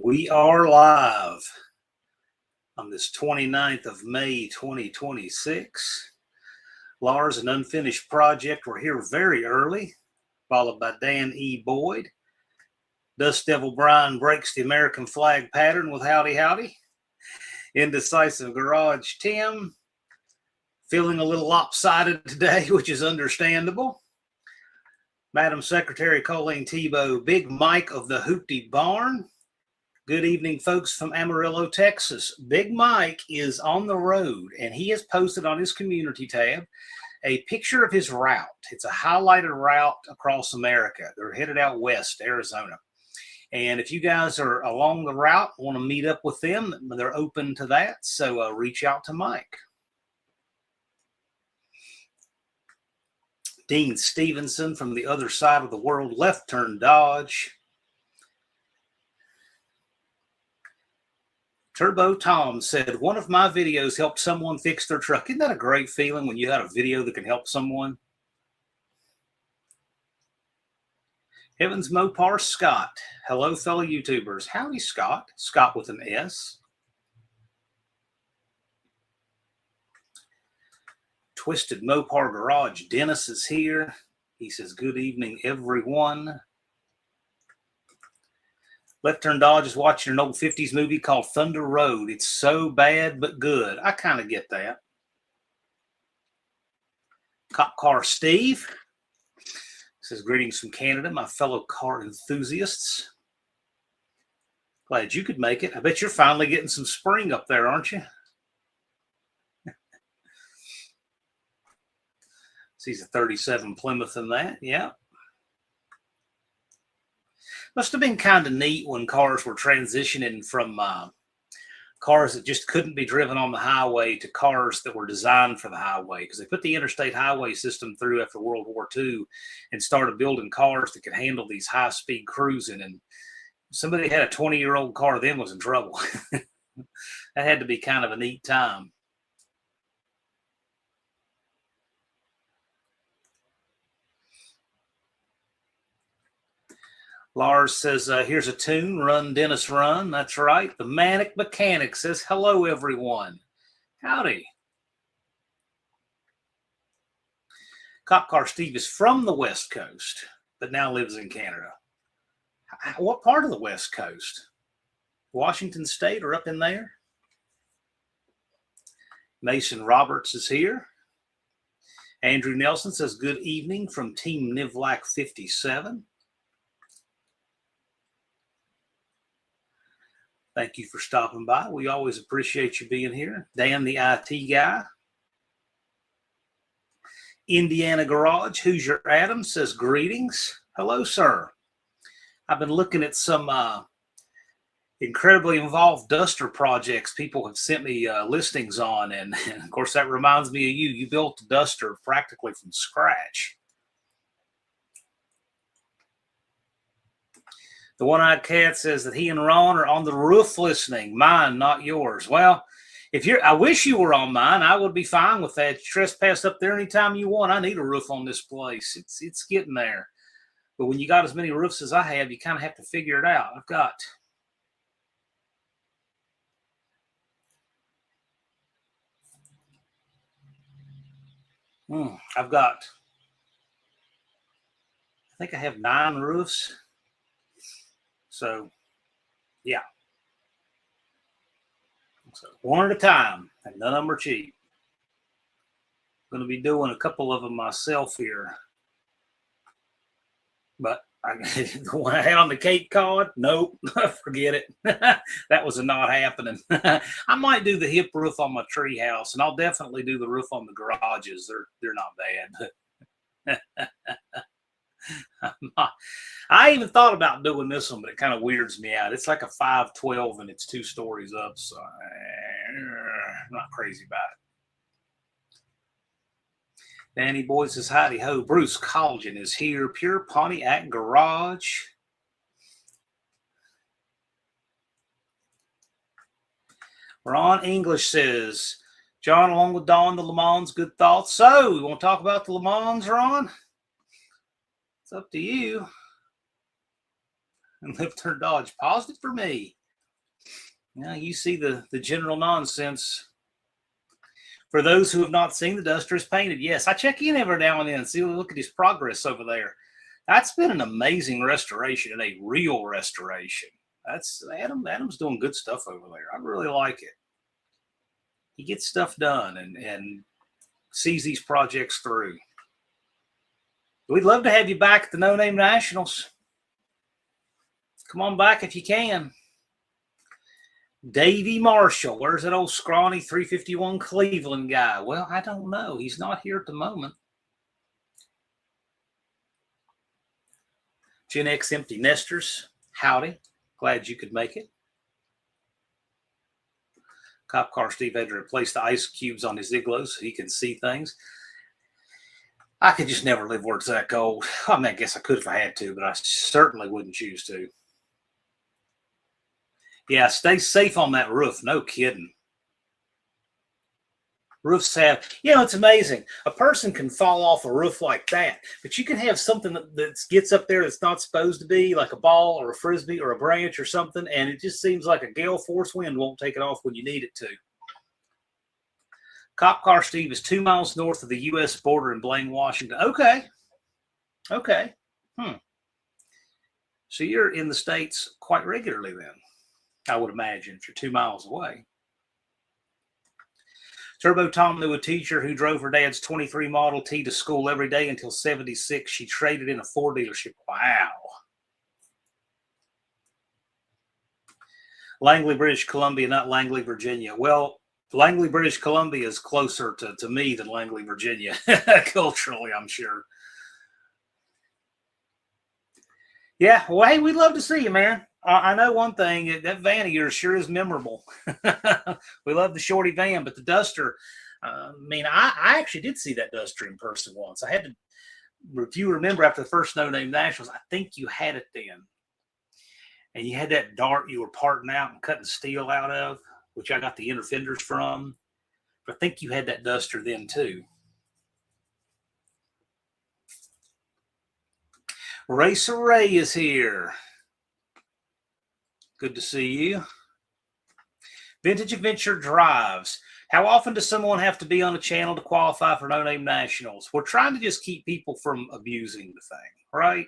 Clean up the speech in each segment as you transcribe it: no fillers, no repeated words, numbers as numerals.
We are live on this 29th of May, 2026. Lars, an unfinished project. We're here very early, followed by Dan E. Boyd. Dust Devil Brian breaks the American flag pattern with Howdy Howdy. Indecisive Garage Tim. Feeling a little lopsided today, which is understandable. Madam Secretary Colleen Tebow, Big Mike of the Hoopty Barn. Good evening, folks from Amarillo, Texas. Big Mike is on the road, and he has posted on his community tab a picture of his route. It's a highlighted route across America. They're headed out west, Arizona. And if you guys are along the route, want to meet up with them, they're open to that. So reach out to Mike. Dean Stevenson from the other side of the world, Left Turn Dodge. Turbo Tom said, one of my videos helped someone fix their truck. Isn't that a great feeling when you have a video that can help someone? Heavens Mopar Scott. Hello, fellow YouTubers. Howdy, Scott. Scott with an S. Twisted Mopar Garage. Dennis is here. He says, good evening, everyone. Left Turn Dodge is watching an old 50s movie called Thunder Road. It's so bad but good. I kind of get that. Cop Car Steve says, greetings from Canada, my fellow car enthusiasts. Glad you could make it. I bet you're finally getting some spring up there, aren't you? Sees a 37 Plymouth in that. Yeah. Must have been kind of neat when cars were transitioning from cars that just couldn't be driven on the highway to cars that were designed for the highway, because they put the interstate highway system through after World War II and started building cars that could handle these high-speed cruising. And somebody had a 20-year-old car then was in trouble. That had to be kind of a neat time. Lars says, here's a tune, Run, Dennis, Run. That's right. The Manic Mechanic says, hello, everyone. Howdy. Cop Car Steve is from the West Coast, but now lives in Canada. What part of the West Coast? Washington State or up in there? Mason Roberts is here. Andrew Nelson says, good evening from Team Nivlac 57. Thank you for stopping by. We always appreciate you being here. Dan, the IT guy. Indiana Garage, who's your Adam, says greetings. Hello, sir. I've been looking at some incredibly involved duster projects people have sent me listings on. And of course, that reminds me of you. You built a duster practically from scratch. The One-Eyed Cat says that he and Ron are on the roof listening. Mine, not yours. Well, I wish you were on mine. I would be fine with that. Trespass up there anytime you want. I need a roof on this place. It's getting there. But when you got as many roofs as I have, you kind of have to figure it out. I've got I think I have 9 roofs. So, yeah. So one at a time, and none of them are cheap. I'm going to be doing a couple of them myself here. But The one I had on the Cape Cod, nope, forget it. That was not happening. I might do the hip roof on my tree house, and I'll definitely do the roof on the garages. They're not bad. I even thought about doing this one, but it kind of weirds me out. It's like a 512 and it's 2 stories up, so I'm not crazy about it. Danny Boy says, howdy ho. Bruce Colligan is here. Pure Pontiac Garage. Ron English says, John, along with Don, the LeMans, good thoughts. So, we want to talk about the LeMans, Ron? It's up to you. And live turn Dodge. Positive for me. Now, you see the general nonsense. For those who have not seen, the Duster is painted. Yes, I check in every now and then and see, look at his progress over there. That's been an amazing restoration and a real restoration. That's Adam's doing good stuff over there. I really like it. He gets stuff done and sees these projects through. We'd love to have you back at the No Name Nationals. Come on back if you can. Davey Marshall, where's that old scrawny 351 Cleveland guy? Well, I don't know. He's not here at the moment. Gen X Empty Nesters, howdy. Glad you could make it. Cop Car Steve had to replace the ice cubes on his igloo so he can see things. I could just never live where it's that cold. I mean, I guess I could if I had to, but I certainly wouldn't choose to. Yeah, stay safe on that roof. No kidding. Roofs have, it's amazing. A person can fall off a roof like that, but you can have something that gets up there that's not supposed to be, like a ball or a frisbee or a branch or something, and it just seems like a gale force wind won't take it off when you need it to. Cop Car Steve is 2 miles north of the U.S. border in Blaine, Washington. Okay. So you're in the States quite regularly then, I would imagine, if you're 2 miles away. Turbo Tom knew a teacher who drove her dad's 23 Model T to school every day until 76. She traded in a Ford dealership. Wow. Langley, British Columbia, not Langley, Virginia. Well, Langley, British Columbia is closer to me than Langley, Virginia, culturally, I'm sure. Yeah, well, hey, we'd love to see you, man. I know one thing, that van of yours sure is memorable. We love the shorty van, but the Duster, I actually did see that Duster in person once. I had to, if you remember after the first No Name Nationals, I think you had it then. And you had that dart you were parting out and cutting steel out of, which I got the inner fenders from. But I think you had that Duster then too. Racer Ray is here. Good to see you. Vintage Adventure Drives. How often does someone have to be on a channel to qualify for No Name Nationals? We're trying to just keep people from abusing the thing, right?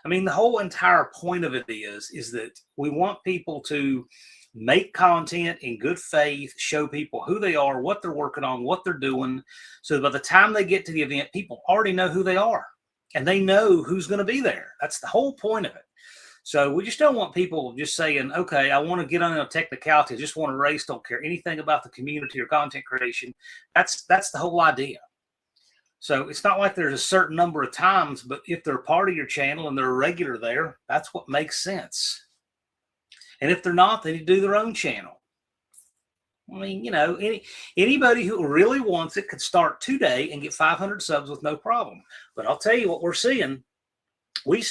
I mean, the whole entire point of it is that we want people to make content in good faith, show people who they are, what they're working on, what they're doing, so that by the time they get to the event, people already know who they are, and they know who's going to be there. That's the whole point of it. So we just don't want people just saying, okay, I want to get on a technicality, I just want to race, don't care anything about the community or content creation. That's the whole idea. So it's not like there's a certain number of times, but if they're part of your channel and they're a regular there, that's what makes sense. And if they're not, they need to do their own channel. I mean, anybody who really wants it could start today and get 500 subs with no problem. But I'll tell you what we're seeing. We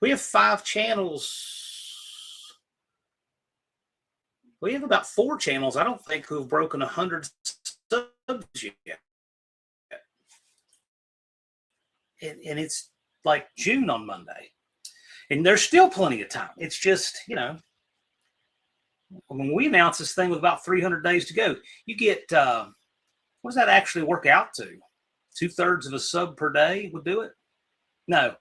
have 5 channels. We have about 4 channels, I don't think, who have broken 100 subs yet. And it's like June on Monday. And there's still plenty of time. It's just, when we announce this thing with about 300 days to go, you get, what does that actually work out to? 2/3 of a sub per day would do it? No,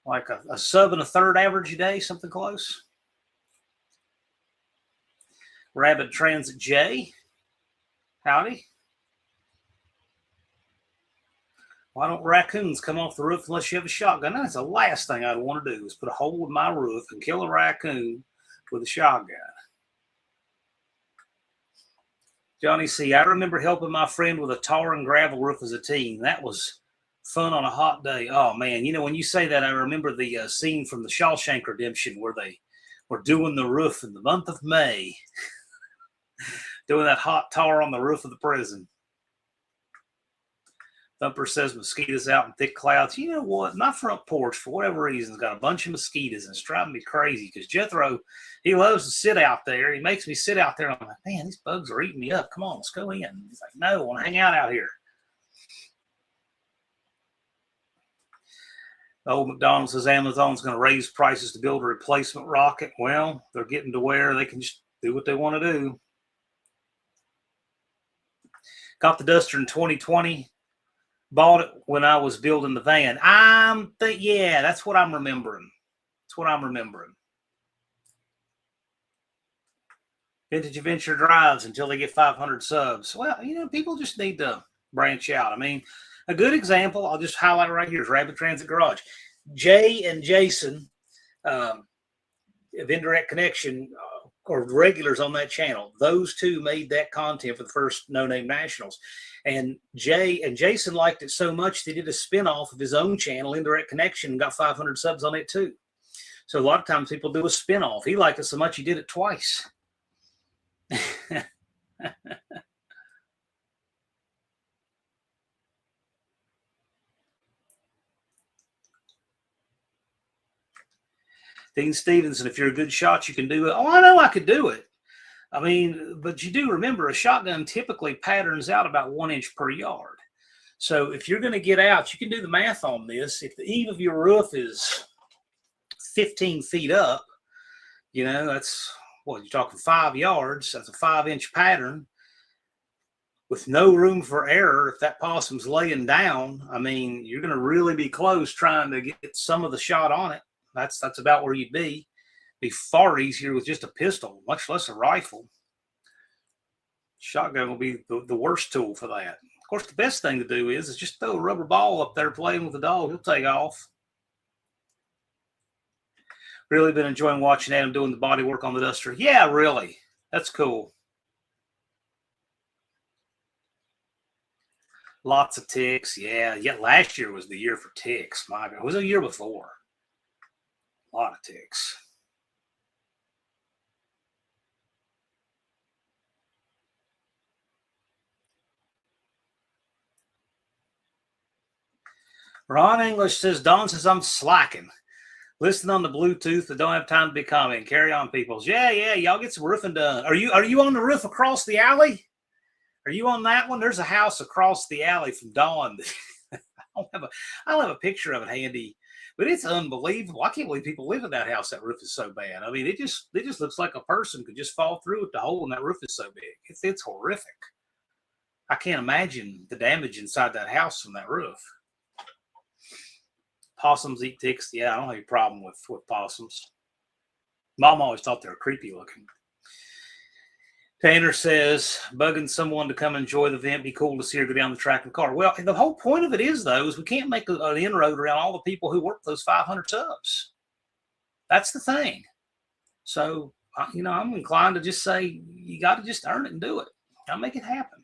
like a sub and a third average a day, something close. Rapid Transit J, howdy. Why don't raccoons come off the roof unless you have a shotgun? That's the last thing I'd want to do is put a hole in my roof and kill a raccoon with a shotgun. Johnny C., I remember helping my friend with a tar and gravel roof as a teen. That was fun on a hot day. Oh, man. You know, when you say that, I remember the scene from the Shawshank Redemption where they were doing the roof in the month of May, doing that hot tar on the roof of the prison. Thumper says mosquitoes out in thick clouds. You know what? My front porch, for whatever reason, has got a bunch of mosquitoes, and it's driving me crazy because Jethro, he loves to sit out there. He makes me sit out there. And I'm like, man, these bugs are eating me up. Come on, let's go in. He's like, no, I want to hang out here. Old McDonald says Amazon's going to raise prices to build a replacement rocket. Well, they're getting to where they can just do what they want to do. Got the Duster in 2020. Bought it when I was building the van. Yeah, that's what I'm remembering. That's what I'm remembering. Vintage Adventure drives until they get 500 subs. Well, you know, people just need to branch out. I mean, a good example, I'll just highlight right here, is Rapid Transit Garage. Jay and Jason of Indirect Connection or regulars on that channel, those two made that content for the first No Name Nationals. And Jay and Jason liked it so much they did a spinoff of his own channel, Indirect Connection, and got 500 subs on it too. So a lot of times people do a spinoff. He liked it so much he did it twice. Dean Stevenson, if you're a good shot, you can do it. Oh, I know I could do it. I mean, but you do remember a shotgun typically patterns out about 1 inch per yard. So if you're going to get out, you can do the math on this. If the eave of your roof is 15 feet up, you know, that's what you're talking 5 yards. That's a 5-inch pattern with no room for error. If that possum's laying down, I mean, you're going to really be close trying to get some of the shot on it. That's about where you'd be. Be far easier with just a pistol, much less a rifle. Shotgun will be the worst tool for that. Of course, the best thing to do is just throw a rubber ball up there playing with the dog. He'll take off. Really been enjoying watching Adam doing the body work on the Duster. Yeah, really. That's cool. Lots of ticks. Yeah, last year was the year for ticks. My God, it was a year before. A lot of ticks. Ron English says, Don says, I'm slacking. Listen on the Bluetooth, but don't have time to be commenting. Carry on, peoples. Yeah, y'all get some roofing done. Are you on the roof across the alley? Are you on that one? There's a house across the alley from Dawn. I don't have a picture of it handy, but it's unbelievable. I can't believe people live in that house. That roof is so bad. I mean, it just looks like a person could just fall through it. The hole in that roof is so big. It's horrific. I can't imagine the damage inside that house from that roof. Possums eat ticks. Yeah, I don't have any problem with possums. Mom always thought they were creepy looking. Tanner says, bugging someone to come enjoy the event. Be cool to see her go down the track in the car. Well, the whole point of it is, though, is we can't make an inroad around all the people who work those 500 subs. That's the thing. So, you know, I'm inclined to just say you got to just earn it and do it. I'll make it happen.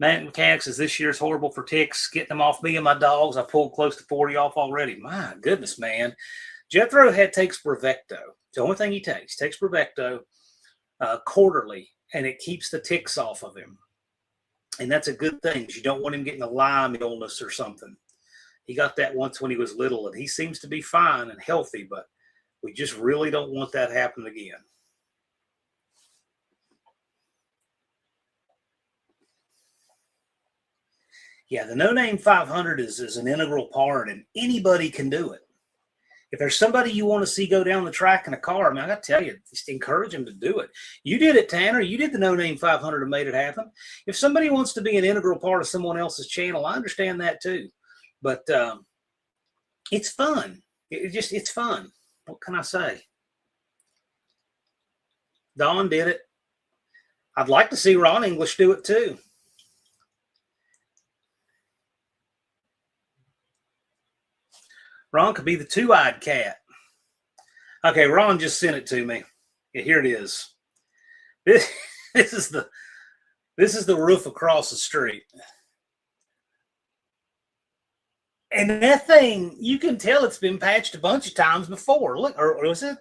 Matt Mechanic says, this year's horrible for ticks. Getting them off me and my dogs. I pulled close to 40 off already. My goodness, man. Jethro takes Brevecto. It's the only thing he takes. He takes Brevecto quarterly, and it keeps the ticks off of him. And that's a good thing. You don't want him getting a Lyme illness or something. He got that once when he was little, and he seems to be fine and healthy, but we just really don't want that happening again. Yeah, the No Name 500 is an integral part, and anybody can do it. If there's somebody you want to see go down the track in a car, I mean, I got to tell you, just encourage them to do it. You did it, Tanner. You did the No Name 500 and made it happen. If somebody wants to be an integral part of someone else's channel, I understand that too. But it's fun. It's fun. What can I say? Don did it. I'd like to see Ron English do it too. Ron could be the two-eyed cat. Okay, Ron just sent it to me. Yeah, here it is. This is the roof across the street. And that thing, you can tell it's been patched a bunch of times before. Look, or was it?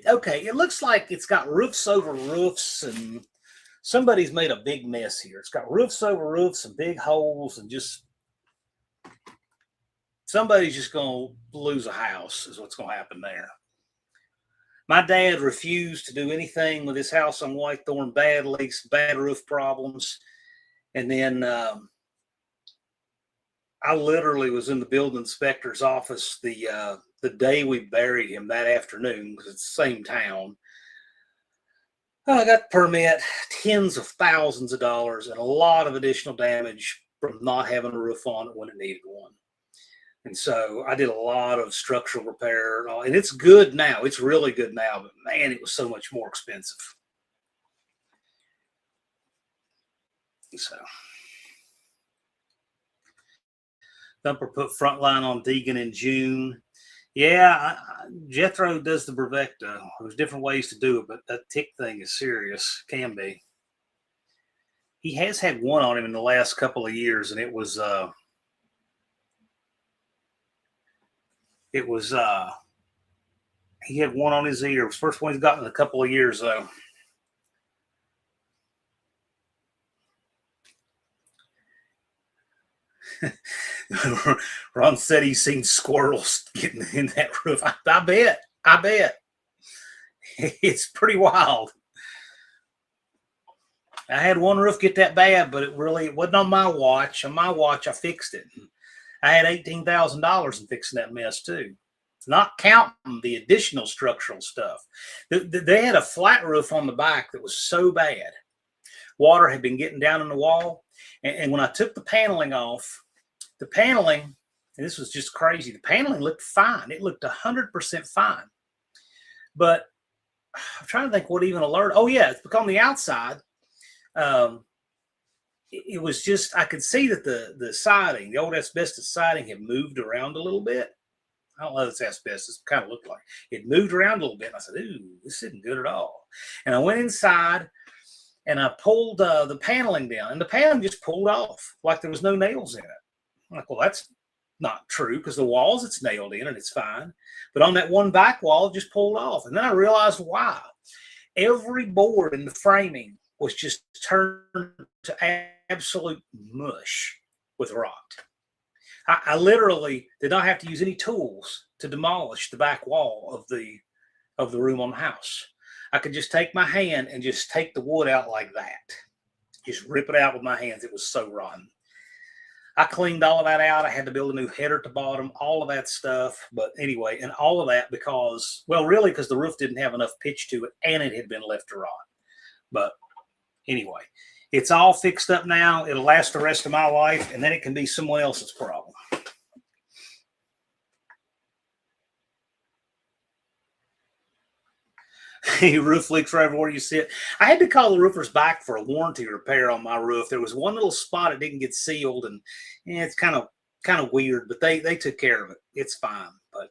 Okay, it looks like it's got roofs over roofs, and somebody's made a big mess here. It's got roofs over roofs and big holes, and just somebody's just going to lose a house is what's going to happen there. My dad refused to do anything with his house on Whitethorn. Bad leaks, bad roof problems. And then I literally was in the building inspector's office the day we buried him that afternoon, because it's the same town. I got the permit, tens of thousands of dollars, and a lot of additional damage from not having a roof on it when it needed one. And so I did a lot of structural repair, and it's good now. It's really good now, but man, it was so much more expensive. So Thumper put Frontline on Deegan in June. Yeah, Jethro does the Brevecta. There's different ways to do it, but that tick thing is serious. Can be. He has had one on him in the last couple of years, and it was he had one on his ear. It was the first one he's gotten in a couple of years, though. Ron said he's seen squirrels getting in that roof. I bet. It's pretty wild. I had one roof get that bad, but it wasn't on my watch. On my watch, I fixed it. I had $18,000 in fixing that mess, too. Not counting the additional structural stuff. They had a flat roof on the back that was so bad. Water had been getting down in the wall. And when I took the paneling off, the paneling, and this was just crazy, the paneling looked fine. It looked 100% fine. But I'm trying to think what even alerted. Oh, yeah, it's because on the outside, it was just, I could see that the siding, the old asbestos siding, had moved around a little bit. I don't know if it's asbestos, it kind of looked like it moved around a little bit. And I said, ooh, this isn't good at all. And I went inside and I pulled the paneling down, and the paneling just pulled off like there was no nails in it. I'm like, well, that's not true, because the walls it's nailed in and it's fine. But on that one back wall, it just pulled off. And then I realized why. Every board in the framing was just turned to absolute mush with rot. I literally did not have to use any tools to demolish the back wall of the room on the house. I could just take my hand and just take the wood out like that. Just rip it out with my hands. It was so rotten. I cleaned all of that out. I had to build a new header at the bottom, all of that stuff. But anyway, and all of that because the roof didn't have enough pitch to it, and it had been left to rot. But anyway, it's all fixed up now. It'll last the rest of my life, and then it can be someone else's problem. Roof leaks right everywhere you see it. I had to call the roofers back for a warranty repair on my roof. There was one little spot that didn't get sealed, and it's kind of weird, but they took care of it. It's fine. But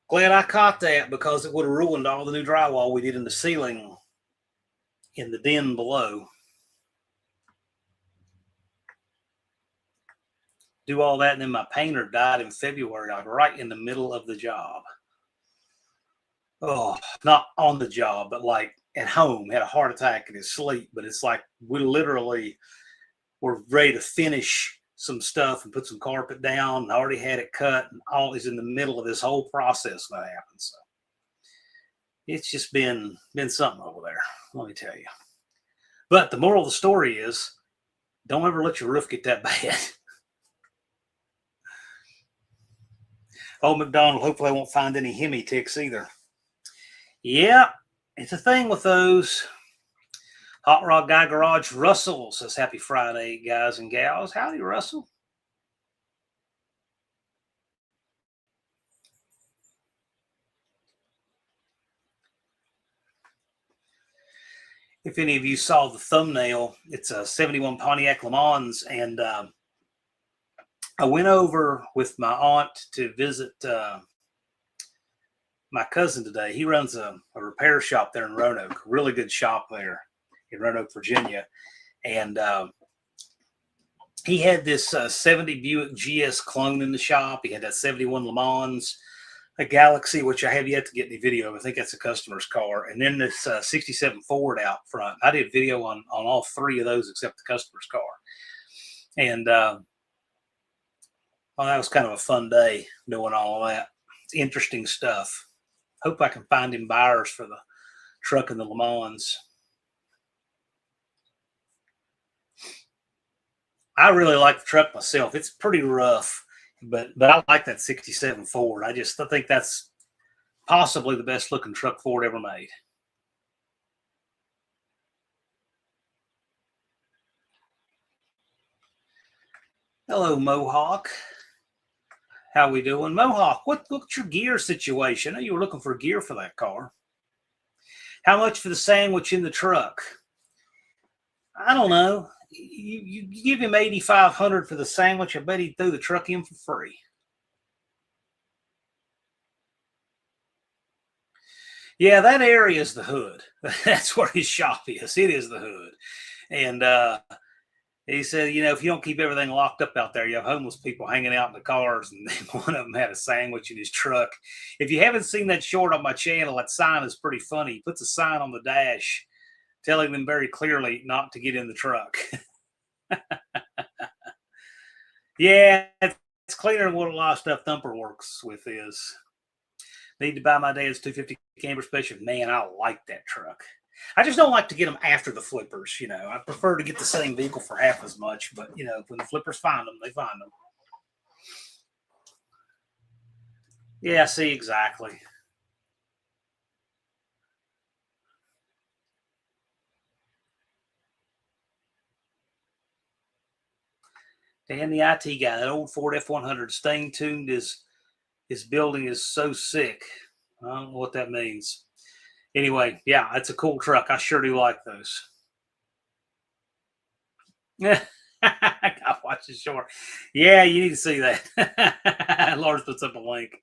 glad I caught that, because it would have ruined all the new drywall we did in the ceiling in the den below. Do all that, and then my painter died in February, like right in the middle of the job. Oh, not on the job, but like at home, had a heart attack in his sleep. But it's like we literally were ready to finish some stuff and put some carpet down, and I already had it cut, and all is in the middle of this whole process when that happened. So it's just been something over there, let me tell you. But the moral of the story is, don't ever let your roof get that bad. Old McDonald, hopefully I won't find any Hemi ticks either. Yeah, it's a thing with those. Hot Rod Guy Garage Russell says, happy Friday, guys and gals. Howdy, Russell. if any of you saw the thumbnail, it's a 71 Pontiac LeMans, and I went over with my aunt to visit my cousin today. He runs a repair shop there in Roanoke, really good shop there in Roanoke, Virginia, and he had this 70 Buick GS clone in the shop. He had that 71 LeMans, a Galaxy, which I have yet to get any video of. I think that's a customer's car. And then this 67 Ford out front. I did video on all three of those except the customer's car. And well, that was kind of a fun day doing all of that. It's interesting stuff. Hope I can find him buyers for the truck and the Le Mans. I really like the truck myself. It's pretty rough, but I like that 67 Ford. I think that's possibly the best looking truck Ford ever made. Hello, Mohawk. How we doing? Mohawk, what's your gear situation? I know you were looking for gear for that car. How much for the sandwich in the truck? I don't know. You give him $8,500 for the sandwich. I bet he'd throw the truck in for free. Yeah, that area is the hood. That's where his shop is. It is the hood. And he said, you know, if you don't keep everything locked up out there, you have homeless people hanging out in the cars, and one of them had a sandwich in his truck. If you haven't seen that short on my channel, that sign is pretty funny. He puts a sign on the dash telling them very clearly not to get in the truck. Yeah, it's cleaner than what a lot of stuff Thumper works with is. Need to buy my dad's 250 Camper Special. Man, I like that truck. I just don't like to get them after the flippers, you know. I prefer to get the same vehicle for half as much, but, you know, when the flippers find them, they find them. Yeah, see, exactly. Dan, the IT guy, that old Ford F-100 stain tuned his building is so sick. I don't know what that means. Anyway, yeah, it's a cool truck. I sure do like those. Yeah, I watched it short. Yeah, you need to see that. Lars puts up a link.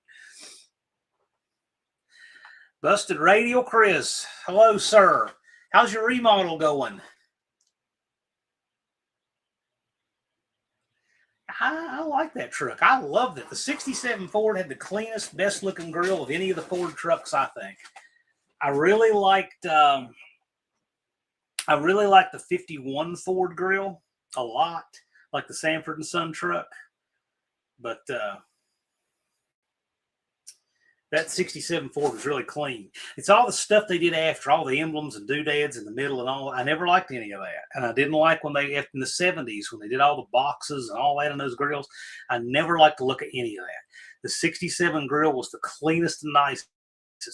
Busted Radio Chris. Hello, sir. How's your remodel going? I like that truck. I loved it. The 67 Ford had the cleanest, best looking grill of any of the Ford trucks, I think. I really liked the 51 Ford grill a lot, like the Sanford and Son truck. But that 67 Ford was really clean. It's all the stuff they did after, all the emblems and doodads in the middle and all. I never liked any of that. And I didn't like when they, in the 70s, when they did all the boxes and all that in those grills. I never liked to look at any of that. The 67 grill was the cleanest and nicest.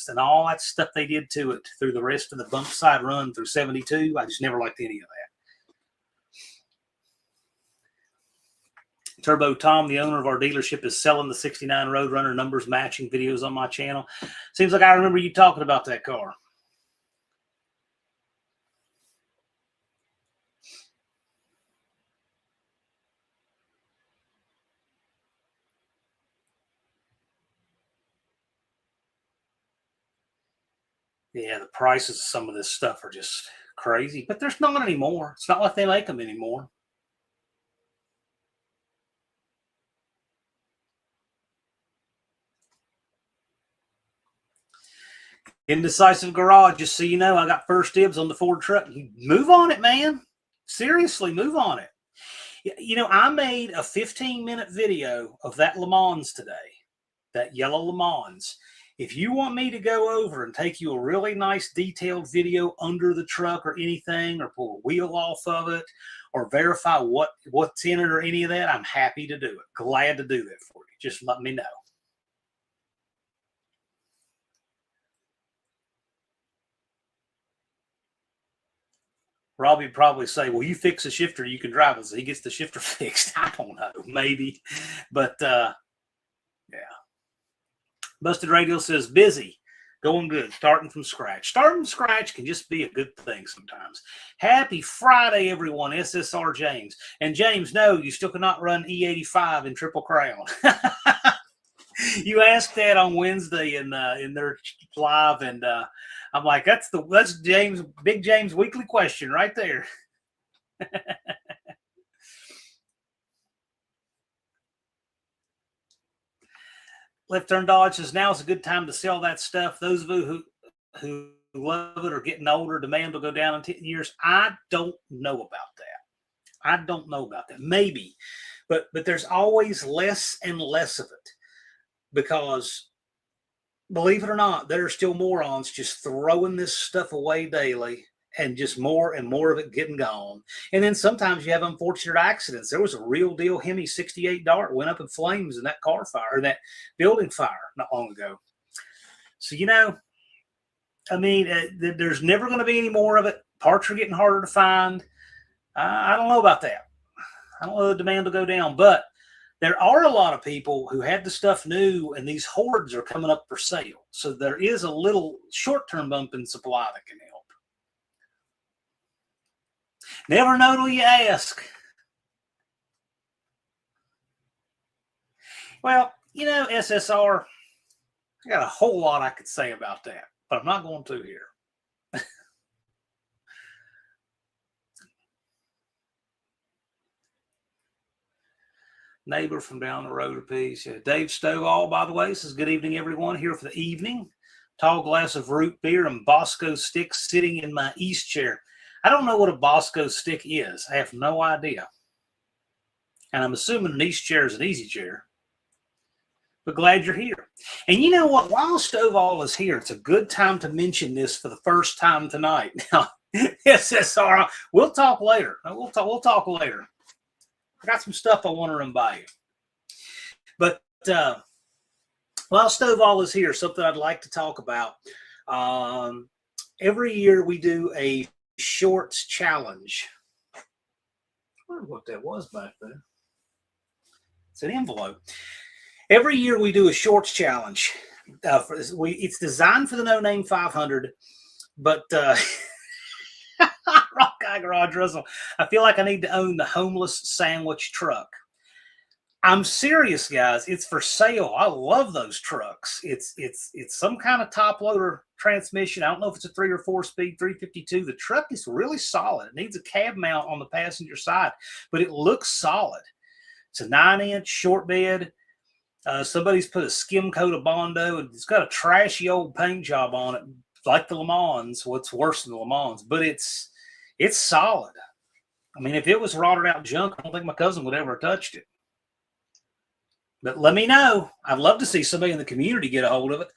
And all that stuff they did to it through the rest of the bump side run through 72, I just never liked any of that. Turbo Tom, the owner of our dealership, is selling the 69 Roadrunner numbers matching videos on my channel. Seems like I remember you talking about that car. Yeah, the prices of some of this stuff are just crazy, but there's not anymore. It's not like they make them anymore. Indecisive Garage, just so you know, I got first dibs on the Ford truck. Move on it, man. Seriously, move on it. You know, I made a 15-minute video of that Le Mans today, that yellow Le Mans. If you want me to go over and take you a really nice detailed video under the truck or anything, or pull a wheel off of it, or verify what's in it or any of that, I'm happy to do it. Glad to do that for you. Just let me know. Robbie would probably say, well, you fix the shifter, you can drive it. So he gets the shifter fixed. I don't know, maybe. But, yeah. Busted Radio says, busy. Going good. Starting from scratch. Starting from scratch can just be a good thing sometimes. Happy Friday, everyone. SSR James. And James, no, you still cannot run E85 in Triple Crown. You asked that on Wednesday in their live, and I'm like, that's James, Big James' weekly question right there. Left Turn Dodge says now is a good time to sell that stuff. Those of you who love it are getting older, demand will go down in 10 years. I don't know about that. I don't know about that. Maybe, but there's always less and less of it, because believe it or not, there are still morons just throwing this stuff away daily, and just more and more of it getting gone. And then sometimes you have unfortunate accidents. There was a real deal Hemi 68 Dart went up in flames in that car fire, or that building fire not long ago. So, I mean, there's never going to be any more of it. Parts are getting harder to find. I don't know about that. I don't know the demand will go down, but there are a lot of people who had the stuff new, and these hordes are coming up for sale. So there is a little short-term bump in supply that can help. Never know till you ask. Well, SSR, I got a whole lot I could say about that, but I'm not going to here. Neighbor from down the road a piece. Yeah, Dave Stovall, by the way, says good evening, everyone. Here for the evening. Tall glass of root beer and Bosco stick sitting in my East chair. I don't know what a Bosco stick is. I have no idea. And I'm assuming an East chair is an easy chair. But glad you're here. And you know what? While Stovall is here, it's a good time to mention this for the first time tonight. Now, SSR, we'll talk later. We'll talk later. I got some stuff I want to run by you. But while Stovall is here, something I'd like to talk about. Every year we do a shorts challenge. I wonder what that was back there. It's an envelope. Every year we do a shorts challenge. It's designed for the No Name 500, but Rock Guy Garage Russell, I feel like I need to own the homeless sandwich truck. I'm serious, guys. It's for sale. I love those trucks. It's some kind of top loader transmission. I don't know if it's a 3 or 4 speed 352. The truck is really solid. It needs a cab mount on the passenger side, but it looks solid. It's a 9-inch short bed. Somebody's put a skim coat of Bondo, and it's got a trashy old paint job on it, like the LeMans. What's worse than the LeMans, but it's solid. I mean, if it was rotted out junk, I don't think my cousin would ever have touched it. But let me know. I'd love to see somebody in the community get a hold of it.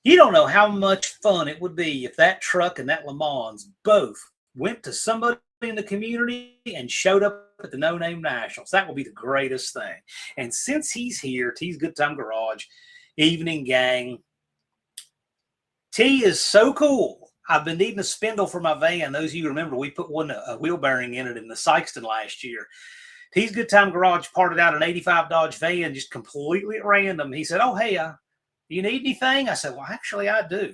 You don't know how much fun it would be if that truck and that LeMans both went to somebody in the community and showed up at the No Name Nationals. That would be the greatest thing. And since he's here, T's Good Time Garage, evening gang, T is so cool. I've been needing a spindle for my van. Those of you remember, we put a wheel bearing in it in the Sykeston last year. T's Good Time Garage parted out an 85 Dodge van just completely at random. He said, oh, hey, do you need anything? I said, well, actually, I do.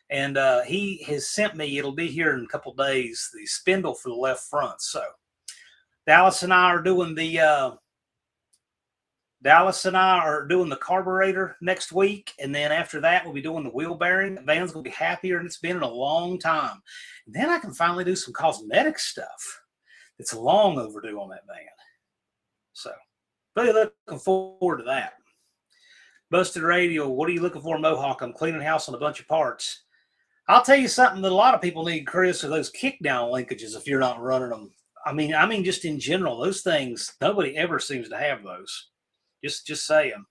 And he has sent me, it'll be here in a couple of days, the spindle for the left front. So Dallas and I are doing the carburetor next week. And then after that, we'll be doing the wheel bearing. The van's going to be happier than it's been in a long time. And then I can finally do some cosmetic stuff. It's long overdue on that van. So really looking forward to that. Busted Radio, what are you looking for, Mohawk? I'm cleaning house on a bunch of parts. I'll tell you something that a lot of people need, Chris, are those kickdown linkages if you're not running them. I mean, just in general, those things, nobody ever seems to have those. Just saying.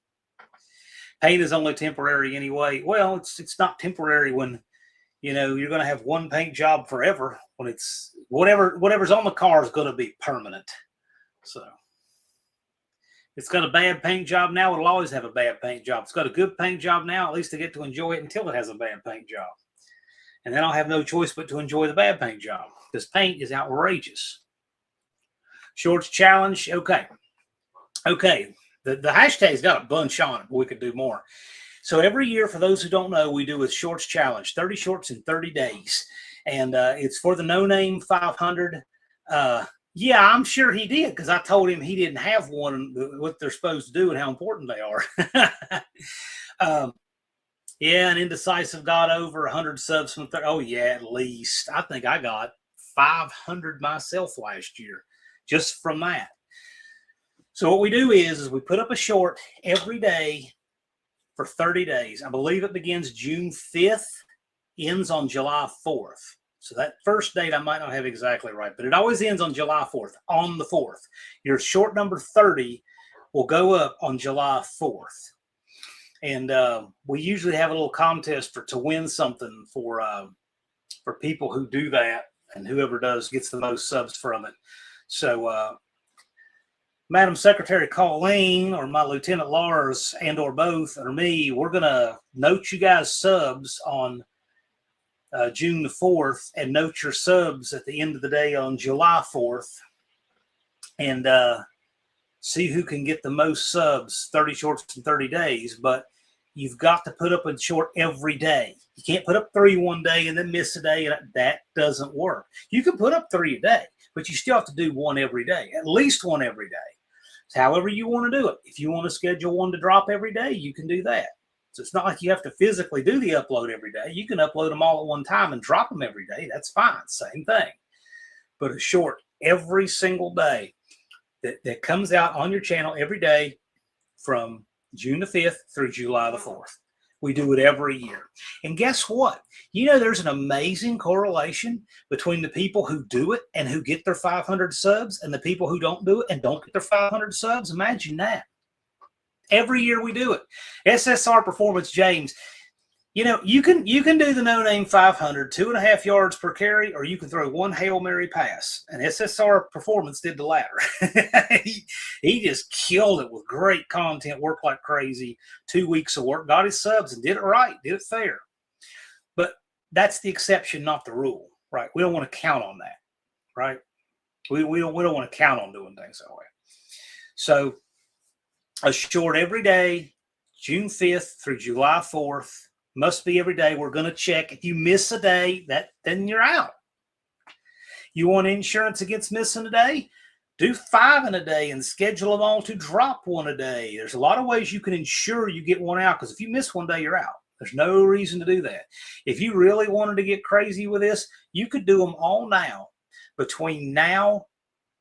Paint is only temporary anyway. Well, it's not temporary when, you're going to have one paint job forever. When it's whatever's on the car is going to be permanent. So it's got a bad paint job now. It'll always have a bad paint job. It's got a good paint job now. At least I get to enjoy it until it has a bad paint job. And then I'll have no choice but to enjoy the bad paint job because paint is outrageous. Shorts challenge. Okay. The hashtag's got a bunch on it, but we could do more. So every year, for those who don't know, we do a shorts challenge, 30 shorts in 30 days. And it's for the No Name 500. Yeah, I'm sure he did, because I told him he didn't have one, what they're supposed to do and how important they are. Yeah, and Indecisive got over 100 subs from 30. Oh, yeah, at least. I think I got 500 myself last year just from that. So what we do is we put up a short every day for 30 days. I believe it begins June 5th, ends on July 4th. So that first date I might not have exactly right, but it always ends on July 4th, on the 4th. Your short number 30 will go up on July 4th. And we usually have a little contest to win something for people who do that, and whoever does gets the most subs from it. So Madam Secretary Colleen, or my Lieutenant Lars, and or both, or me, we're going to note you guys subs on June the 4th, and note your subs at the end of the day on July 4th, and see who can get the most subs, 30 shorts in 30 days. But you've got to put up a short every day. You can't put up 3 one day and then miss a day. That doesn't work. You can put up 3 a day, but you still have to do 1 every day, at least 1 every day. So however you want to do it. If you want to schedule 1 to drop every day, you can do that. So it's not like you have to physically do the upload every day. You can upload them all at one time and drop them every day. That's fine. Same thing. But a short every single day that comes out on your channel every day from June the 5th through July the 4th. We do it every year. And guess what? You know, there's an amazing correlation between the people who do it and who get their 500 subs and the people who don't do it and don't get their 500 subs. Imagine that. Every year we do it. SSR Performance James, you know, you can do the No Name 500, 2.5 yards per carry, or you can throw 1 Hail Mary pass. And SSR Performance did the latter. he just killed it with great content, worked like crazy, 2 weeks of work, got his subs, and did it right, did it fair. But that's the exception, not the rule, right? We don't want to count on that, right? We don't want to count on doing things that way. So a short every day, June 5th through July 4th. Must be every day. We're going to check. If you miss a day, then you're out. You want insurance against missing a day? Do 5 in a day and schedule them all to drop 1 a day. There's a lot of ways you can ensure you get 1 out, because if you miss 1 day, you're out. There's no reason to do that. If you really wanted to get crazy with this, you could do them all now, between now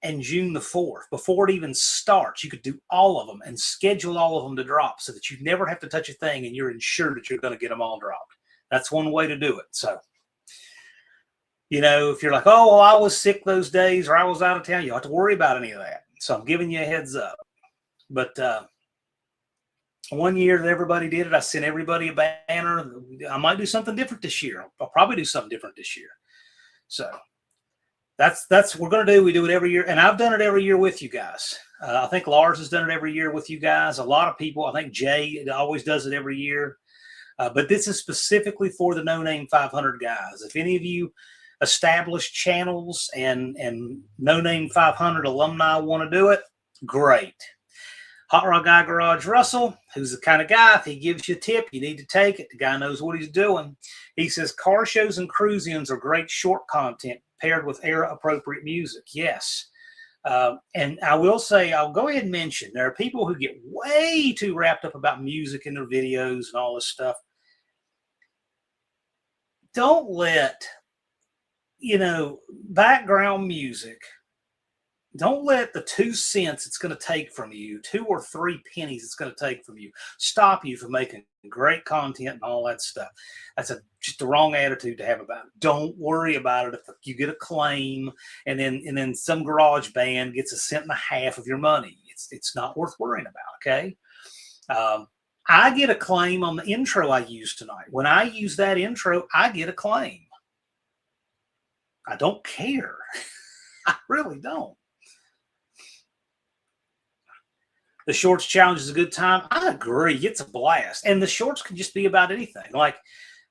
and June the 4th, before it even starts. You could do all of them and schedule all of them to drop, so that you never have to touch a thing and you're ensured that you're going to get them all dropped. That's one way to do it. So, you know, if you're like, oh, well, I was sick those days, or I was out of town, you don't have to worry about any of that. So I'm giving you a heads up. But one year that everybody did it, I sent everybody a banner. I might do something different this year. I'll probably do something different this year. So that's what we're going to do. We do it every year, and I've done it every year with you guys. I think Lars has done it every year with you guys. A lot of people, I think Jay always does it every year. But this is specifically for the No Name 500 guys. If any of you established channels and No Name 500 alumni want to do it, great. Hot Rod Guy Garage Russell, who's the kind of guy, if he gives you a tip, you need to take it. The guy knows what he's doing. He says car shows and cruise-ins are great short content paired with era-appropriate music. Yes. And I will say, I'll go ahead and mention, there are people who get way too wrapped up about music in their videos and all this stuff. Don't let, you know, background music, don't let the 2 cents it's going to take from you, 2 or 3 pennies it's going to take from you, stop you from making great content and all that stuff. That's just the wrong attitude to have about it. Don't worry about it if you get a claim and then some garage band gets 1.5 cents of your money. It's not worth worrying about, okay? I get a claim on the intro I used tonight. When I use that intro, I get a claim. I don't care. I really don't. The shorts challenge is a good time. I agree. It's a blast. And the shorts can just be about anything. Like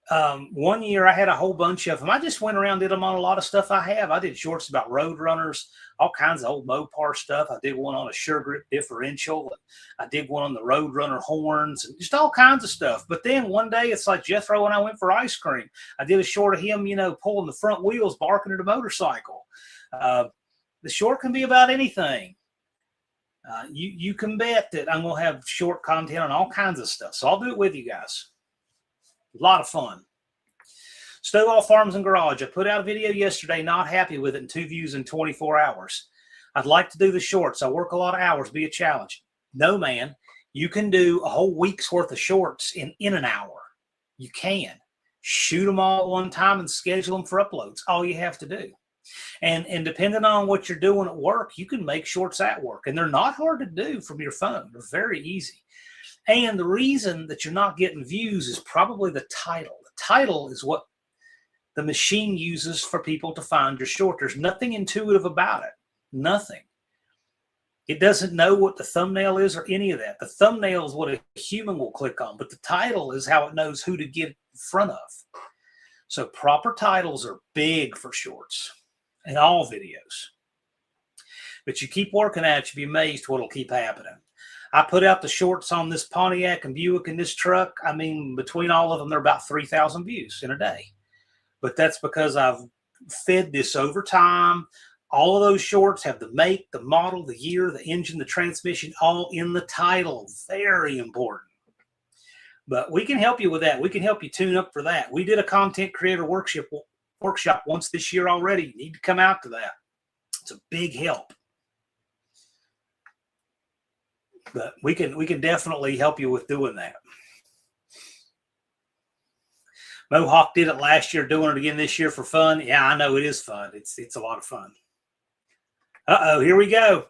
One year I had a whole bunch of them. I just went around, did them on a lot of stuff I have. I did shorts about road runners, all kinds of old Mopar stuff. I did one on a Sure Grip differential. I did one on the road runner horns, and just all kinds of stuff. But then one day it's like Jethro and I went for ice cream. I did a short of him, pulling the front wheels, barking at a motorcycle. The short can be about anything. You can bet that I'm going to have short content on all kinds of stuff. So I'll do it with you guys. A lot of fun. Stovall Farms and Garage. I put out a video yesterday, not happy with it, and 2 views in 24 hours. I'd like to do the shorts. I work a lot of hours, be a challenge. No, man, you can do a whole week's worth of shorts in an hour. You can. Shoot them all at one time and schedule them for uploads. All you have to do. And depending on what you're doing at work, you can make shorts at work. And they're not hard to do from your phone. They're very easy. And the reason that you're not getting views is probably the title. The title is what the machine uses for people to find your short. There's nothing intuitive about it. Nothing. It doesn't know what the thumbnail is or any of that. The thumbnail is what a human will click on, but the title is how it knows who to get in front of. So proper titles are big for shorts and all videos. But you keep working at it, you'll be amazed what'll keep happening. I put out the shorts on this Pontiac and Buick and this truck. I mean, between all of them, they're about 3,000 views in a day. But that's because I've fed this over time. All of those shorts have the make, the model, the year, the engine, the transmission, all in the title. Very important. But we can help you with that. We can help you tune up for that. We did a content creator workshop once this year already. You need to come out to that. It's a big help. But we can definitely help you with doing that. Mohawk did it last year, doing it again this year for fun. Yeah, I know it is fun. It's a lot of fun. Uh-oh, here we go.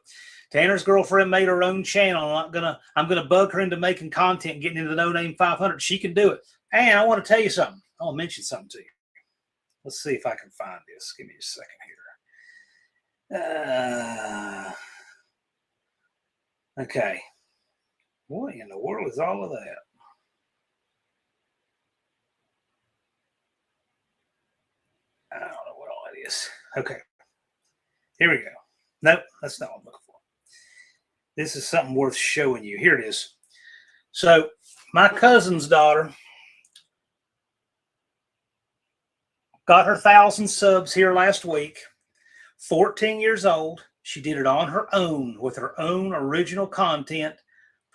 Tanner's girlfriend made her own channel. I'm gonna bug her into making content, getting into No Name 500. She can do it. And I want to tell you something. I'll mention something to you. Let's see if I can find this. Give me a second here. Okay. What in the world is all of that? I don't know what all it is. Okay. Here we go. Nope, that's not what I'm looking for. This is something worth showing you. Here it is. So my cousin's daughter got her 1,000 subs here last week. 14 years old. She did it on her own with her own original content,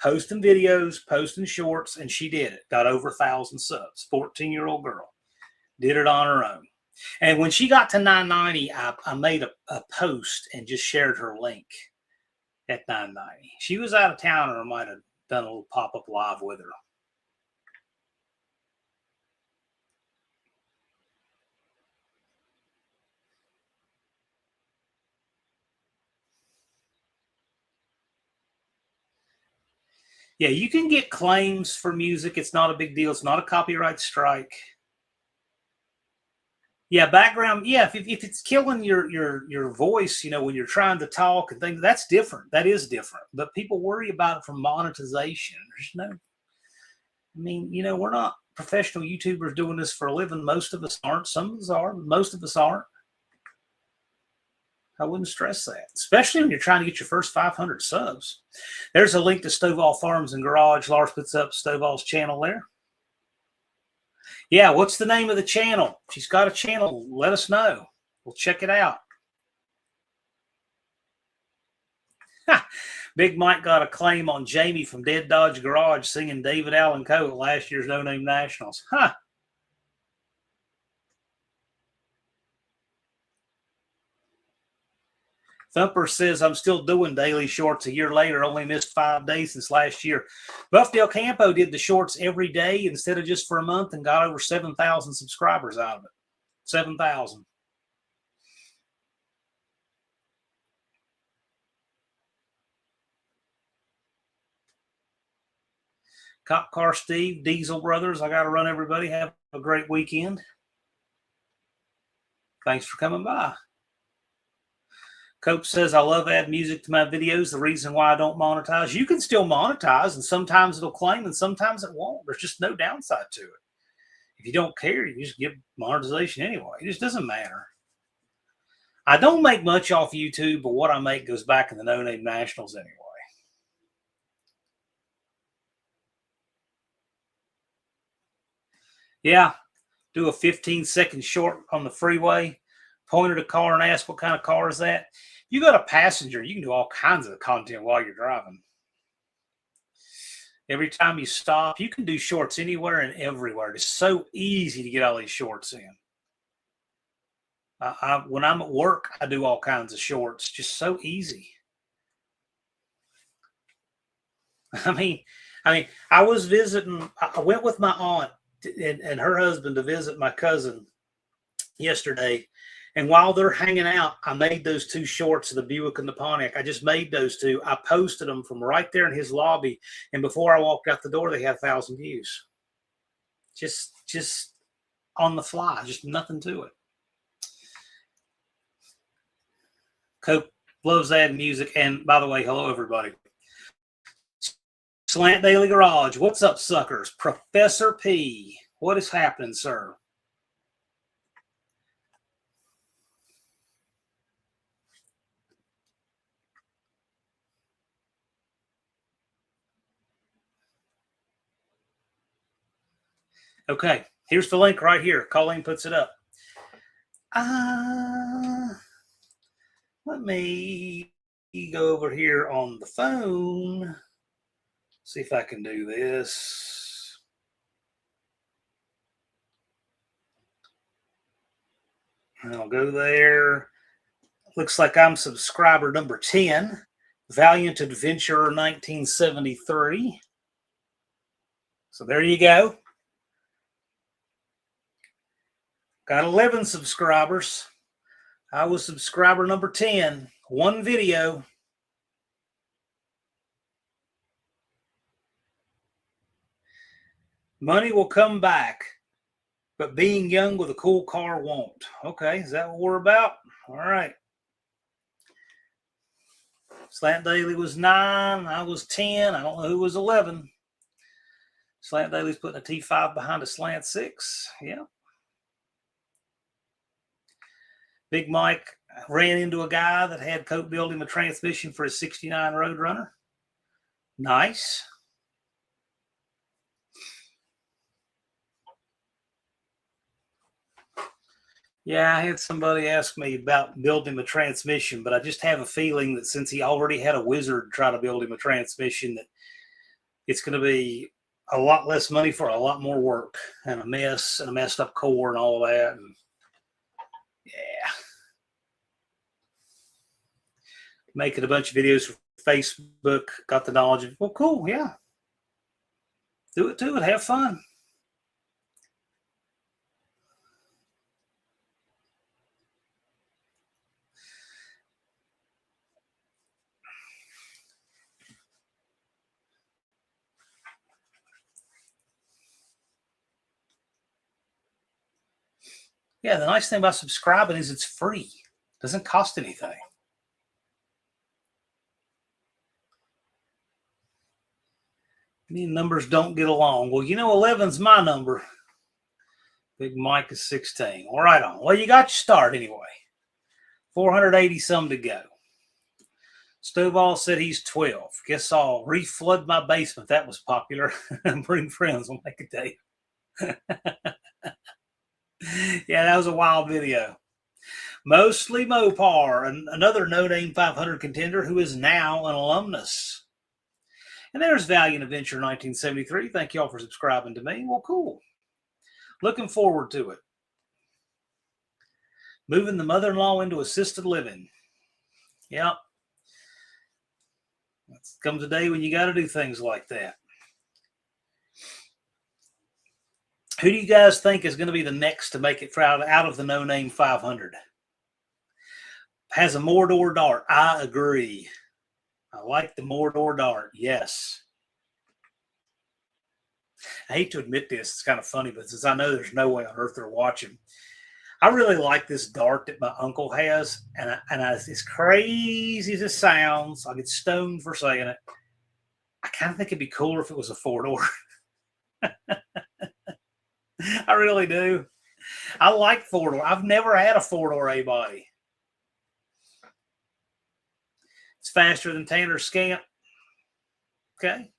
posting videos, posting shorts, and she did it. Got over 1,000 subs. 14-year-old girl. Did it on her own. And when she got to 990, I made a post and just shared her link at 990. She was out of town, or I might have done a little pop-up live with her. Yeah, you can get claims for music. It's not a big deal. It's not a copyright strike. Yeah, background. Yeah, if it's killing your voice, when you're trying to talk and things, that's different. That is different. But people worry about it for monetization. There's no. I mean, we're not professional YouTubers doing this for a living. Most of us aren't. Some of us are. Most of us aren't. I wouldn't stress that, especially when you're trying to get your first 500 subs. There's a link to Stovall Farms and Garage. Lars puts up Stovall's channel there. Yeah, what's the name of the channel? She's got a channel. Let us know. We'll check it out. Big Mike got a claim on Jamie from Dead Dodge Garage singing David Allen Coe at last year's No Name Nationals. Huh. Thumper says, I'm still doing daily shorts a year later, only missed 5 days since last year. Buff Del Campo did the shorts every day instead of just for a month and got over 7,000 subscribers out of it. 7,000. Cop Car Steve, Diesel Brothers, I got to run, everybody. Have a great weekend. Thanks for coming by. Cope says, I love adding music to my videos. The reason why I don't monetize, you can still monetize, and sometimes it'll claim and sometimes it won't. There's just no downside to it. If you don't care, you just get monetization anyway. It just doesn't matter. I don't make much off YouTube, but what I make goes back in the No Name Nationals anyway. Yeah, do a 15-second short on the freeway, point at a car and ask what kind of car is that. You got a passenger, you can do all kinds of content while you're driving. Every time you stop, you can do shorts anywhere and everywhere. It's so easy to get all these shorts in. When I'm at work, I do all kinds of shorts. Just so easy. I mean, I was visiting. I went with my aunt and her husband to visit my cousin yesterday. And while they're hanging out, I made those two shorts of the Buick and the Pontiac. I just made those two. I posted them from right there in his lobby. And before I walked out the door, they had 1,000 views. Just on the fly, just nothing to it. Cope loves adding music. And by the way, hello, everybody. Slant Daily Garage. What's up, suckers? Professor P. What is happening, sir? Okay, here's the link right here. Colleen puts it up. Let me go over here on the phone. See if I can do this. I'll go there. Looks like I'm subscriber number 10. Valiant Adventurer 1973. So there you go. Got 11 subscribers. I was subscriber number 10. One video. Money will come back, but being young with a cool car won't. Okay, is that what we're about? All right. Slant Daily was 9. I was 10. I don't know who was 11. Slant Daily's putting a T5 behind a Slant 6. Yeah. Big Mike ran into a guy that had Cope build him a transmission for his 69 Roadrunner. Nice. Yeah, I had somebody ask me about building a transmission, but I just have a feeling that since he already had a wizard try to build him a transmission, that it's going to be a lot less money for a lot more work and a mess and a messed up core and all of that. And yeah. Making a bunch of videos for Facebook, got the knowledge of, well, cool, yeah. Do it and have fun. Yeah, the nice thing about subscribing is it's free. It doesn't cost anything. Me and numbers don't get along. Well, you know, 11's my number. Big Mike is 16. All right on. Well, you got your start anyway. 480 some to go. Stovall said he's 12. Guess I'll reflood my basement. That was popular. Bring friends. We'll make a date. Yeah, that was a wild video. Mostly Mopar, and another No Name 500 contender who is now an alumnus. And there's Valiant Adventure 1973. Thank you all for subscribing to me. Well, cool. Looking forward to it. Moving the mother-in-law into assisted living. Yep. Comes a day when you got to do things like that. Who do you guys think is going to be the next to make it out of the No Name 500? Has a Mordor dart. I agree. I like the Mordor dart. Yes. I hate to admit this. It's kind of funny, but since I know there's no way on earth they're watching, I really like this dart that my uncle has. And as crazy as it sounds, I get stoned for saying it. I kind of think it'd be cooler if it was a 4-door. I really do. I like four-door. I've never had a four-door A-body. It's faster than Tanner Scamp. Okay.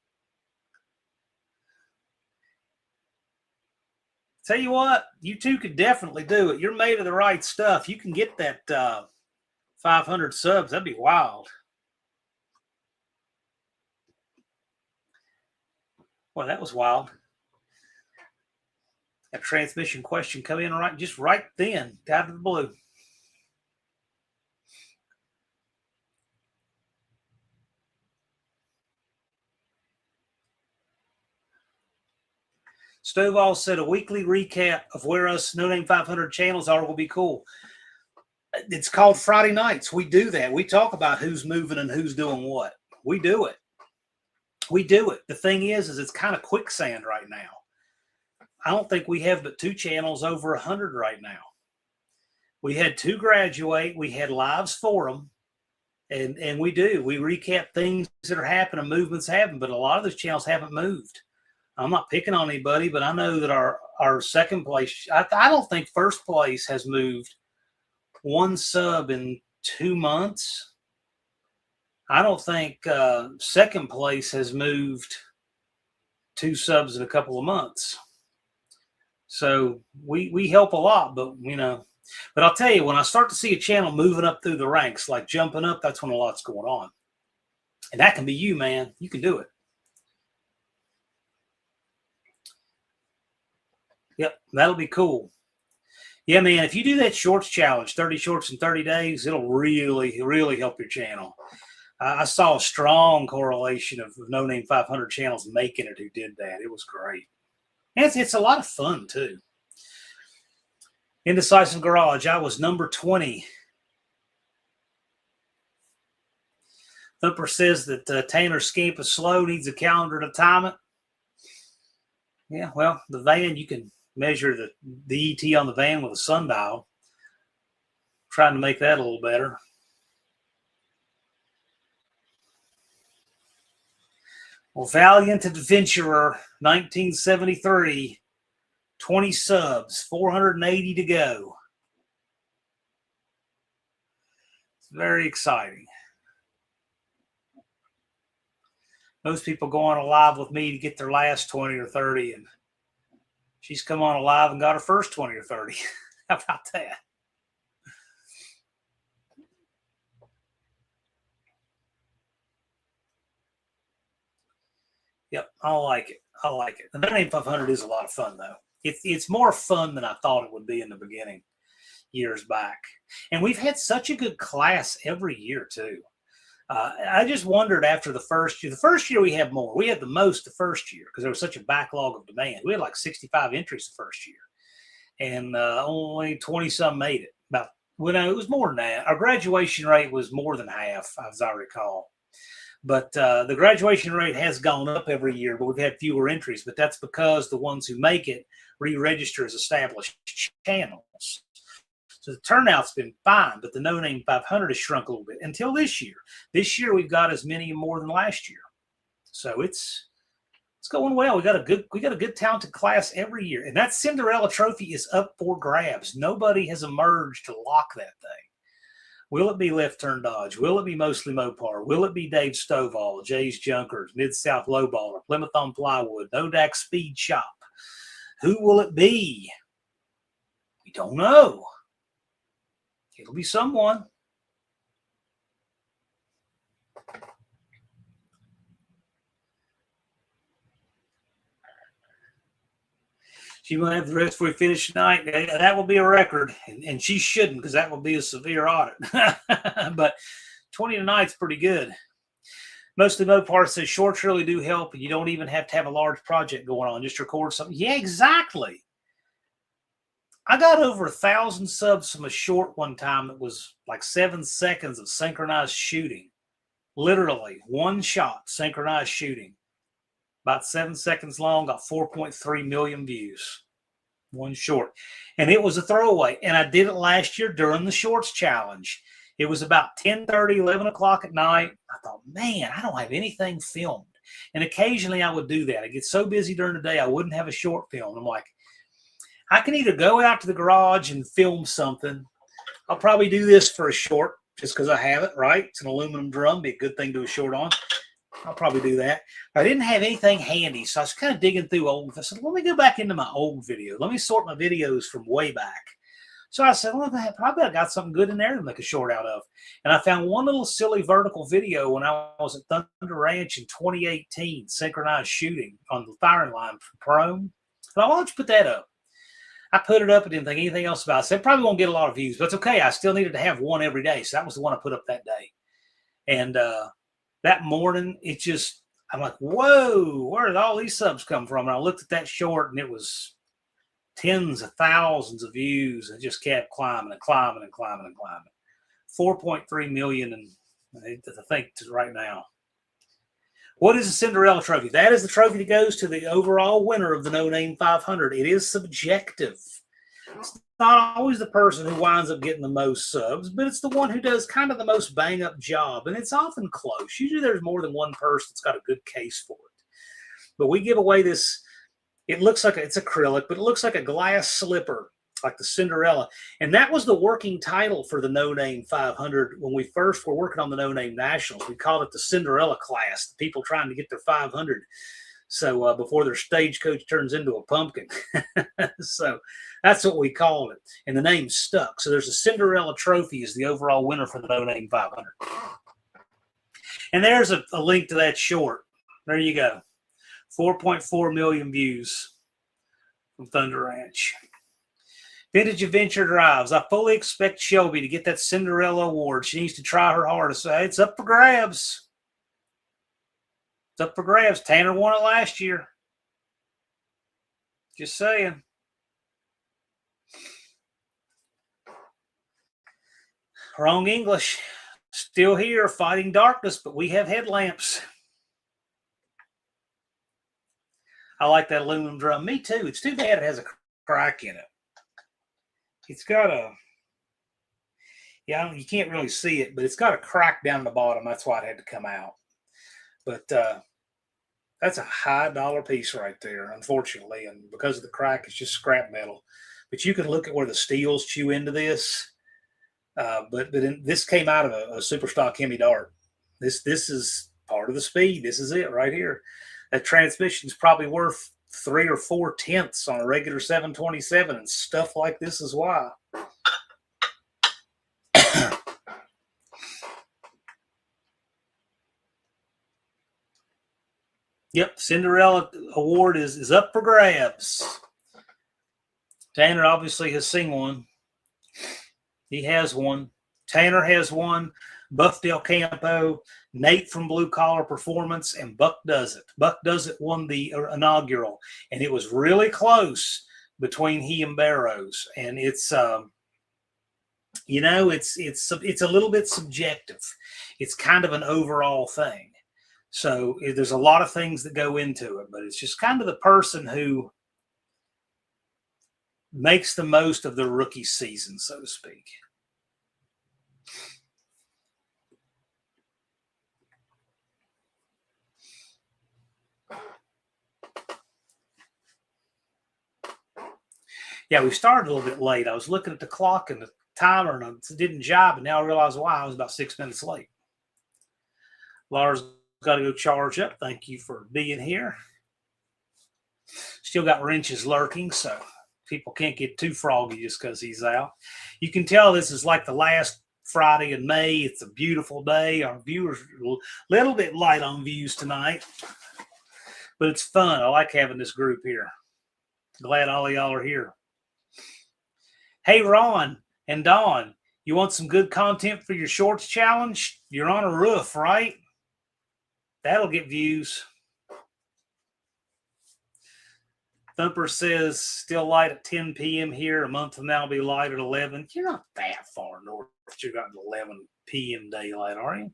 Tell you what, you two could definitely do it. You're made of the right stuff. You can get that 500 subs. That'd be wild. Well, that was wild. A transmission question come in right then, out of the blue. Stovall said a weekly recap of where us No Name 500 channels are will be cool. It's called Friday nights. We do that. We talk about who's moving and who's doing what. We do it. We do it. The thing is it's kind of quicksand right now. I don't think we have but 2 channels over 100 right now. We had 2 graduate. We had lives for them. And we do. We recap things that are happening, movements happen, but a lot of those channels haven't moved. I'm not picking on anybody, but I know that our second place, I don't think first place has moved 1 sub in 2 months. I don't think second place has moved 2 subs in a couple of months. So we help a lot, but but I'll tell you, when I start to see a channel moving up through the ranks, like jumping up, that's when a lot's going on. And that can be you, man. You can do it. Yep, that'll be cool. Yeah, man, if you do that shorts challenge, 30 shorts in 30 days, it'll really, really help your channel. I saw a strong correlation of No Name 500 channels making it who did that. It was great. And it's a lot of fun, too. Indecisive Garage, I was number 20. Thumper says that Tanner Scamp is slow, needs a calendar to time it. Yeah, well, the van, you can measure the ET on the van with a sundial. Trying to make that a little better. Well, Valiant Adventurer, 1973, 20 subs, 480 to go. It's very exciting. Most people go on a live with me to get their last 20 or 30, and she's come on a live and got her first 20 or 30. How about that? Yep, I like it. I like it. The No Name 500 is a lot of fun, though. It's more fun than I thought it would be in the beginning, years back. And we've had such a good class every year, too. I just wondered after the first year. The first year we had more. We had the most the first year because there was such a backlog of demand. We had like 65 entries the first year. And only 20-some made it. It was more than that. Our graduation rate was more than half, as I recall. But the graduation rate has gone up every year, but we've had fewer entries. But that's because the ones who make it re-register as established channels. So the turnout's been fine, but the No Name 500 has shrunk a little bit until this year. This year we've got as many more than last year. So it's going well. We got a good talented class every year. And that Cinderella trophy is up for grabs. Nobody has emerged to lock that thing. Will it be Left Turn Dodge? Will it be Mostly Mopar? Will it be Dave Stovall, Jay's Junkers, Mid-South Lowballer, Plymouth on Plywood, Nodak Speed Shop? Who will it be? We don't know. It'll be someone. She might have the rest before we finish tonight. That will be a record, and she shouldn't because that will be a severe audit. But 20 tonight's pretty good. Mostly Mopar says shorts really do help, and you don't even have to have a large project going on. Just record something. Yeah, exactly. I got over 1,000 subs from a short one time that was like 7 seconds of synchronized shooting. Literally, one shot, synchronized shooting. About 7 seconds long, got 4.3 million views. One short. And it was a throwaway. And I did it last year during the Shorts Challenge. It was about 10:30, 11 o'clock at night. I thought, man, I don't have anything filmed. And occasionally I would do that. I get so busy during the day, I wouldn't have a short film. I'm like, I can either go out to the garage and film something. I'll probably do this for a short just because I have it, right? It's an aluminum drum. Be a good thing to do a short on. I'll probably do that. I didn't have anything handy, so I was kind of digging through old. I said, let me go back into my old video. Let me sort my videos from way back. So I said, well, probably I got something good in there to make a short out of. And I found one little silly vertical video when I was at Thunder Ranch in 2018, synchronized shooting on the firing line from Chrome. So why don't you put that up? I put it up and didn't think anything else about it. I said, probably won't get a lot of views, but it's okay. I still needed to have one every day. So that was the one I put up that day. And that morning, I'm like, whoa, where did all these subs come from? And I looked at that short and it was tens of thousands of views and just kept climbing and climbing and climbing and climbing. 4.3 million, and I think right now. What is a Cinderella trophy? That is the trophy that goes to the overall winner of the No Name 500. It is subjective. It's not always the person who winds up getting the most subs, but it's the one who does kind of the most bang-up job, and it's often close. Usually there's more than one person that's got a good case for it. But we give away this, it looks like it's acrylic, but it looks like a glass slipper, like the Cinderella. And that was the working title for the No Name 500 when we first were working on the No Name Nationals. We called it the Cinderella class, the people trying to get their 500. So before their stagecoach turns into a pumpkin. So that's what we called it. And the name stuck. So there's a Cinderella trophy as the overall winner for the No Name 500. And there's a link to that short. There you go. 4.4 million views from Thunder Ranch. Vintage Adventure Drives. I fully expect Shelby to get that Cinderella award. She needs to try her hardest. It's up for grabs. It's up for grabs. Tanner won it last year. Just saying. Wrong English. Still here fighting darkness, but we have headlamps. I like that aluminum drum. Me too. It's too bad it has a crack in it. It's got a, you can't really see it, but it's got a crack down the bottom. That's why it had to come out. But that's a high dollar piece right there, unfortunately. And because of the crack, it's just scrap metal. But you can look at where the steels chew into this. But this came out of a Superstock Hemi Dart. This is part of the speed. This is it right here. That transmission is probably worth 3 or 4 tenths on a regular 727, and stuff like this is why. Yep, Cinderella award is up for grabs. Tanner obviously has seen one. He has one. Tanner has one. Buff Del Campo, Nate from Blue Collar Performance, and Buck Does It. Buck Does It won the inaugural, and it was really close between he and Barrows. And it's, it's a little bit subjective. It's kind of an overall thing. So there's a lot of things that go into it, but it's just kind of the person who makes the most of the rookie season, so to speak. Yeah, we started a little bit late. I was looking at the clock and the timer, and it didn't jibe, and now I realize why. I was about 6 minutes late. Lars got to go charge up. Thank you for being here. Still got wrenches lurking, so people can't get too froggy just because he's out. You can tell this is like the last Friday in May. It's a beautiful day. Our viewers are a little bit light on views tonight, but it's fun. I like having this group here. Glad all of y'all are here. Hey, Ron and Dawn, you want some good content for your shorts challenge? You're on a roof, right? That'll get views. Thumper says, still light at 10 p.m. here. A month from now, will be light at 11. You're not that far north. You've got an 11 p.m. daylight, are you?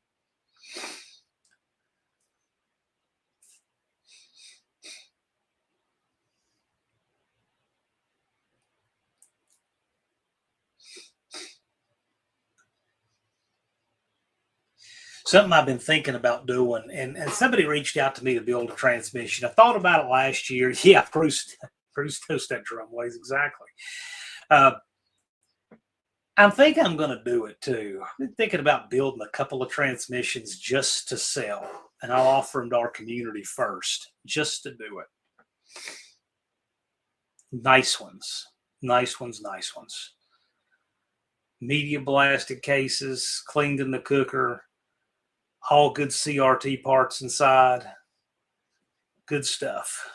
Something I've been thinking about doing, and somebody reached out to me to build a transmission. I thought about it last year. Yeah, Bruce Bruce knows that drum weighs exactly. I think I'm going to do it too. I've been thinking about building a couple of transmissions just to sell, and I'll offer them to our community first, just to do it. Nice ones. Nice ones, nice ones. Media blasted cases, cleaned in the cooker, all good CRT parts inside. Good stuff.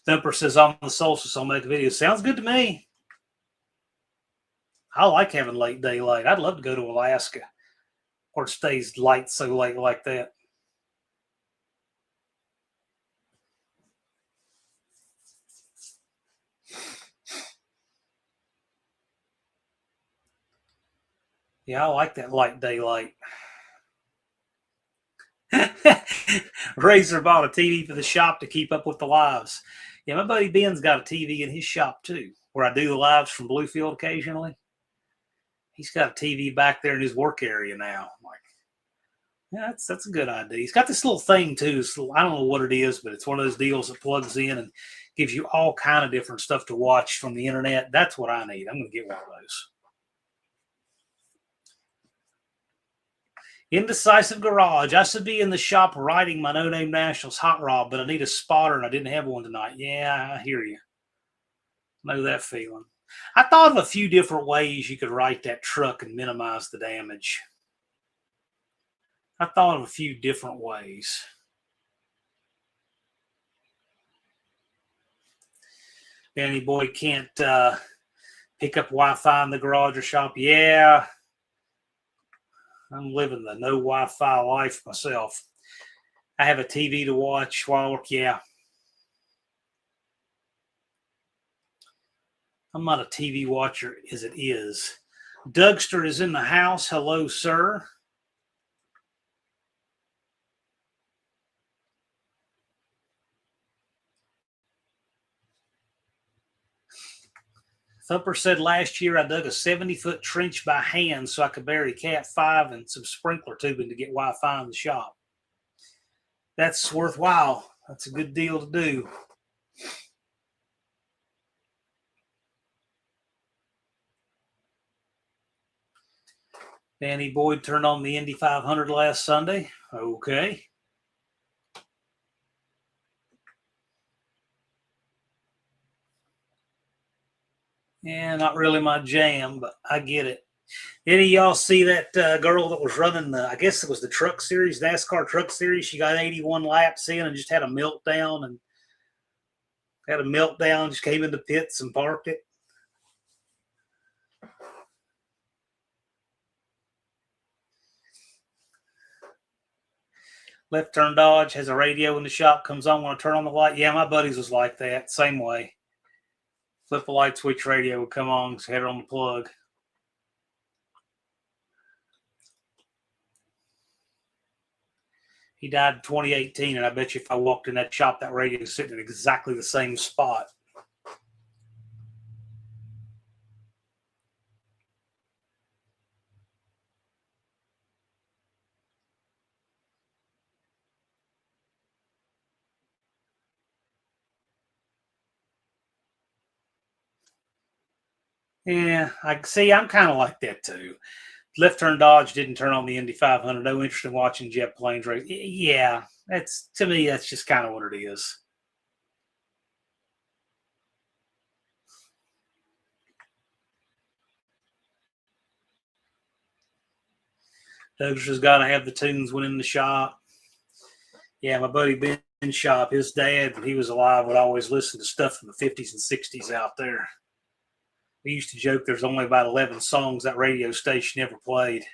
Thumper says, on the solstice, I'll make a video. Sounds good to me. I like having late daylight. I'd love to go to Alaska where it stays light so late like that. Yeah, I like that light daylight. Razor bought a TV for the shop to keep up with the lives. Yeah, my buddy Ben's got a TV in his shop too, where I do the lives from Bluefield occasionally. He's got a TV back there in his work area now. I'm like, yeah, that's a good idea. He's got this little thing too. So I don't know what it is, but it's one of those deals that plugs in and gives you all kind of different stuff to watch from the internet. That's what I need. I'm going to get one of those. Indecisive Garage. I should be in the shop writing my No Name Nationals hot rod, but I need a spotter and I didn't have one tonight. Yeah, I hear you. Know that feeling. I thought of a few different ways you could write that truck and minimize the damage. I thought of a few different ways. Danny Boy can't pick up Wi-Fi in the garage or shop. Yeah. I'm living the no Wi-Fi life myself. I have a TV to watch while I work. Yeah. I'm not a TV watcher as it is. Dougster is in the house. Hello, sir. Thumper said last year I dug a 70-foot trench by hand so I could bury Cat 5 and some sprinkler tubing to get Wi-Fi in the shop. That's worthwhile. That's a good deal to do. Danny Boyd turned on the Indy 500 last Sunday. Okay. Yeah, not really my jam, but I get it. Any of y'all see that girl that was running the, I guess it was the truck series, NASCAR truck series? She got 81 laps in and just had a meltdown just came in the pits and parked it. Left turn Dodge has a radio in the shop, comes on when I turn on the light. Yeah, my buddies was like that, same way. Flip a light switch, radio would come on, had it on the plug. He died in 2018, and I bet you if I walked in that shop, that radio was sitting in exactly the same spot. Yeah, I see. I'm kind of like that too. Left turn Dodge didn't turn on the Indy 500. No interest in watching jet planes race. Yeah, that's, to me, that's just kind of what it is. Doug's just got to have the tunes when in the shop. Yeah, my buddy Ben's shop, his dad, when he was alive, would always listen to stuff from the 50s and 60s out there. We used to joke there's only about 11 songs that radio station ever played.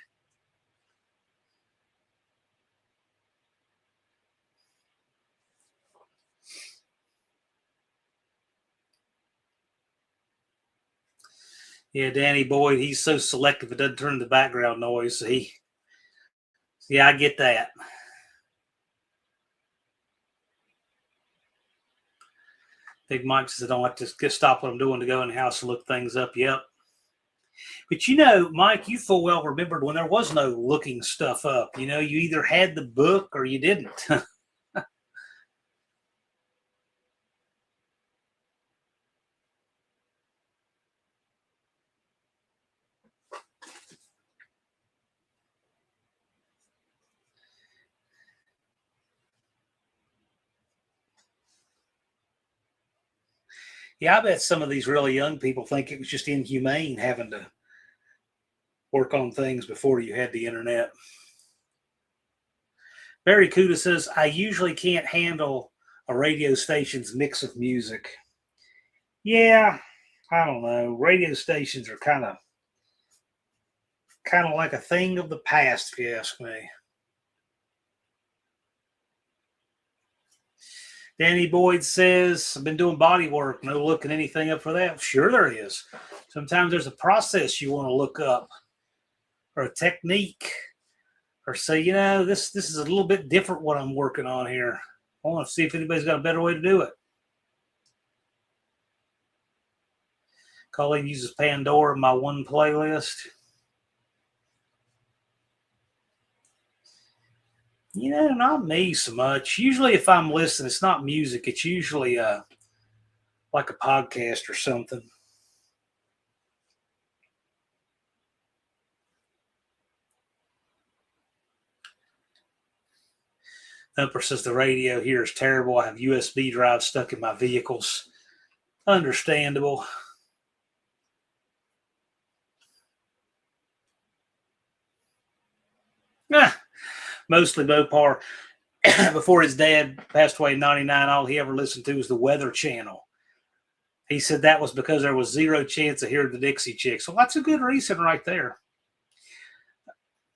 Yeah, Danny Boyd, he's so selective it doesn't turn the background noise. Yeah, I get that. Big Mike says I don't have to stop what I'm doing to go in the house and look things up. Yep. But you know, Mike, you full well remembered when there was no looking stuff up. You know, you either had the book or you didn't. Yeah, I bet some of these really young people think it was just inhumane having to work on things before you had the internet. Barry Cuda says, I usually can't handle a radio station's mix of music. Yeah, I don't know. Radio stations are kind of like a thing of the past, if you ask me. Danny Boyd says, I've been doing body work. No looking anything up for that. Sure there is. Sometimes there's a process you want to look up or a technique or say, you know, this is a little bit different what I'm working on here. I want to see if anybody's got a better way to do it. Colleen uses Pandora in my one playlist. You know, not me so much. Usually if I'm listening, it's not music. It's usually like a podcast or something. Thumper says the radio here is terrible. I have USB drives stuck in my vehicles. Understandable. Mostly Mopar. Before his dad passed away in 99, all he ever listened to was the Weather Channel. He said that was because there was zero chance of hearing the Dixie Chicks. So that's a good reason right there.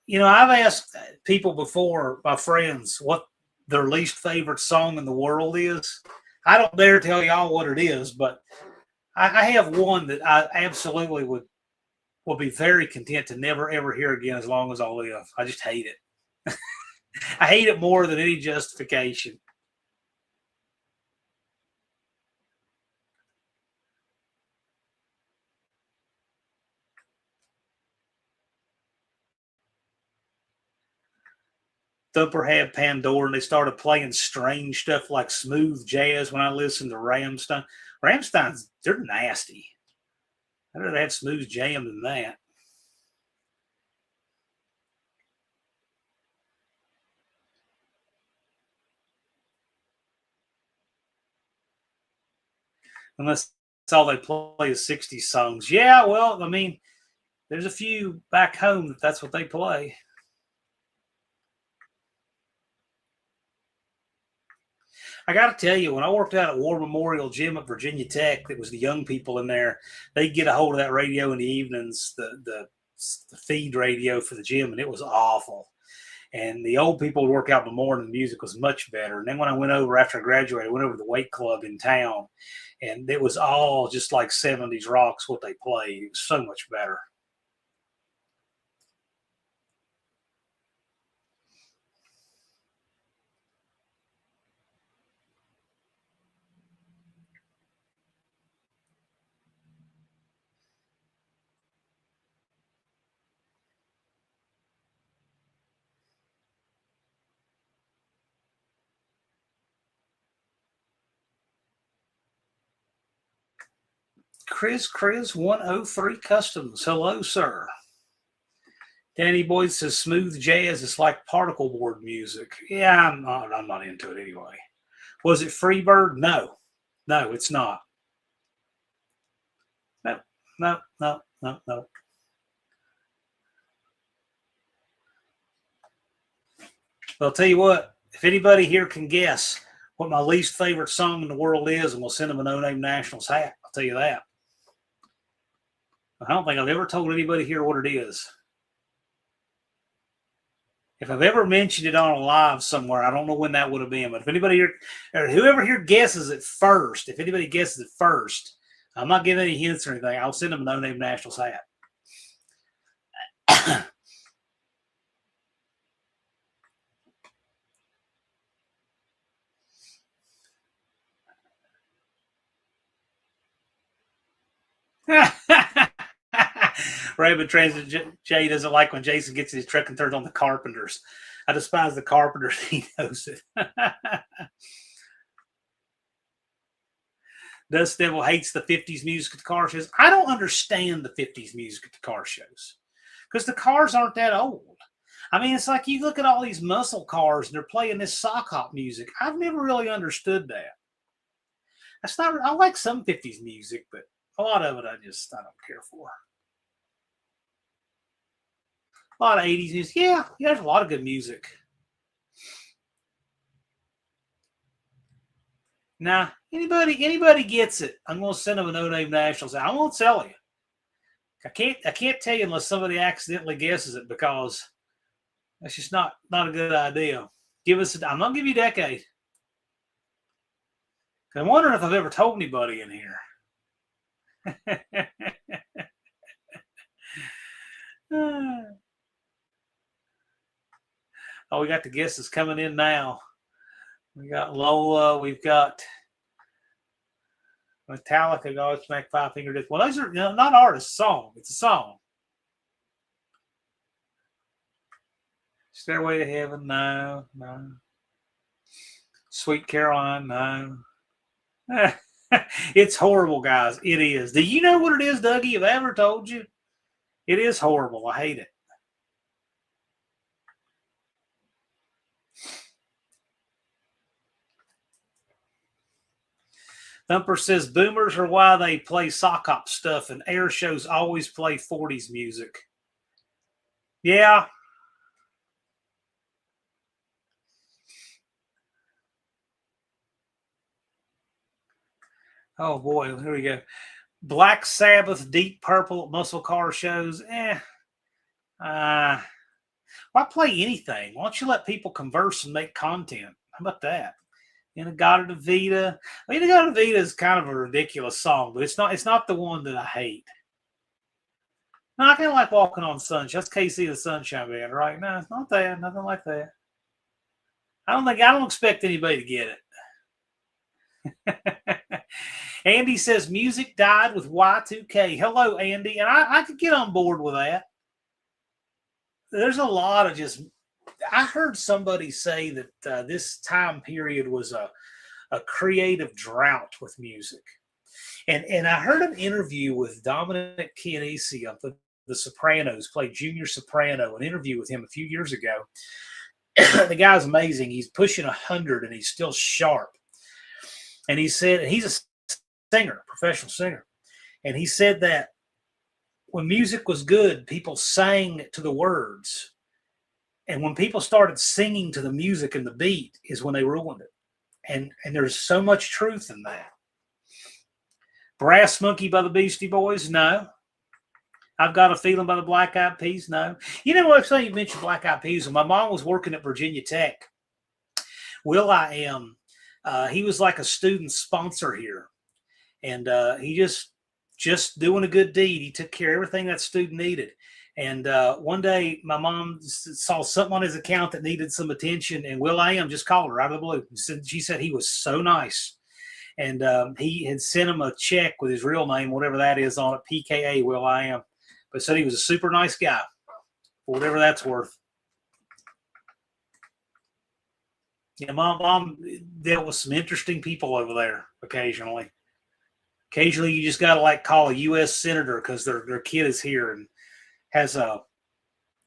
You know, I've asked people before, my friends, what their least favorite song in the world is. I don't dare tell y'all what it is, but I have one that I absolutely will be very content to never ever hear again as long as I live. I just hate it. I hate it more than any justification. Thumper had Pandora and they started playing strange stuff like smooth jazz when I listened to Rammstein. Rammstein's, they're nasty. I'd rather have smooth jam than that. Unless that's all they play is 60s songs. Yeah, well, I mean, there's a few back home that's what they play. I got to tell you, when I worked out at War Memorial Gym at Virginia Tech, that was the young people in there. They'd get a hold of that radio in the evenings, the feed radio for the gym, and it was awful. And the old people would work out in the morning. The music was much better. And then when I went over after I graduated, I went over to the weight club in town, and it was all just like 70s rocks what they played. It was so much better. Chris 103 Customs. Hello, sir. Danny Boyd says smooth jazz is like particle board music. Yeah, I'm not into it anyway. Was it Freebird? No. No, it's not. No, no, no, no, no. Well, I'll tell you what, if anybody here can guess what my least favorite song in the world is, and we'll send them a No Name Nationals hat, I'll tell you that. I don't think I've ever told anybody here what it is. If I've ever mentioned it on a live somewhere, I don't know when that would have been. But if anybody here, or whoever here guesses it first, if anybody guesses it first, I'm not giving any hints or anything. I'll send them a No Name Nationals hat. Raymond Transit Jay doesn't like when Jason gets in his truck and turns on the Carpenters. I despise the Carpenters. He knows it. Dust Devil hates the 50s music at the car shows. I don't understand the 50s music at the car shows because the cars aren't that old. I mean, it's like you look at all these muscle cars and they're playing this sock hop music. I've never really understood that. That's not. I like some 50s music, but a lot of it I don't care for. A lot of 80s music. Yeah, there's a lot of good music. Nah, anybody gets it. I'm gonna send them a No Name Nationals. I won't tell you. I can't tell you unless somebody accidentally guesses it because that's just not a good idea. I'm gonna give you a decade. I'm wondering if I've ever told anybody in here. Oh, we got the guesses coming in now. We got Lola. We've got Metallica. Godsmack, Five Finger Death. Well, those are not artists. Song. It's a song. Stairway to Heaven. No. Sweet Caroline. No. It's horrible, guys. It is. Do you know what it is, Dougie? Have I ever told you? It is horrible. I hate it. Thumper says boomers are why they play sock hop stuff and air shows always play 40s music. Yeah. Oh boy, here we go. Black Sabbath, Deep Purple, muscle car shows. Why play anything? Why don't you let people converse and make content? How about that? In-A-Gadda-Da-Vida. In-A-Gadda-Da-Vida is kind of a ridiculous song, but it's not the one that I hate. No, I kind of like Walking on Sunshine. That's KC the Sunshine Band, right? No, it's not that. Nothing like that. I don't expect anybody to get it. Andy says music died with Y2K. Hello, Andy. And I could get on board with that. There's a lot of just... I heard somebody say that this time period was a creative drought with music. And I heard an interview with Dominic Chianese of the Sopranos, played junior soprano, an interview with him a few years ago. The guy's amazing. He's pushing 100 and he's still sharp. And he said, he's a singer, professional singer. And he said that when music was good, people sang to the words. And when people started singing to the music and the beat is when they ruined it. And there's so much truth in that. Brass Monkey by the Beastie Boys? No. I've Got a Feeling by the Black Eyed Peas? No. You know what? You mentioned Black Eyed Peas. When my mom was working at Virginia Tech, Will.i.am, he was like a student sponsor here. And he just doing a good deed. He took care of everything that student needed. And one day, my mom saw something on his account that needed some attention, and Will.i.am just called her out of the blue. She said he was so nice. And he had sent him a check with his real name, whatever that is, on it, PKA Will.i.am. But said he was a super nice guy, for whatever that's worth. Yeah, mom dealt with some interesting people over there occasionally. Occasionally, you just got to call a U.S. senator because their kid is here and has going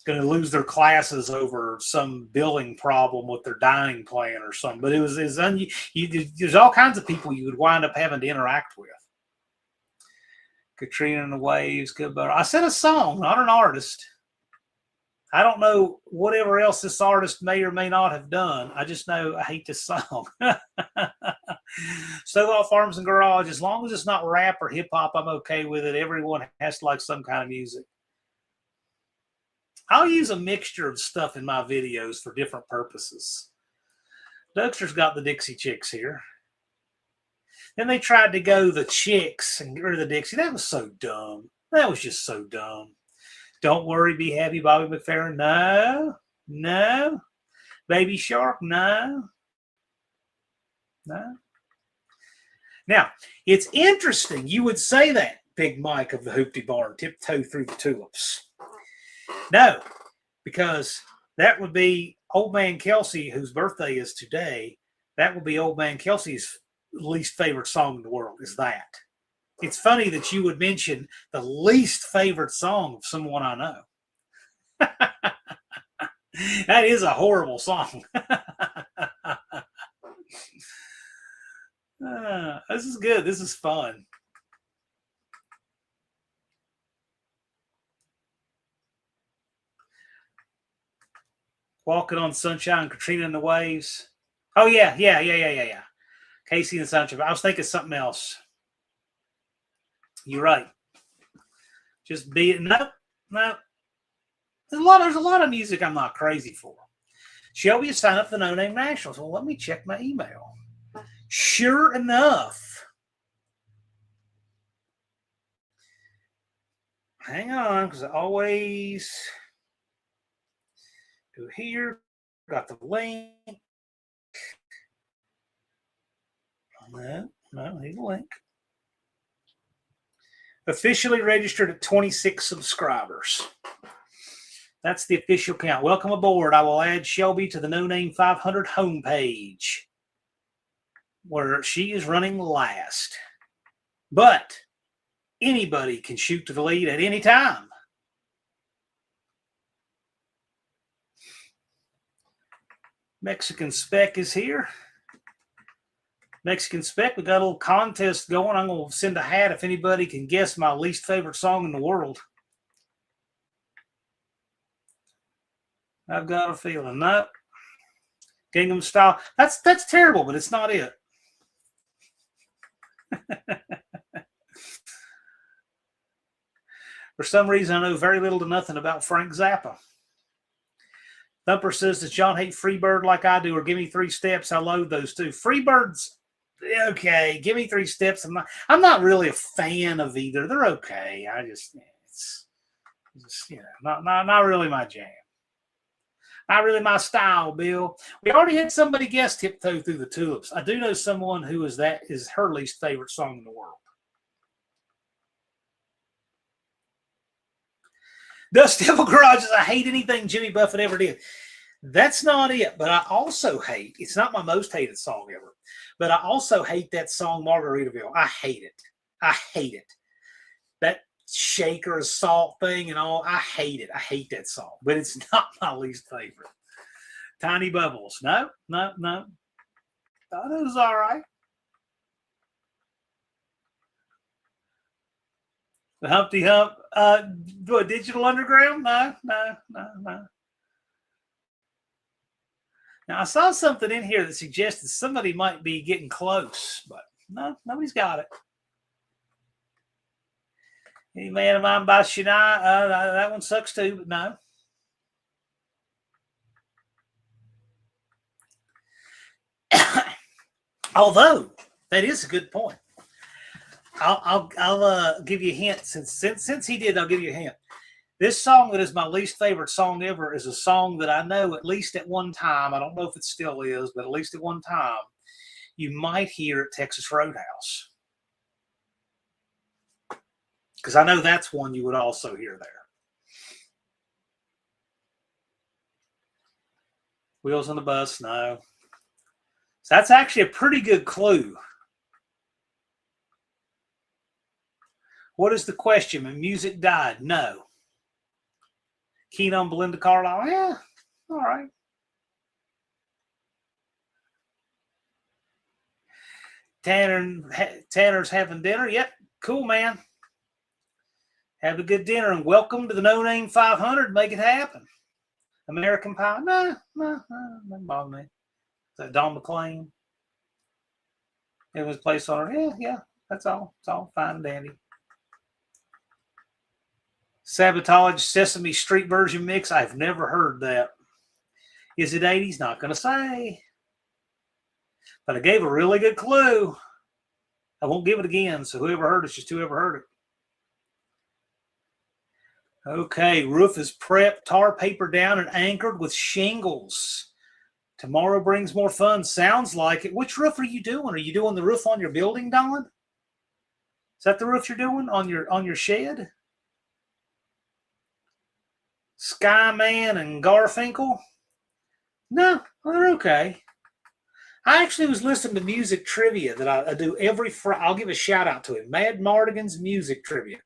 to lose their classes over some billing problem with their dining plan or something. But there's all kinds of people you would wind up having to interact with. Katrina and the Waves, good butter. I said a song, not an artist. I don't know whatever else this artist may or may not have done. I just know I hate this song. Stove Farms and Garage, as long as it's not rap or hip hop, I'm okay with it. Everyone has to like some kind of music. I'll use a mixture of stuff in my videos for different purposes. Dougster's got the Dixie Chicks here. Then they tried to go the Chicks and get rid of the Dixie. That was so dumb. That was just so dumb. Don't Worry, Be Happy, Bobby McFerrin. No. Baby Shark. No. Now, it's interesting. You would say that. Big Mike of the Hoopty Barn, Tiptoe Through the Tulips. No, because that would be Old Man Kelsey, whose birthday is today. That would be Old Man Kelsey's least favorite song in the world, is that. It's funny that you would mention the least favorite song of someone I know. That is a horrible song. This is good. This is fun. Walking on Sunshine, Katrina and the Waves. Oh, yeah. Casey and Sunshine. I was thinking something else. You're right. Just be it. No. There's a lot of music I'm not crazy for. Shelby has signed up for the No Name Nationals. Well, let me check my email. Sure enough. Hang on, because I always go here. Got the link. No, need a link. Officially registered at 26 subscribers. That's the official count. Welcome aboard. I will add Shelby to the No Name 500 homepage, where she is running last. But anybody can shoot to the lead at any time. Mexican Spec is here. Mexican Spec, we got a little contest going. I'm going to send a hat if anybody can guess my least favorite song in the world. I've got a feeling. No. Gangnam Style. That's terrible, but it's not it. For some reason, I know very little to nothing about Frank Zappa. Thumper says, does John hate Freebird like I do, or Give Me 3 Steps? I loathe those two. Freebird's okay. Give Me 3 Steps. I'm not really a fan of either. They're okay. It's not really my jam. Not really my style, Bill. We already had somebody guess Tiptoe Through the Tulips. I do know someone who is her least favorite song in the world. Dust Devil Garages, I hate anything Jimmy Buffett ever did. That's not it, but I also hate, it's not my most hated song ever, but I also hate that song Margaritaville. I hate it. I hate it. That shaker assault thing and all, I hate it. I hate that song, but it's not my least favorite. Tiny Bubbles. No. Thought it was all right. The Humpty Hump. Digital Underground? No. Now, I saw something in here that suggested somebody might be getting close, but no, nobody's got it. Any Man of Mine by Shania? That one sucks too, but no. Although, that is a good point. I'll give you a hint. Since he did, I'll give you a hint. This song that is my least favorite song ever is a song that I know at least at one time, I don't know if it still is, but at least at one time, you might hear at Texas Roadhouse. Because I know that's one you would also hear there. Wheels on the Bus, no. So that's actually a pretty good clue. What is the question? When music died? No. Keen on Belinda Carlisle? Yeah, all right. Tanner's having dinner? Yep, cool, man. Have a good dinner and welcome to the No Name 500. Make it happen. American Pie? No, doesn't bother me. Is that Don McLean? It was placed on her. Yeah, that's all. It's all fine and dandy. Sabotage Sesame Street version mix. I've never heard that. Is it 80s? Not going to say. But I gave a really good clue. I won't give it again. So whoever heard it's just whoever heard it. Okay, roof is prepped, tar paper down and anchored with shingles. Tomorrow brings more fun. Sounds like it. Which roof are you doing? Are you doing the roof on your building, Don? Is that the roof you're doing on your shed? Skyman and Garfinkel? No, they're okay. I actually was listening to music trivia that I do every Friday. I'll give a shout out to him. Mad Mardigan's music trivia.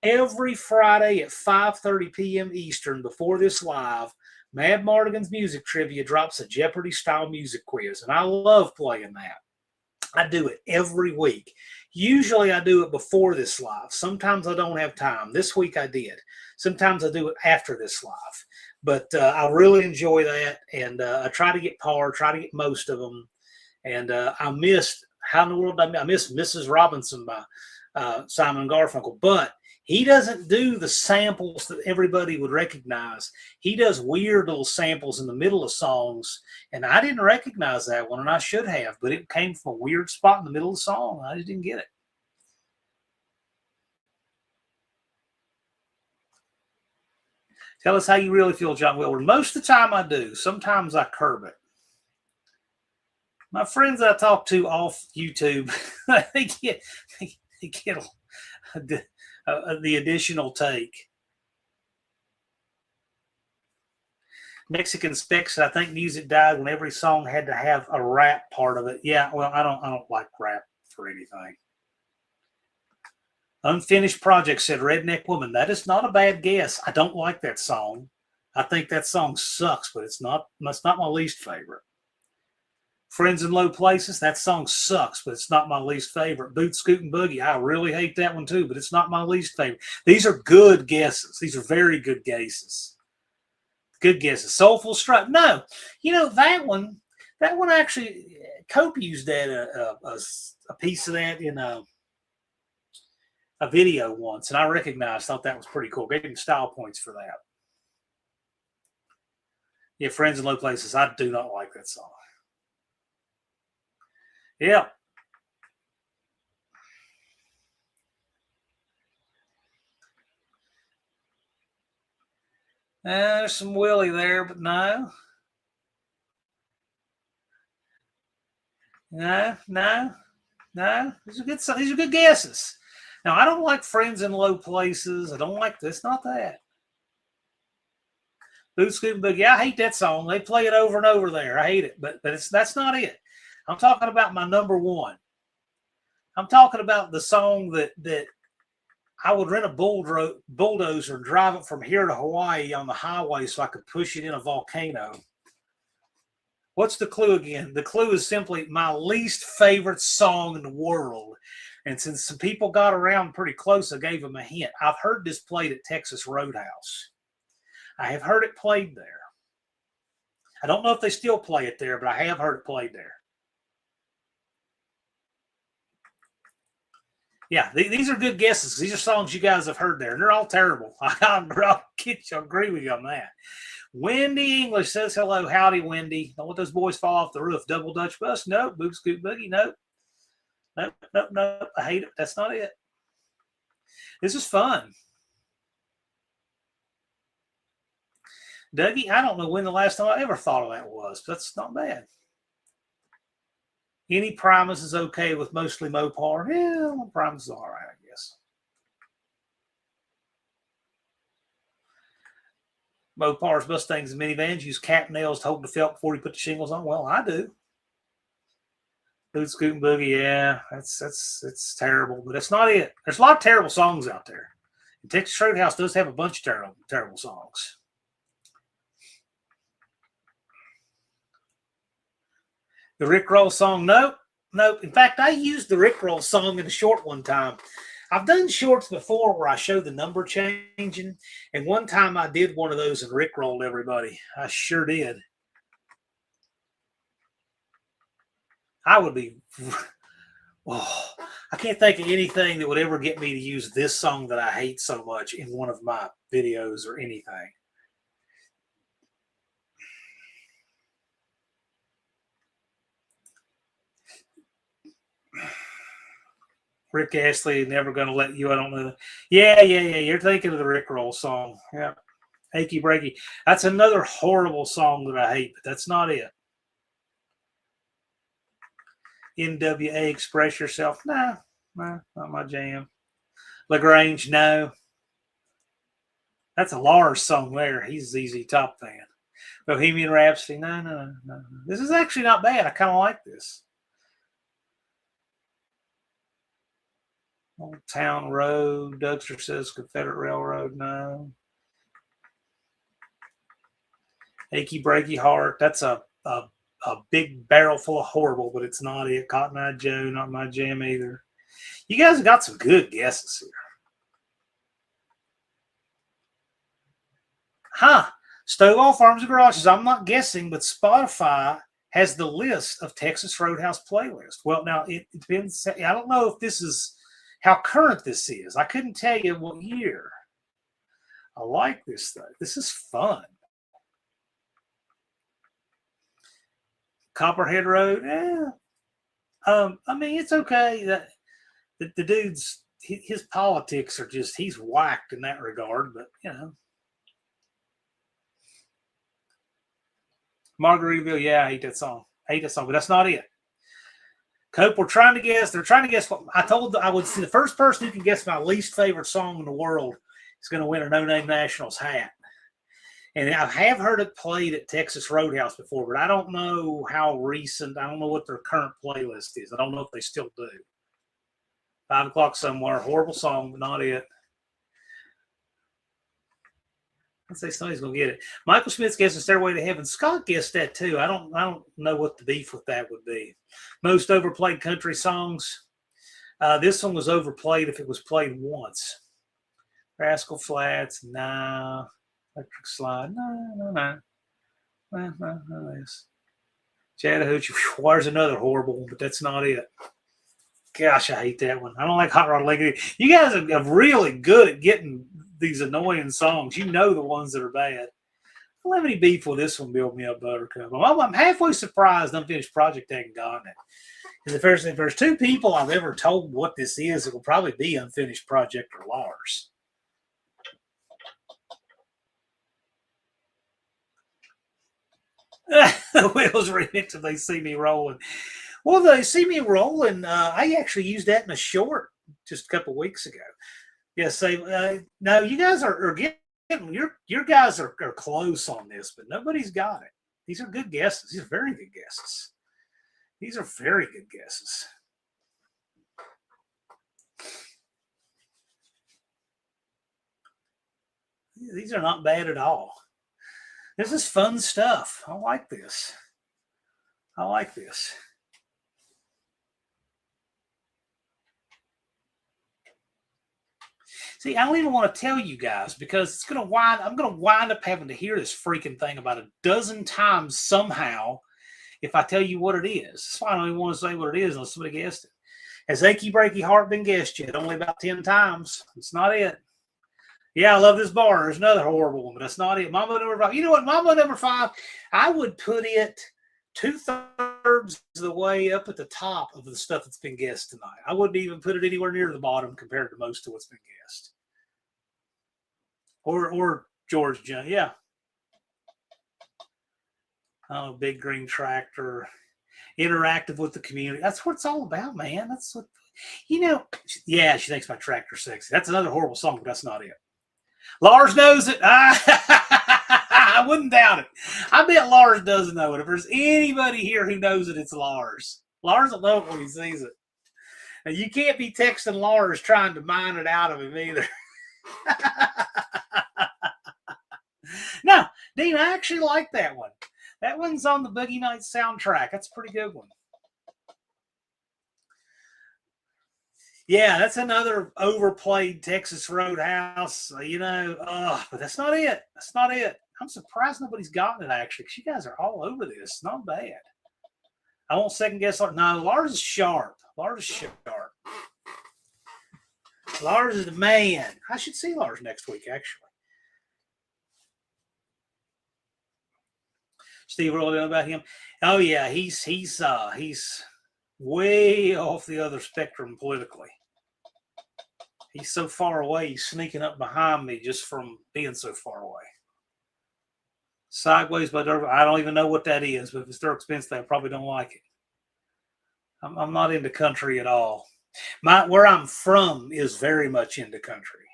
Every Friday at 5:30 p.m. Eastern before this live, Mad Mardigan's music trivia drops a Jeopardy-style music quiz, and I love playing that. I do it every week. Usually I do it before this live. Sometimes I don't have time. This week I did. Sometimes I do it after this live. But I really enjoy that, and I try to get try to get most of them. And I missed, how in the world did I miss Mrs. Robinson by Simon Garfunkel. But he doesn't do the samples that everybody would recognize. He does weird little samples in the middle of songs, and I didn't recognize that one, and I should have, but it came from a weird spot in the middle of the song. I just didn't get it. Tell us how you really feel, John Willard. Most of the time I do. Sometimes I curb it. My friends I talk to off YouTube, they get the additional take. Mexican Specs, I think music died when every song had to have a rap part of it. Yeah, well, I don't like rap for anything. Unfinished Project said Redneck Woman. That is not a bad guess. I don't like that song. I think that song sucks, but it's not my least favorite. Friends in Low Places, that song sucks, but it's not my least favorite. Boot Scootin' Boogie, I really hate that one too, but it's not my least favorite. These are good guesses. These are very good guesses. Good guesses. Soulful Strut. No, that one actually, Cope used that a piece of that in a video once, and I thought that was pretty cool. Gave him style points for that. Yeah, Friends in Low Places. I do not like that song. Yeah. There's some Willie there, but no. No. These are good guesses. Now, I don't like Friends in Low Places. I don't like this. Not that. Boot Scootin' Boogie. I hate that song. They play it over and over there. I hate it, but that's not it. I'm talking about my number one. I'm talking about the song that I would rent a bulldozer and drive it from here to Hawaii on the highway so I could push it in a volcano. What's the clue again? The clue is simply my least favorite song in the world. And since some people got around pretty close, I gave them a hint. I've heard this played at Texas Roadhouse. I have heard it played there. I don't know if they still play it there, but I have heard it played there. Yeah, these are good guesses. These are songs you guys have heard there, and they're all terrible. I'll agree with you on that. Wendy English says hello. Howdy, Wendy. Don't let those boys fall off the roof. Double Dutch bus? Nope. Boot Scoot Boogie? Nope. Nope. I hate it. That's not it. This is fun. Dougie, I don't know when the last time I ever thought of that was. But that's not bad. Any Primus is okay with mostly Mopar. Yeah, Primus is all right, I guess. Mopars, Mustangs, and minivans use cap nails to hold the felt before you put the shingles on. Well, I do. Boot Scootin' Boogie, yeah, it's terrible, but it's not it. There's a lot of terrible songs out there. And Texas Roadhouse does have a bunch of terrible songs. The Rickroll song, nope. In fact, I used the Rickroll song in a short one time. I've done shorts before where I show the number changing, and one time I did one of those and Rickrolled everybody. I sure did. I would be, I can't think of anything that would ever get me to use this song that I hate so much in one of my videos or anything. Rick Astley, Never Gonna Let You. I don't know. Yeah. You're thinking of the Rickroll song. Yeah. Achy Breaky. That's another horrible song that I hate, but that's not it. NWA, Express Yourself. Nah. Nah, not my jam. LaGrange, no. That's a Lars song there. He's a ZZ Top fan. Bohemian Rhapsody, no. This is actually not bad. I kind of like this. Old Town Road. Dougster says Confederate Railroad, no. Achy Breaky Heart. That's a big barrel full of horrible, but it's not it. Cotton Eye Joe, not my jam either. You guys have got some good guesses here. Stovall Farms and Garages. I'm not guessing, but Spotify has the list of Texas Roadhouse playlist. Well, now it depends. I don't know if this is how current this is. I couldn't tell you what year. I like this though. This is fun. Copperhead Road. I mean, it's okay. That the dude's his politics are just he's whacked in that regard, but you know. Margaritaville, yeah, I hate that song, but that's not it. Cope, they're trying to guess what I would see. The first person who can guess my least favorite song in the world is going to win a No Name Nationals hat. And I have heard it played at Texas Roadhouse before, but I don't know how recent. I don't know what their current playlist is. I don't know if they still do. 5 o'clock somewhere, horrible song, but not it. I'd say somebody's gonna get it. Michael Smith's guessing Stairway to Heaven. Scott guessed that too. I don't know what the beef with that would be. Most overplayed country songs. This one was overplayed if it was played once. Rascal Flats, nah. Electric Slide, no. This. Chattahoochee, there's another horrible one, but that's not it. Gosh, I hate that one. I don't like Hot Rod Legacy. You guys are really good at getting these annoying songs. You know the ones that are bad. I don't have any beef with this one, Build Me Up Buttercup. I'm halfway surprised Unfinished Project hadn't gotten it. Because if there's two people I've ever told what this is, it will probably be Unfinished Project or Lars. The Wheels remix if They See Me Rolling. Well, They See Me Rolling, I actually used that in a short just a couple weeks ago. Yes, no, you guys are getting your guys are close on this, but nobody's got it. These are good guesses. These are very good guesses. These are very good guesses. These are not bad at all. This is fun stuff. I like this. See, I don't even want to tell you guys because I'm going to wind up having to hear this freaking thing about a dozen times somehow if I tell you what it is. That's why I don't even want to say what it is unless somebody guessed it. Has Achy Breaky Heart been guessed yet? Only about 10 times. It's not it. Yeah, I love this bar. There's another horrible one, but that's not it. Mambo number 5. You know what? Mambo number 5, I would put it 2/3 of the way up at the top of the stuff that's been guessed tonight. I wouldn't even put it anywhere near the bottom compared to most of what's been guessed. Or George John, yeah. Oh, Big Green Tractor, interactive with the community. That's what it's all about, man. That's what, yeah, she thinks my tractor sexy. That's another horrible song, but that's not it. Lars knows it. I wouldn't doubt it. I bet Lars doesn't know it. If there's anybody here who knows it, it's Lars. Lars will know it when he sees it. And you can't be texting Lars trying to mine it out of him either. No, Dean, I actually like that one. That one's on the Boogie Nights soundtrack. That's a pretty good one. Yeah, that's another overplayed Texas Roadhouse, but that's not it. That's not it. I'm surprised nobody's gotten it, actually, because you guys are all over this. Not bad. I won't second guess. No, Lars is sharp. Lars is the man. I should see Lars next week, actually. Steve rolled in about him. Oh, yeah, he's way off the other spectrum politically. He's so far away, he's sneaking up behind me just from being so far away. Sideways by Dirk. I don't even know what that is, but if it's Dirk Spence, I probably don't like it. I'm not into country at all. Where I'm from is very much into country.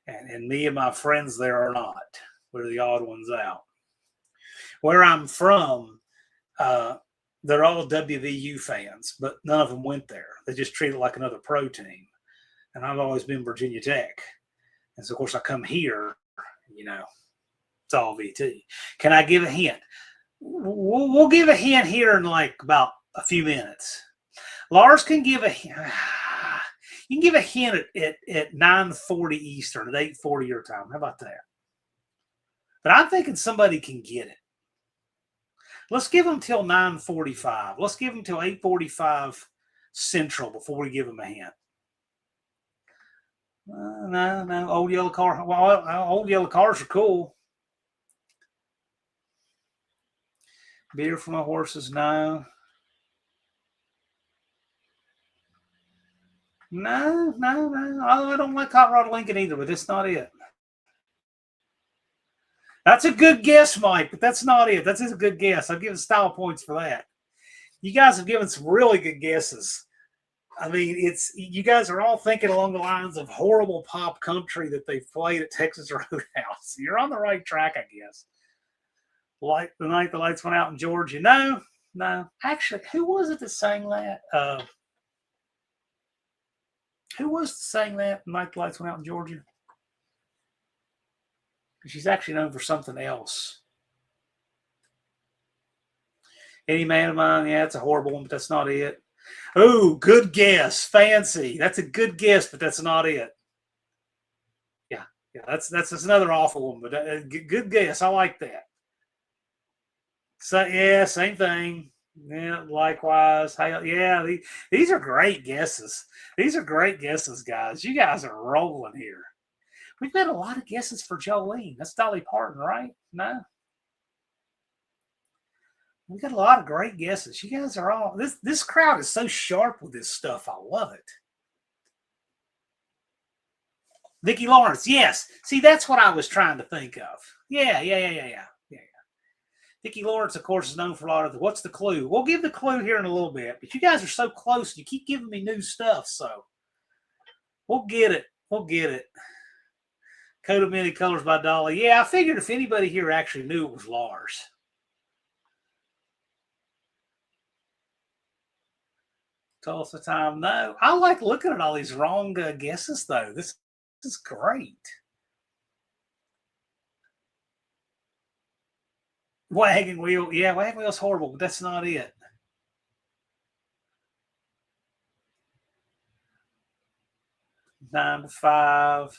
And me and my friends there are not. We're the odd ones out. Where I'm from, they're all WVU fans, but none of them went there. They just treat it like another pro team. And I've always been Virginia Tech. And so, of course, I come here, it's all VT. Can I give a hint? We'll give a hint here in like about a few minutes. Lars can give a hint. You can give a hint at 9:40 Eastern, at 8:40 your time. How about that? But I'm thinking somebody can get it. Let's give them till 9:45. Let's give them till 8:45 Central before we give them a hint. No. Old yellow car. Well, old yellow cars are cool. Beer for my horses. No. I don't like Hot Rod Lincoln either, but that's not it. That's a good guess, Mike, but that's not it. That's a good guess. I'll give it style points for that. You guys have given some really good guesses. I mean, you guys are all thinking along the lines of horrible pop country that they've played at Texas Roadhouse. You're on the right track, I guess. Like the night the lights went out in Georgia. No. Actually, who was it that sang that? Who was saying that the night the lights went out in Georgia? She's actually known for something else. Any Man of Mine, yeah, it's a horrible one, but that's not it. Oh, good guess. Fancy. That's a good guess, but that's not it. Yeah, that's another awful one, but good guess. I like that. So, yeah, same thing. Yeah, likewise. Yeah, these are great guesses. These are great guesses, guys. You guys are rolling here. We've got a lot of guesses for Jolene. That's Dolly Parton, right? No? We got a lot of great guesses. You guys are all this crowd is so sharp with this stuff. I love it. Vicki Lawrence, yes. See, that's what I was trying to think of. Yeah. Vicki Lawrence, of course, is known for a lot of what's the clue? We'll give the clue here in a little bit, but you guys are so close. You keep giving me new stuff, so we'll get it. Coat of Many Colors by Dolly. Yeah, I figured if anybody here actually knew it was Lars. Tulsa Time. No, I like looking at all these wrong guesses, though. This is great. Wagon Wheel. Yeah, Wagon Wheel's horrible, but that's not it. Nine to Five.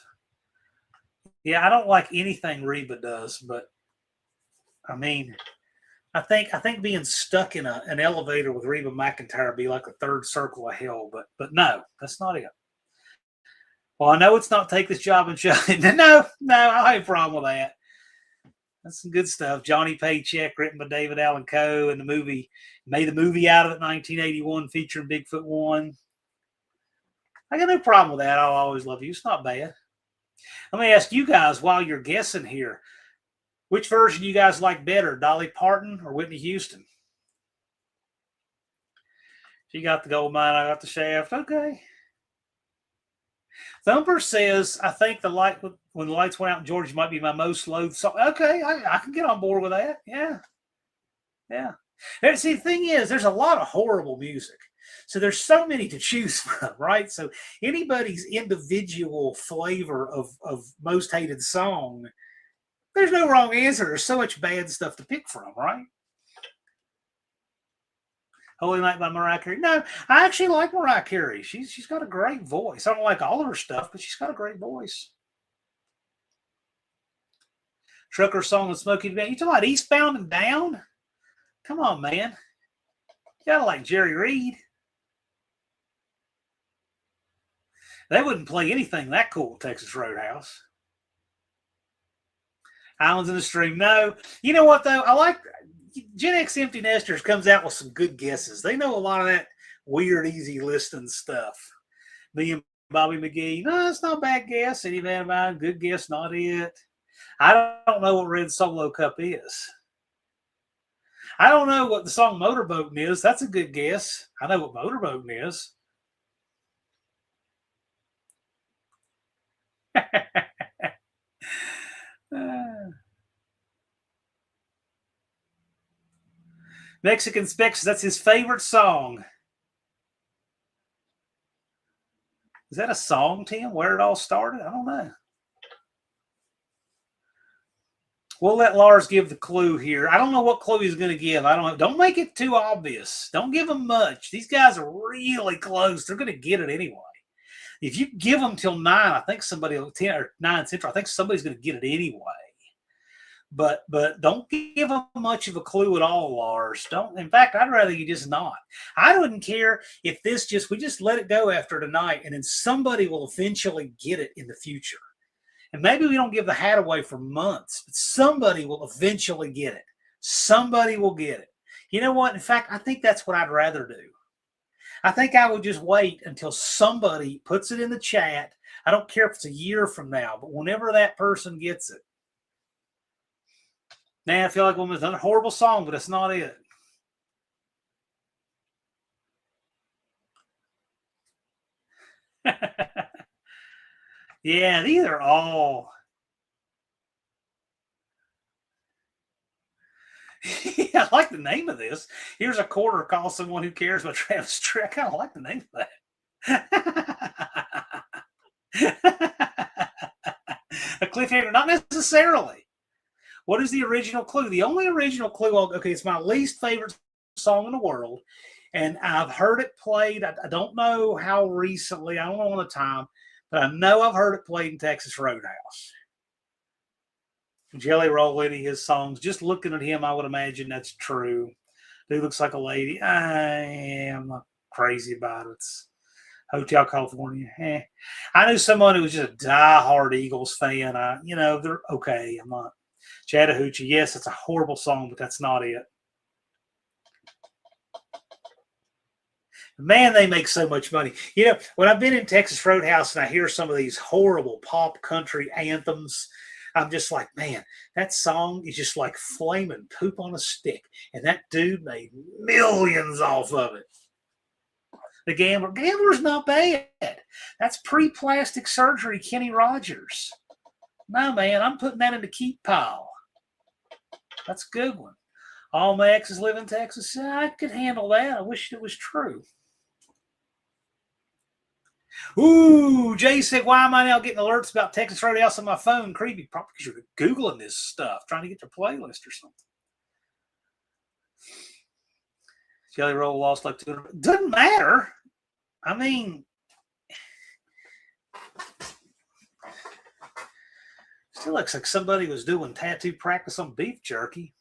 Yeah, I don't like anything Reba does, but I mean, I think being stuck in an elevator with Reba McEntire would be like a third circle of hell, but no, that's not it. Well, I know it's not Take This Job and Shut It. No, I have a problem with that. That's some good stuff. Johnny Paycheck, written by David Allan Coe, and the movie made the movie out of it, 1981, featuring Bigfoot One. I got no problem with that. I'll always love you. It's not bad. Let me ask you guys while you're guessing here, which version you guys like better, Dolly Parton or Whitney Houston? She got the gold mine, I got the shaft. Okay. Thumper says, I think when the lights went out in Georgia might be my most loathed song. Okay, I can get on board with that. Yeah. See, the thing is, there's a lot of horrible music. So there's so many to choose from, right? So anybody's individual flavor of most hated song, there's no wrong answer. There's so much bad stuff to pick from, right? Holy Night by Mariah Carey. No, I actually like Mariah Carey. She's got a great voice. I don't like all of her stuff, but she's got a great voice. Trucker Song and Smokey Band. You talking about Eastbound and Down? Come on, man. You gotta like Jerry Reed. They wouldn't play anything that cool at Texas Roadhouse. Islands in the Stream. No. You know what, though? I like Gen X Empty Nesters comes out with some good guesses. They know a lot of that weird, easy listing stuff. Me and Bobby McGee. No, that's not a bad guess. Any Man of Mine, good guess, not it. I don't know what Red Solo Cup is. I don't know what the song Motorboatin' is. That's a good guess. I know what Motorboatin' is. Mexican Specs, that's his favorite song. Is that a song, Tim? Where it all started? I don't know. We'll let Lars give the clue here. I don't know what clue he's going to give. I don't know. Don't make it too obvious. Don't give them much. These guys are really close. They're going to get it anyway. If you give them till 9, I think somebody will 10 or 9 Central. I think somebody's going to get it anyway. But don't give them much of a clue at all, Lars. Don't. In fact, I'd rather you just not. I wouldn't care if we just let it go after tonight, and then somebody will eventually get it in the future. And maybe we don't give the hat away for months, but somebody will eventually get it. Somebody will get it. You know what? In fact, I think that's what I'd rather do. I think I would just wait until somebody puts it in the chat. I don't care if it's a year from now, but whenever that person gets it. Now, I feel like it's another horrible song, but it's not it. Yeah, these are all. Yeah, I like the name of this. Here's a quarter. Call someone who cares about Travis Tritt. I kind of like the name of that. A cliffhanger, not necessarily. What is the original clue? The only original clue, okay, it's my least favorite song in the world, and I've heard it played. I don't know how recently. I don't know on the time, but I know I've heard it played in Texas Roadhouse. Jelly Roll, any of his songs. Just looking at him, I would imagine that's true. Dude looks like a lady. I'm not crazy about it. It's Hotel California. I knew someone who was just a diehard Eagles fan. They're okay. I'm not. Chattahoochee, yes, it's a horrible song, but that's not it. Man, they make so much money. When I've been in Texas Roadhouse and I hear some of these horrible pop country anthems, I'm just like, man, that song is just like flaming poop on a stick. And that dude made millions off of it. The Gambler's not bad. That's pre-plastic surgery Kenny Rogers. No, man, I'm putting that in the keep pile. That's a good one. All my exes live in Texas. I could handle that. I wish it was true. Ooh, Jay said, why am I now getting alerts about Texas Roadhouse on my phone? Creepy. Probably because you're Googling this stuff, trying to get your playlist or something. Jelly Roll lost like 200. Doesn't matter. I mean, still looks like somebody was doing tattoo practice on beef jerky.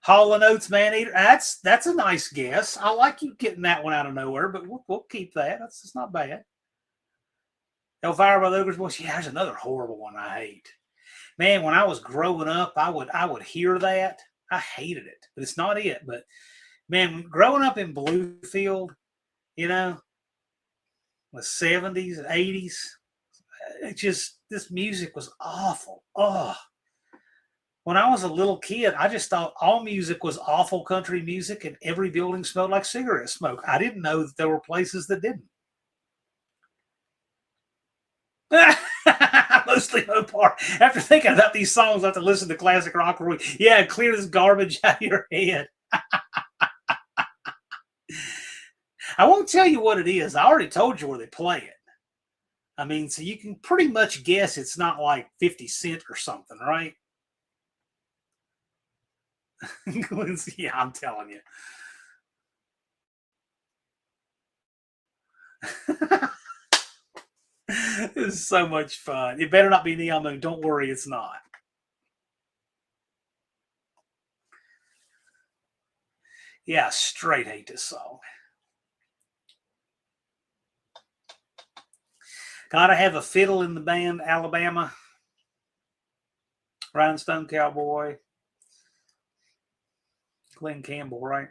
Hall & Oates Man Eater. That's a nice guess. I like you getting that one out of nowhere, but we'll keep that. That's not bad. Elvira by the Ogre's Voice. Yeah, there's another horrible one I hate. Man, when I was growing up, I would hear that. I hated it, but it's not it. But man, growing up in Bluefield, the 70s and 80s, this music was awful. Oh. When I was a little kid, I just thought all music was awful country music and every building smelled like cigarette smoke. I didn't know that there were places that didn't. Mostly Mopar. After thinking about these songs, I have to listen to classic rock. Yeah, clear this garbage out of your head. I won't tell you what it is. I already told you where they play it. I mean, so you can pretty much guess it's not like 50 Cent or something, right? Yeah, I'm telling you. This is so much fun. It better not be Neon Moon. Don't worry, it's not. Yeah, straight hate this song. Gotta have a fiddle in the band, Alabama. Rhinestone Cowboy. Glenn Campbell, right?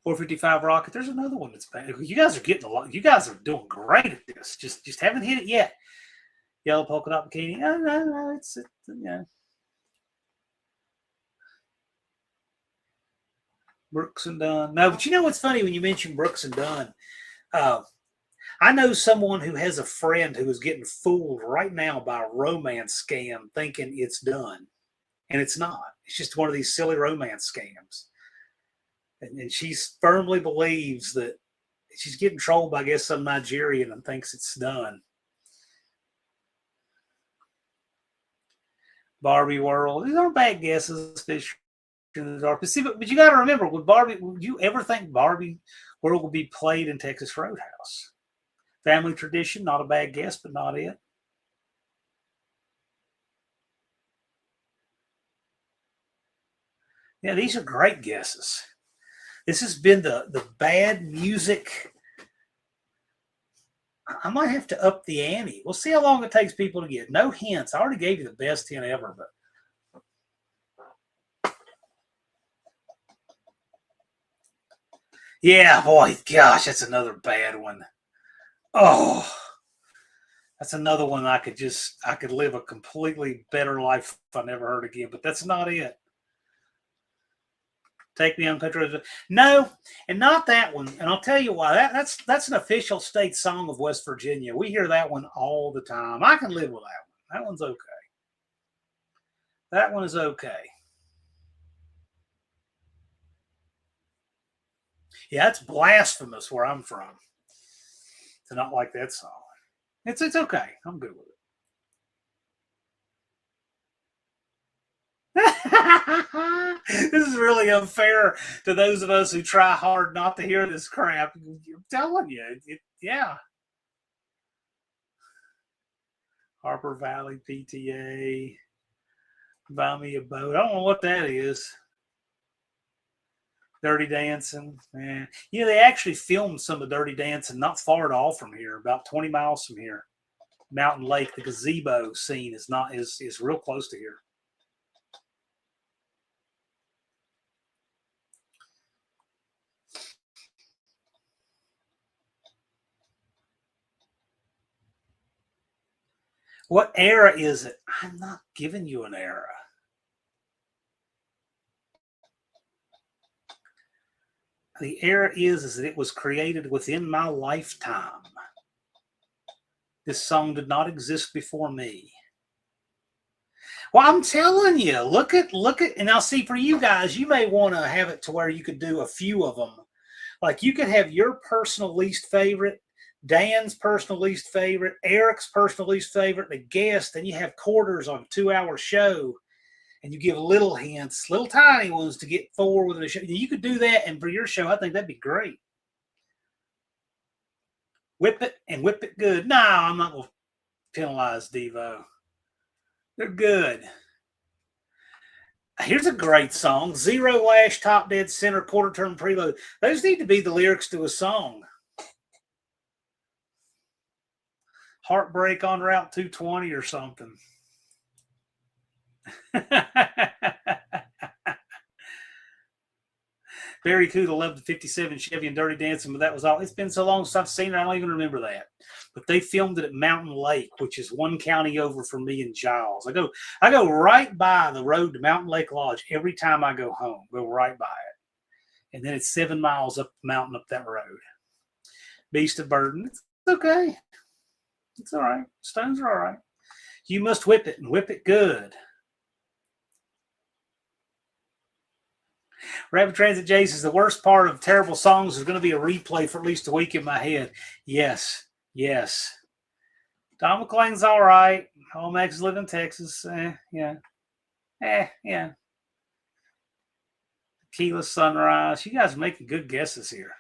455 Rocket. There's another one that's bad. You guys are getting a lot. You guys are doing great at this. Just haven't hit it yet. Yellow Polka Dot Bikini. No, it's yeah. Brooks and Dunn. No, but you know what's funny when you mention Brooks and Dunn? I know someone who has a friend who is getting fooled right now by a romance scam thinking it's done. And it's not. It's just one of these silly romance scams. And she firmly believes that she's getting trolled by, I guess, some Nigerian and thinks it's done. Barbie World. These aren't bad guesses. Fish in the dark. But you got to remember, would you ever think Barbie World will be played in Texas Roadhouse? Family tradition, not a bad guess, but not it. Yeah, these are great guesses. This has been the bad music. I might have to up the ante. We'll see how long it takes people to get. No hints. I already gave you the best hint ever, but yeah, boy, gosh, that's another bad one. Oh, that's another one I could live a completely better life if I never heard again, but that's not it. Take Me on Country Roads. No, and not that one. And I'll tell you why. That's an official state song of West Virginia. We hear that one all the time. I can live with that one. That one's okay. That one is okay. Yeah, it's blasphemous where I'm from to not like that song. It's okay. I'm good with it. This is really unfair to those of us who try hard not to hear this crap. I'm telling you, yeah. Harper Valley PTA. Buy me a boat. I don't know what that is. Dirty Dancing. Man. You know, they actually filmed some of Dirty Dancing not far at all from here, about 20 miles from here. Mountain Lake, the gazebo scene is real close to here. What era is it? I'm not giving you an era. The era is that it was created within my lifetime. This song did not exist before me. Well, I'm telling you, look at, and I'll see for you guys, you may want to have it to where you could do a few of them. Like you could have your personal least favorite, Dan's personal least favorite, Eric's personal least favorite, the guest, and you have quarters on a 2-hour show, and you give little hints, little tiny ones to get forward with the show. You could do that, and for your show, I think that'd be great. Whip it and whip it good. No, I'm not going to penalize Devo. They're good. Here's a great song. Zero lash, top dead center, quarter turn preload. Those need to be the lyrics to a song. Heartbreak on Route 220 or something. Barry Coote loved the 57 Chevy and Dirty Dancing, but that was all. It's been so long since I've seen it, I don't even remember that. But they filmed it at Mountain Lake, which is one county over from me in Giles. I go right by the road to Mountain Lake Lodge every time I go home. Go right by it. And then it's 7 miles up the mountain up that road. Beast of Burden. It's okay. It's all right. Stones are all right. You must whip it and whip it good. Rapid Transit Jace is the worst part of terrible songs is going to be a replay for at least a week in my head. Yes. Don McClain's all right. Home X live in Texas. Yeah. Tequila Sunrise. You guys are making good guesses here.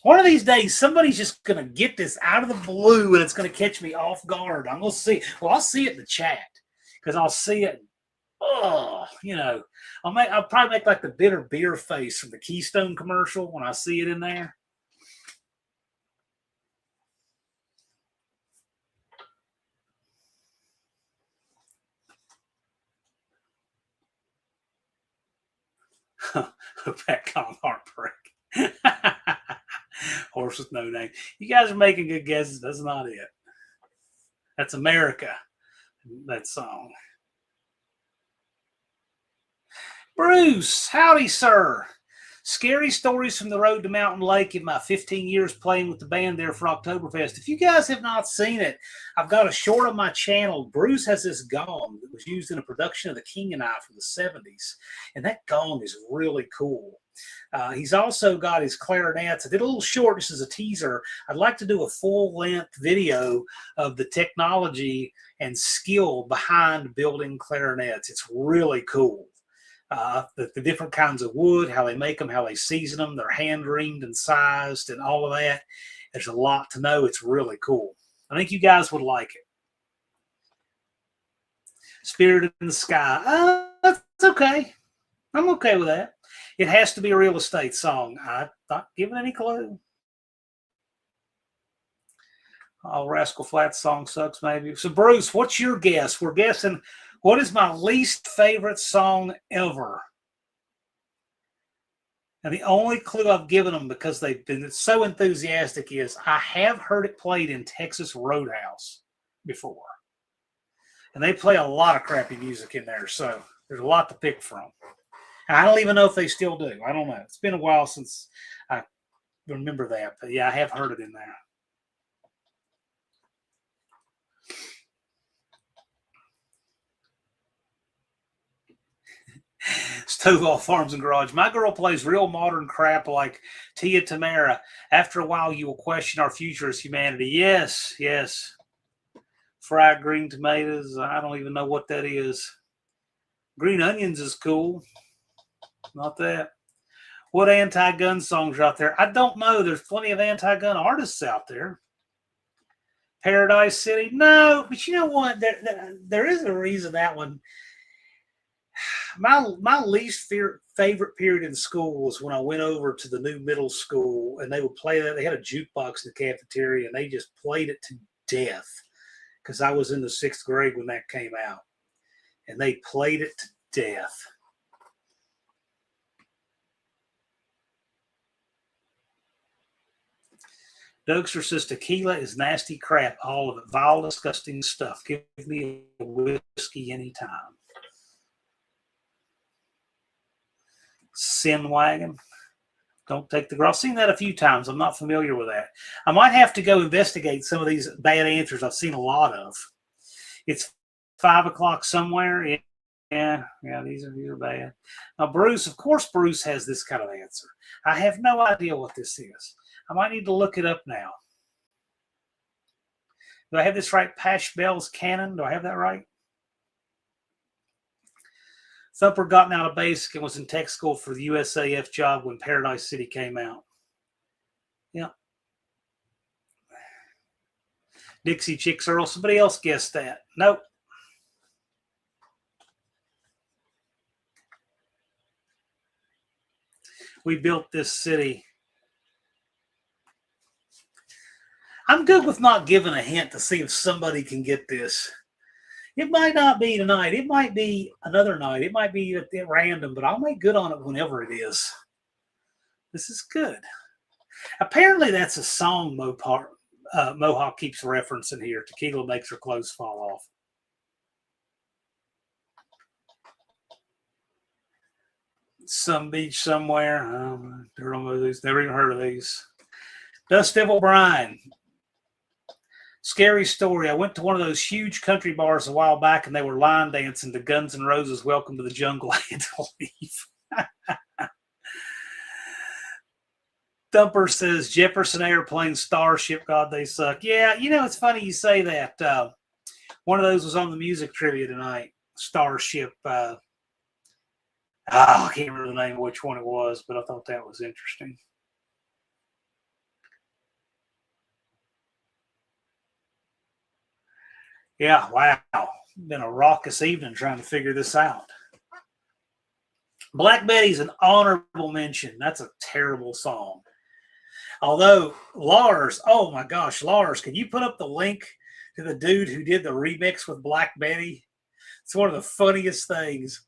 One of these days, somebody's just going to get this out of the blue and it's going to catch me off guard. I'm going to see. Well, I'll see it in the chat because I'll see it. Oh, I'll probably make like the bitter beer face from the Keystone commercial when I see it in there. Back on Heartbreak. Horse with No Name. You guys are making good guesses. That's not it. That's America. That song. Bruce, howdy, sir. Scary stories from the road to Mountain Lake in my 15 years playing with the band there for Oktoberfest. If you guys have not seen it, I've got a short on my channel. Bruce has this gong that was used in a production of The King and I from the 70s. And that gong is really cool. He's also got his clarinets. I did a little short, just as a teaser. I'd like to do a full-length video of the technology and skill behind building clarinets. It's really cool. The different kinds of wood, how they make them, how they season them, they're hand reamed and sized and all of that. There's a lot to know. It's really cool. I think you guys would like it. Spirit in the Sky. That's okay. I'm okay with that. It has to be a real estate song. I'm not giving any clue. Oh, Rascal Flatts song sucks, maybe. So, Bruce, what's your guess? We're guessing, what is my least favorite song ever? And the only clue I've given them, because they've been so enthusiastic, is I have heard it played in Texas Roadhouse before. And they play a lot of crappy music in there, so there's a lot to pick from. And I don't even know if they still do. I don't know. It's been a while since I remember that. But, yeah, I have heard it in there. Stovall Farms and Garage. My girl plays real modern crap like Tia Tamara. After a while, you will question our future as humanity. Yes, yes. Fried green tomatoes. I don't even know what that is. Green onions is cool. Not that. What anti-gun songs are out there? I don't know. There's plenty of anti-gun artists out there. Paradise City? No, but you know what? There is a reason that one. My least favorite period in school was when I went over to the new middle school and they would play that. They had a jukebox in the cafeteria and they just played it to death because I was in the 6th grade when that came out. And they played it to death. Dougster says tequila is nasty crap, all of it. Vile, disgusting stuff. Give me a whiskey anytime. Sin Wagon. Don't take the girl. I've seen that a few times. I'm not familiar with that. I might have to go investigate some of these bad answers I've seen a lot of. It's 5 o'clock somewhere. Yeah, these are bad. Now, Bruce, of course, Bruce has this kind of answer. I have no idea what this is. I might need to look it up now. Do I have this right? Pash Bell's Cannon. Do I have that right? Thumper gotten out of basic and was in tech school for the USAF job when Paradise City came out. Yeah. Dixie Chicks Earl. Somebody else guessed that. Nope. We built this city. I'm good with not giving a hint to see if somebody can get this. It might not be tonight. It might be another night. It might be at random, but I'll make good on it whenever it is. This is good. Apparently, that's a song Mohawk keeps referencing here. Tequila makes her clothes fall off. Some beach somewhere. Never even heard of these. Dust Devil Brian. Scary story. I went to one of those huge country bars a while back and they were line dancing to Guns N' Roses' Welcome to the Jungle. I had to leave. Thumper says Jefferson Airplane Starship. God, they suck. Yeah, you know, it's funny you say that. One of those was on the music trivia tonight. Starship. I can't remember the name of which one it was, but I thought that was interesting. Yeah, wow. Been a raucous evening trying to figure this out. Black Betty's an honorable mention. That's a terrible song. Although, Lars, oh my gosh, Lars, can you put up the link to the dude who did the remix with Black Betty? It's one of the funniest things.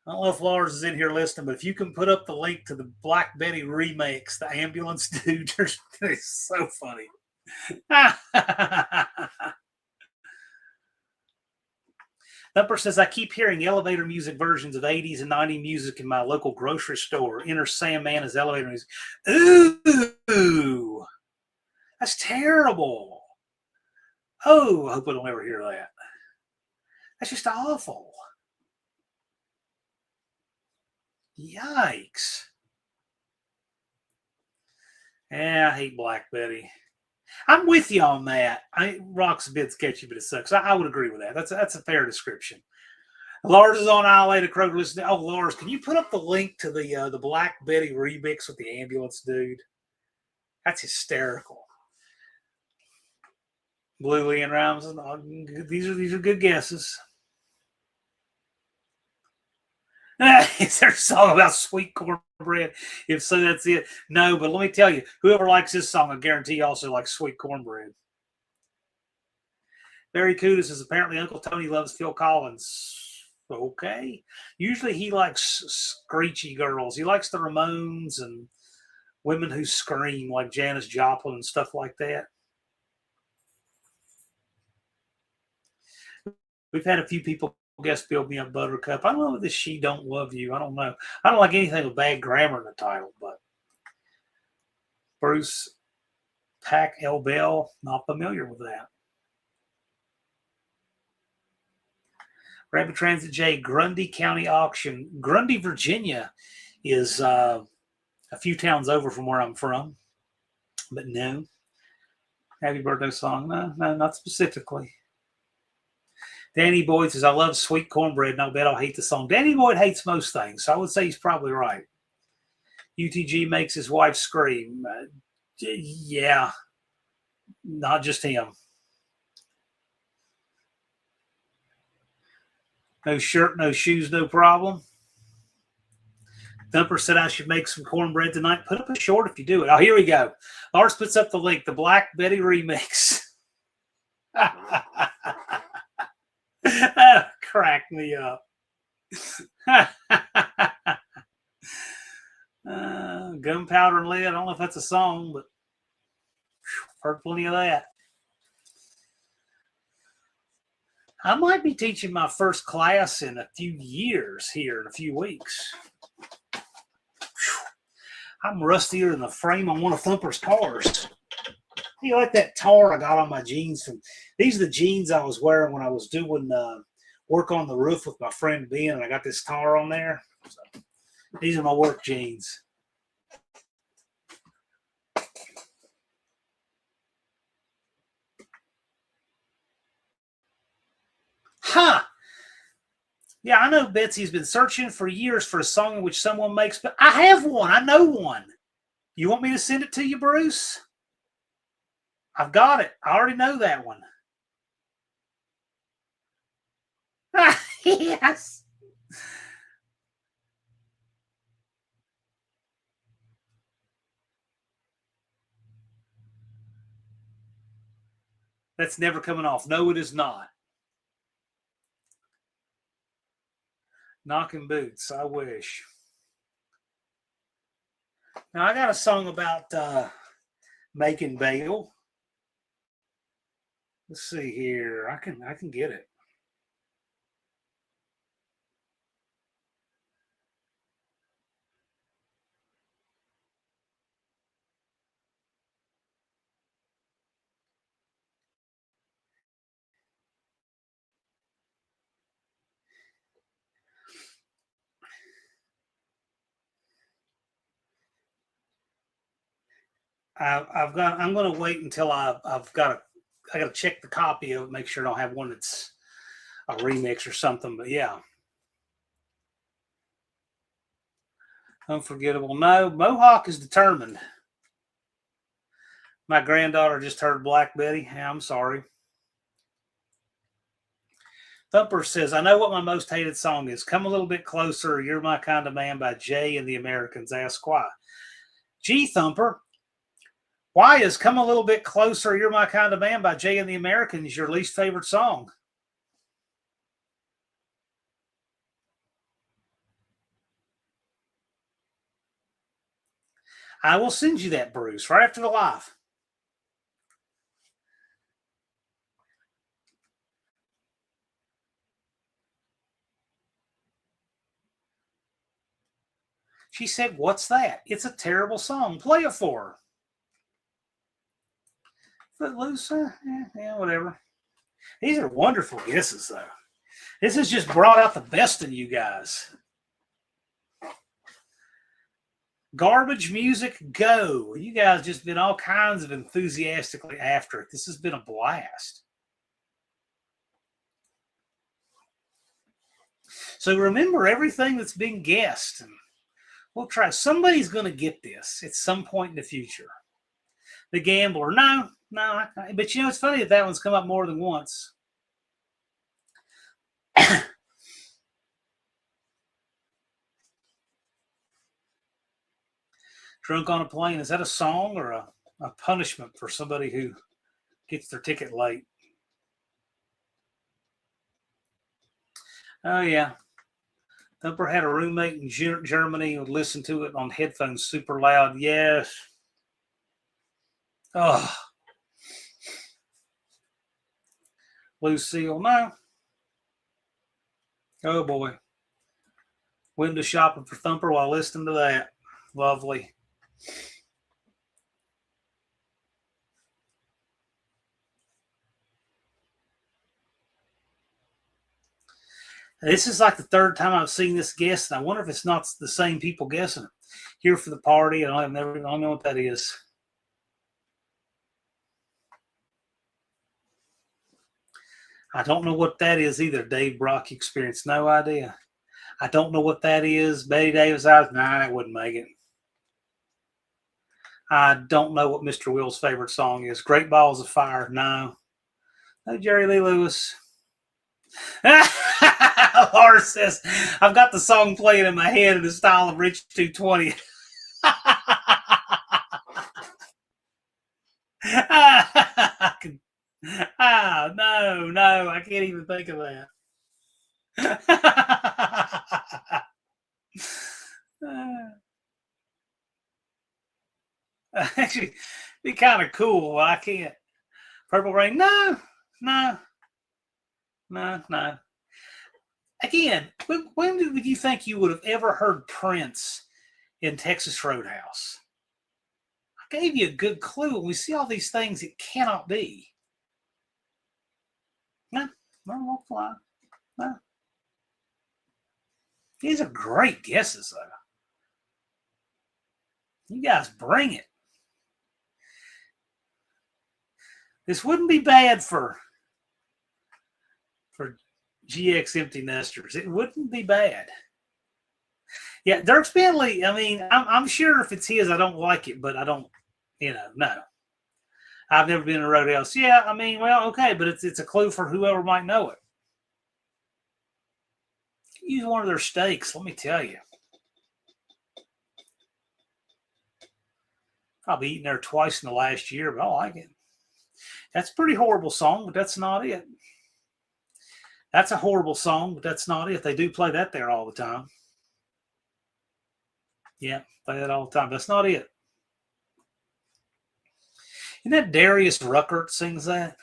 I don't know if Lars is in here listening, but if you can put up the link to the Black Betty remix, the ambulance dude, it's so funny. Thumper says, I keep hearing elevator music versions of 80s and 90s music in my local grocery store. Enter Sandman as elevator music. Ooh, that's terrible. Oh, I hope I don't ever hear that. That's just awful. Yikes. Yeah, I hate Black Betty. I'm with you on that. Rock's a bit sketchy, but it sucks. I would agree with that. That's a fair description. Lars is on aisle 8 of Kroger listening. Oh, Lars, can you put up the link to the Black Betty remix with the ambulance dude? That's hysterical. Blue Leon Rhymes. These are good guesses. Is there a song about sweet cornbread? If so, that's it. No, but let me tell you, whoever likes this song, I guarantee also likes sweet cornbread. Barry Kudus is apparently Uncle Tony loves Phil Collins. Okay. Usually he likes screechy girls. He likes the Ramones and women who scream like Janis Joplin and stuff like that. We've had a few people guess Build Me Up Buttercup. I don't know if this She Don't Love You. I don't know. I don't like anything with bad grammar in the title, but Bruce Pack L. Bell, not familiar with that. Rapid Transit J, Grundy County Auction. Grundy, Virginia is a few towns over from where I'm from, but no. Happy birthday song? No, not specifically. Danny Boyd says, I love sweet cornbread, and I'll bet I'll hate the song. Danny Boyd hates most things, so I would say he's probably right. UTG makes his wife scream. Yeah, not just him. No shirt, no shoes, no problem. Thumper said I should make some cornbread tonight. Put up a short if you do it. Oh, here we go. Lars puts up the link, the Black Betty remix. Crack me up. Gunpowder and lead. I don't know if that's a song, but heard plenty of that. I might be teaching my first class in a few years here in a few weeks. I'm rustier than the frame on one of Thumper's cars. You like that tar I got on my jeans? These are the jeans I was wearing when I was doing work on the roof with my friend Ben, and I got this tar on there. So, these are my work jeans. Huh. Yeah, I know Betsy's been searching for years for a song in which someone makes, but I have one. I know one. You want me to send it to you, Bruce? I've got it. I already know that one. Yes. That's never coming off. No, it is not. Knocking boots. I wish. Now I got a song about making bail. Let's see here. I can get it. I'm going to wait until I got to check the copy of it, make sure I don't have one that's a remix or something. But yeah, unforgettable. No, Mohawk is determined. My granddaughter just heard Black Betty. Yeah, I'm sorry. Thumper says, I know what my most hated song is. Come a little bit closer. You're My Kind of Man by Jay and the Americans. Ask why. Gee, Thumper, why is Come a Little Bit Closer, You're My Kind of Man by Jay and the Americans your least favorite song? I will send you that, Bruce, right after the live. She said, "What's that?" "It's a terrible song. Play it for her." Footloose? Yeah, whatever. These are wonderful guesses, though. This has just brought out the best in you guys. Garbage music, go. You guys just been all kinds of enthusiastically after it. This has been a blast. So remember everything that's been guessed. And we'll try. Somebody's going to get this at some point in the future. The Gambler, no. But you know, it's funny that one's come up more than once. Drunk on a Plane, is that a song or a punishment for somebody who gets their ticket late? Oh, yeah. Thumper had a roommate in Germany who would listen to it on headphones super loud. Yes. Oh. Lucille, no. Oh, boy. Window shopping for Thumper while listening to that. Lovely. This is like the third time I've seen this guess, and I wonder if it's not the same people guessing it. Here for the Party, and I don't know what that is. I don't know what that is either. Dave Brock Experience, no idea. I don't know what that is. Betty Davis, nah, that wouldn't make it. I don't know what Mr. Will's favorite song is. Great Balls of Fire, no. No, Jerry Lee Lewis. Lars says, I've got the song playing in my head in the style of Rich 220. No, I can't even think of that. Actually, it'd be kind of cool. I can't. Purple Rain, no. Again, when would you think you would have ever heard Prince in Texas Roadhouse? I gave you a good clue. When we see all these things, it cannot be. No, won't fly. No. These are great guesses, though. You guys bring it. This wouldn't be bad for GX Empty Nesters. It wouldn't be bad. Yeah, Dirk Bentley, I mean, I'm sure if it's his, I don't like it, but I don't, no. I've never been in a Roadhouse. Yeah, I mean, well, okay, but it's a clue for whoever might know it. Use one of their steaks, let me tell you. I'll be eating there twice in the last year, but I like it. That's a pretty horrible song, but that's not it. That's a horrible song, but that's not it. They do play that there all the time. Yeah, play that all the time. That's not it. Isn't that Darius Ruckert sings that?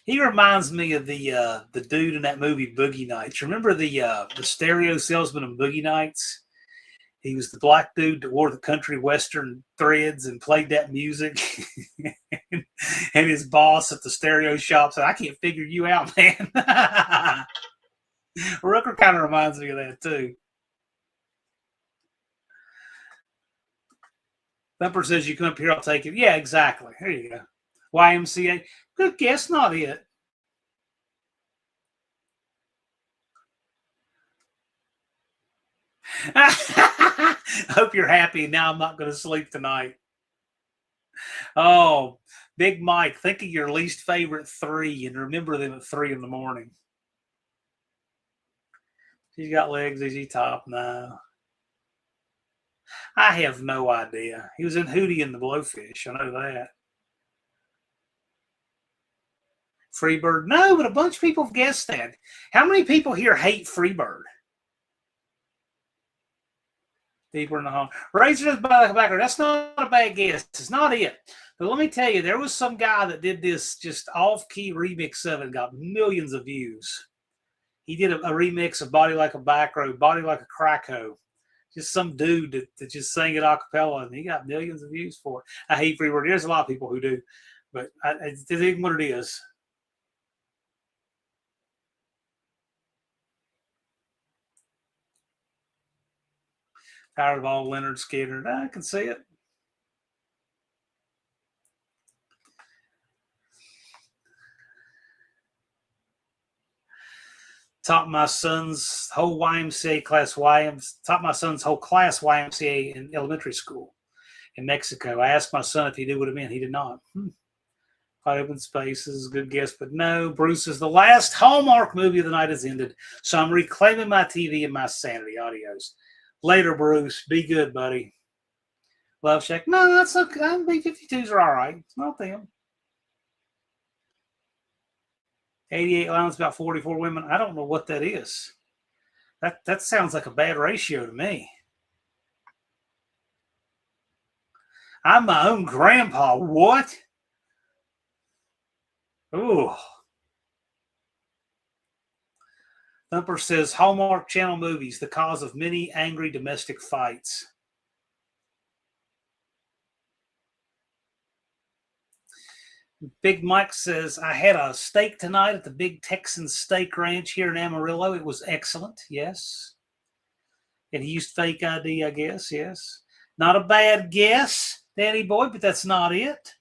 He reminds me of the dude in that movie Boogie Nights. Remember the stereo salesman in Boogie Nights? He was the black dude that wore the country western threads and played that music. And his boss at the stereo shop said, I can't figure you out, man. Rucker kind of reminds me of that, too. Thumper says, you come up here, I'll take it. Yeah, exactly. There you go. YMCA. Good guess, not it. Hope you're happy. Now I'm not going to sleep tonight. Oh, Big Mike, think of your least favorite three and remember them at 3 in the morning. She's got legs, is he top? No. I have no idea. He was in Hootie and the Blowfish. I know that. Freebird. No, but a bunch of people have guessed that. How many people here hate Freebird? Deeper in the home. Razor by the background. That's not a bad guess. It's not it. But let me tell you, there was some guy that did this just off-key remix of it and got millions of views. He did a remix of Body Like a Back Road, Body Like a Crack Hoe. Just some dude that just sang it a cappella, and he got millions of views for it. I hate free word. There's a lot of people who do, but it isn't what it is. Tired of all Leonard Skinner. I can see it. Taught my son's whole YMCA class taught my son's whole class YMCA in elementary school in Mexico. I asked my son if he knew what it meant. He did not. Open Spaces, good guess, but no. Bruce is the last Hallmark movie of the night has ended, so I'm reclaiming my TV and my sanity. Audios. Later, Bruce. Be good, buddy. Love Shack. No, that's okay. B-52s are all right. It's not them. 88 lines, about 44 women. I don't know what that is. That sounds like a bad ratio to me. I'm my own grandpa. What? Ooh. Thumper says Hallmark Channel movies, the cause of many angry domestic fights. Big Mike says, I had a steak tonight at the Big Texan Steak Ranch here in Amarillo. It was excellent, yes. And he used fake ID, I guess, yes. Not a bad guess, Danny Boy, but that's not it.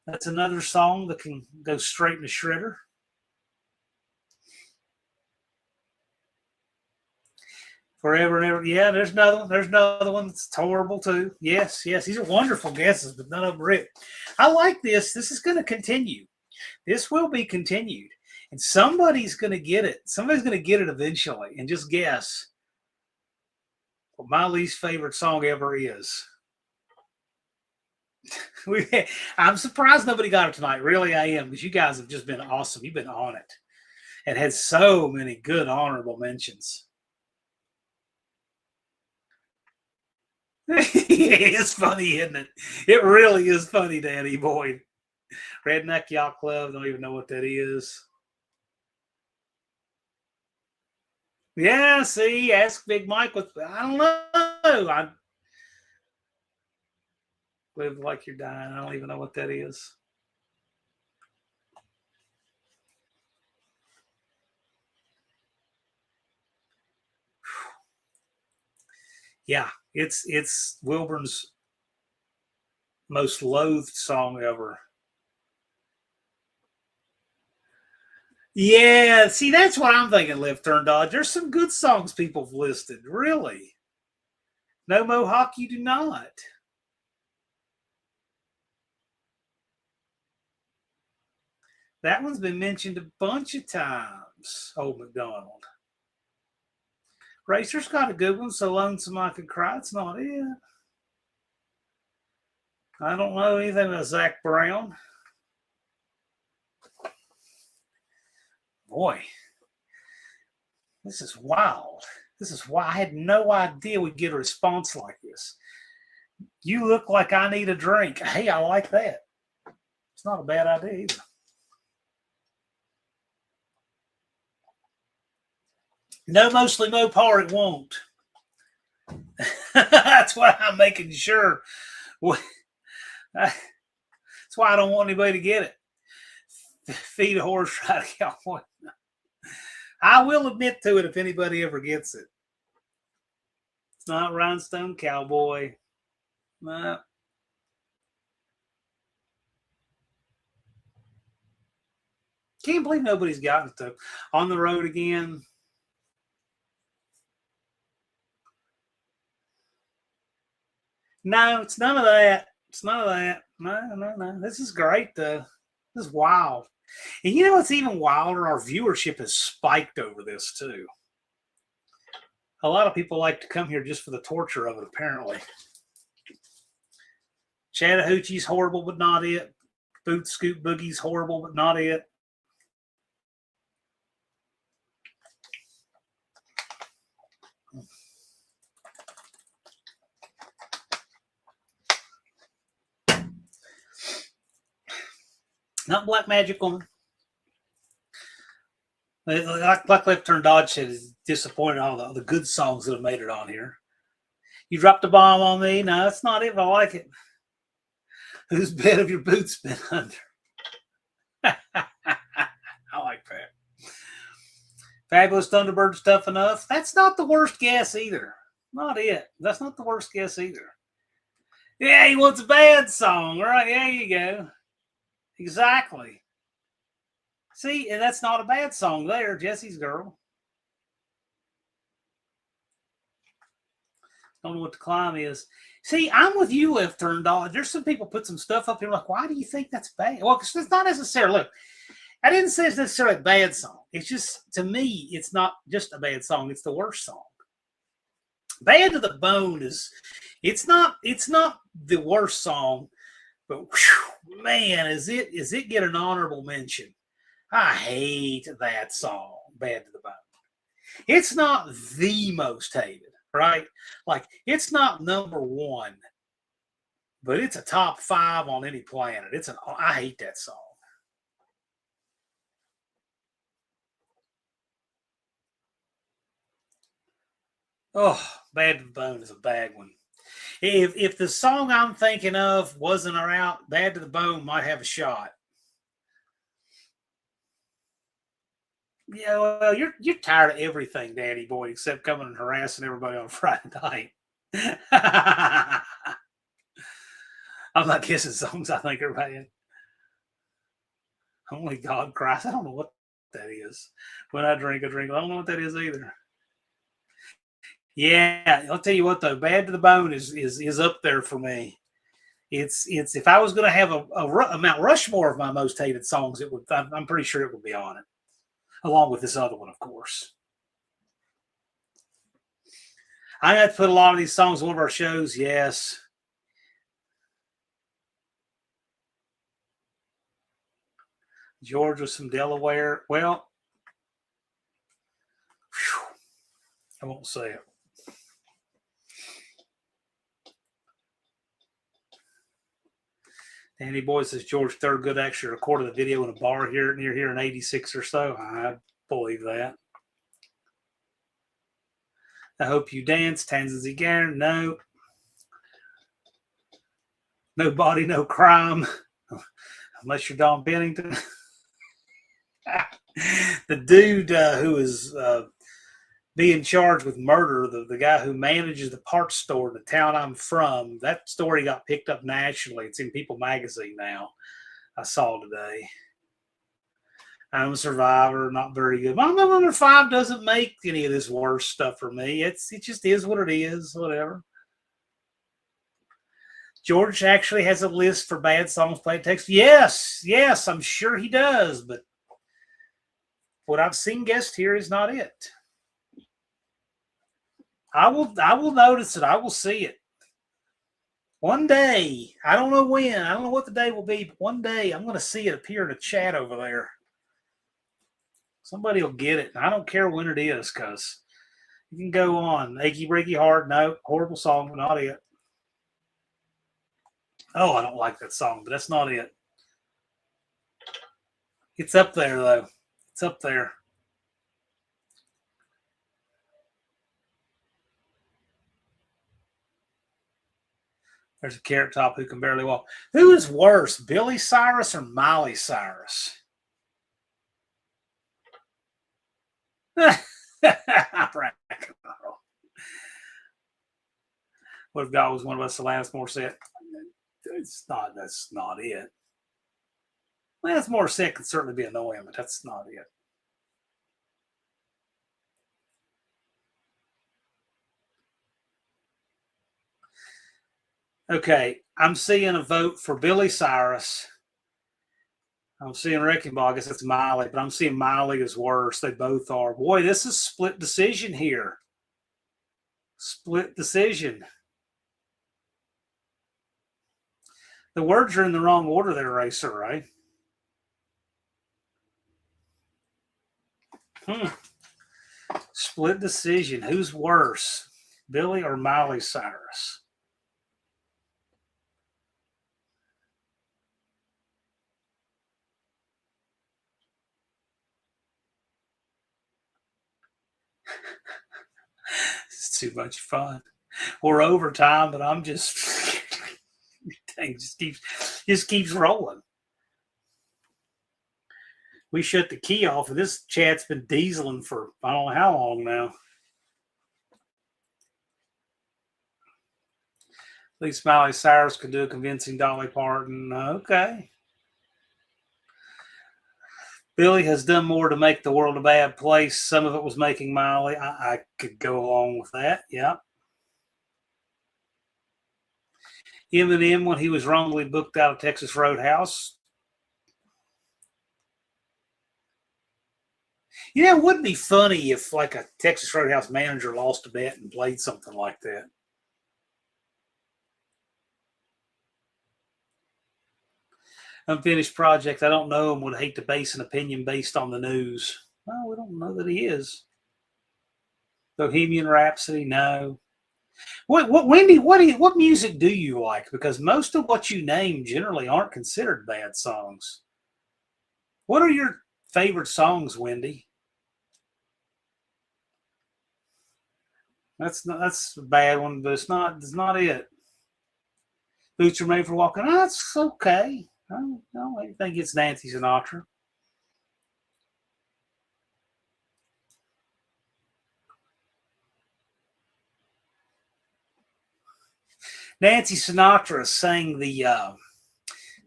That's another song that can go straight in the shredder. Forever and ever. Yeah, there's another one. There's another one that's horrible too. Yes, yes. These are wonderful guesses, but none of them are it. I like this. This is going to continue. This will be continued. And somebody's going to get it. Somebody's going to get it eventually and just guess what my least favorite song ever is. I'm surprised nobody got it tonight. Really, I am, because you guys have just been awesome. You've been on it and had so many good honorable mentions. It's funny, isn't it? It really is funny, Danny Boyd. Redneck Yacht Club. Don't even know what that is. Yeah, see, ask Big Mike. I don't know. I live like you're dying. I don't even know what that is. Yeah, it's Wilburn's most loathed song ever. Yeah, see, that's what I'm thinking, Lift Turn Dodge. There's some good songs people have listed, really. No Mohawk, you do not. That one's been mentioned a bunch of times, Old McDonald. Racer's got a good one, So Lonesome I Could Cry. It's not it. I don't know anything about Zach Brown. Boy, this is wild. This is why I had no idea we'd get a response like this. You look like I need a drink. Hey, I like that. It's not a bad idea either. No, mostly Mopar, it won't. That's why I'm making sure. That's why I don't want anybody to get it. Feed a horse, ride a cowboy. I will admit to it if anybody ever gets it. It's not Rhinestone Cowboy. No. Can't believe nobody's gotten it though. On the Road Again. No, it's none of that. It's none of that. No. This is great though. This is wild. And you know what's even wilder? Our viewership has spiked over this too. A lot of people like to come here just for the torture of it, apparently. Chattahoochee's horrible, but not it. Boot Scoot Boogie's horrible, but not it. Not Black Magic Woman. Like Left Turn Dodge said, is disappointed all the good songs that have made it on here. You dropped a bomb on me. No, that's not it, but I like it. Whose bed have your boots been under? I like that. Fabulous Thunderbird Tough Enough. That's not the worst guess either. Not it. That's not the worst guess either. Yeah, he wants a bad song. Right, there you go. Exactly. See, and that's not a bad song there, Jesse's Girl. Don't know what the climb is. See, I'm with you, Left Turn Dog. There's some people put some stuff up here like, why do you think that's bad? Well, because it's not necessarily. Look, I didn't say it's necessarily a bad song. It's just, to me, it's not just a bad song. It's the worst song. Bad to the Bone is, it's not the worst song, but whew, man, is it get an honorable mention? I hate that song, Bad to the Bone. It's not the most hated, right? Like, it's not number one, but it's a top 5 on any planet. I hate that song. Oh, Bad to the Bone is a bad one. If the song I'm thinking of wasn't out, Bad to the Bone might have a shot. Yeah, well, you're tired of everything, Daddy Boy, except coming and harassing everybody on Friday night. I'm not guessing songs I think are bad. Only God Christ. I don't know what that is. When I drink, I drink. I don't know what that is either. Yeah, I'll tell you what though, Bad to the Bone is up there for me. It's if I was going to have a Mount Rushmore of my most hated songs, it would. I'm pretty sure it would be on it, along with this other one, of course. I had to put a lot of these songs on one of our shows. Yes. George was from Delaware. Well, whew, I won't say it. Danny Boy says George Thurgood actually recorded a video in a bar near here in '86 or so. I believe that. I Hope You Dance, Tanzanese Garen. No. No Body, No Crime. Unless you're Don Bennington. The dude who is being charged with murder, the guy who manages the parts store in the town I'm from, that story got picked up nationally. It's in People magazine now. I saw today. I'm a Survivor, not very good. Mama Number 5 doesn't make any of this worse stuff for me. It just is what it is, whatever. George actually has a list for bad songs played text. Yes, I'm sure he does, but what I've seen guessed here is not it. I will notice it. I will see it. One day, I don't know when, I don't know what the day will be, but one day I'm going to see it appear in a chat over there. Somebody will get it. I don't care when it is, because you can go on. Achy Breaky Heart, no. Horrible song, but not it. Oh, I don't like that song, but that's not it. It's up there, though. It's up there. There's a Carrot Top who can barely walk. Who is worse, Billy Cyrus or Miley Cyrus? What if God was one of us, Alanis Morissette? That's not it. Alanis Morissette could certainly be annoying, but that's not it. Okay, I'm seeing a vote for Billy Cyrus. I'm seeing Wrecking Ball. I guess that's Miley, but I'm seeing Miley is worse. They both are. Boy, this is split decision here. Split decision. The words are in the wrong order there, Racer, right? Split decision. Who's worse, Billy or Miley Cyrus? It's too much fun. or overtime, but I'm just thing just keeps rolling. We shut the key off, and this chat's been dieseling for I don't know how long now. At least Miley Cyrus could do a convincing Dolly Parton. Okay. Billy has done more to make the world a bad place. Some of it was making Miley. I could go along with that. Yeah. Eminem, when he was wrongly booked out of Texas Roadhouse. You know, it would be funny if, like, a Texas Roadhouse manager lost a bet and played something like that. Unfinished project. I don't know him. Would hate to base an opinion based on the news. Well, we don't know that he is. Bohemian Rhapsody, no. What Wendy? What music do you like? Because most of what you name generally aren't considered bad songs. What are your favorite songs, Wendy? That's a bad one, but it's not it. Boots Are Made for Walking. Oh, that's okay. I don't think it's Nancy Sinatra. Nancy Sinatra sang the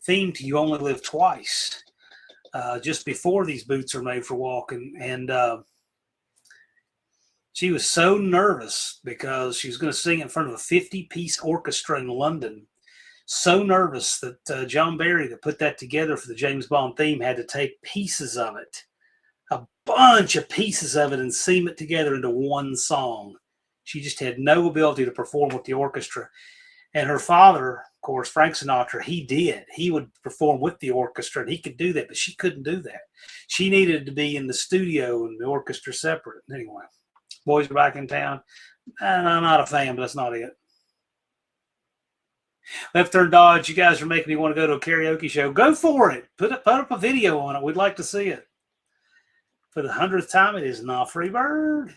theme to "You Only Live Twice" just before these boots are made for walking, and she was so nervous because she was going to sing in front of a 50-piece orchestra in London. So nervous that John Barry, to put that together for the James Bond theme, had to take pieces of it, a bunch of pieces of it, and seam it together into one song. She just had no ability to perform with the orchestra. And her father, of course, Frank Sinatra, he did. He would perform with the orchestra, and he could do that, but she couldn't do that. She needed to be in the studio and the orchestra separate. Anyway, Boys Are Back in Town. I'm not a fan, but that's not it. Left Turn Dodge, you guys are making me want to go to a karaoke show. Go for it. Put up a video on it. We'd like to see it. For the 100th time, it is not Free Bird.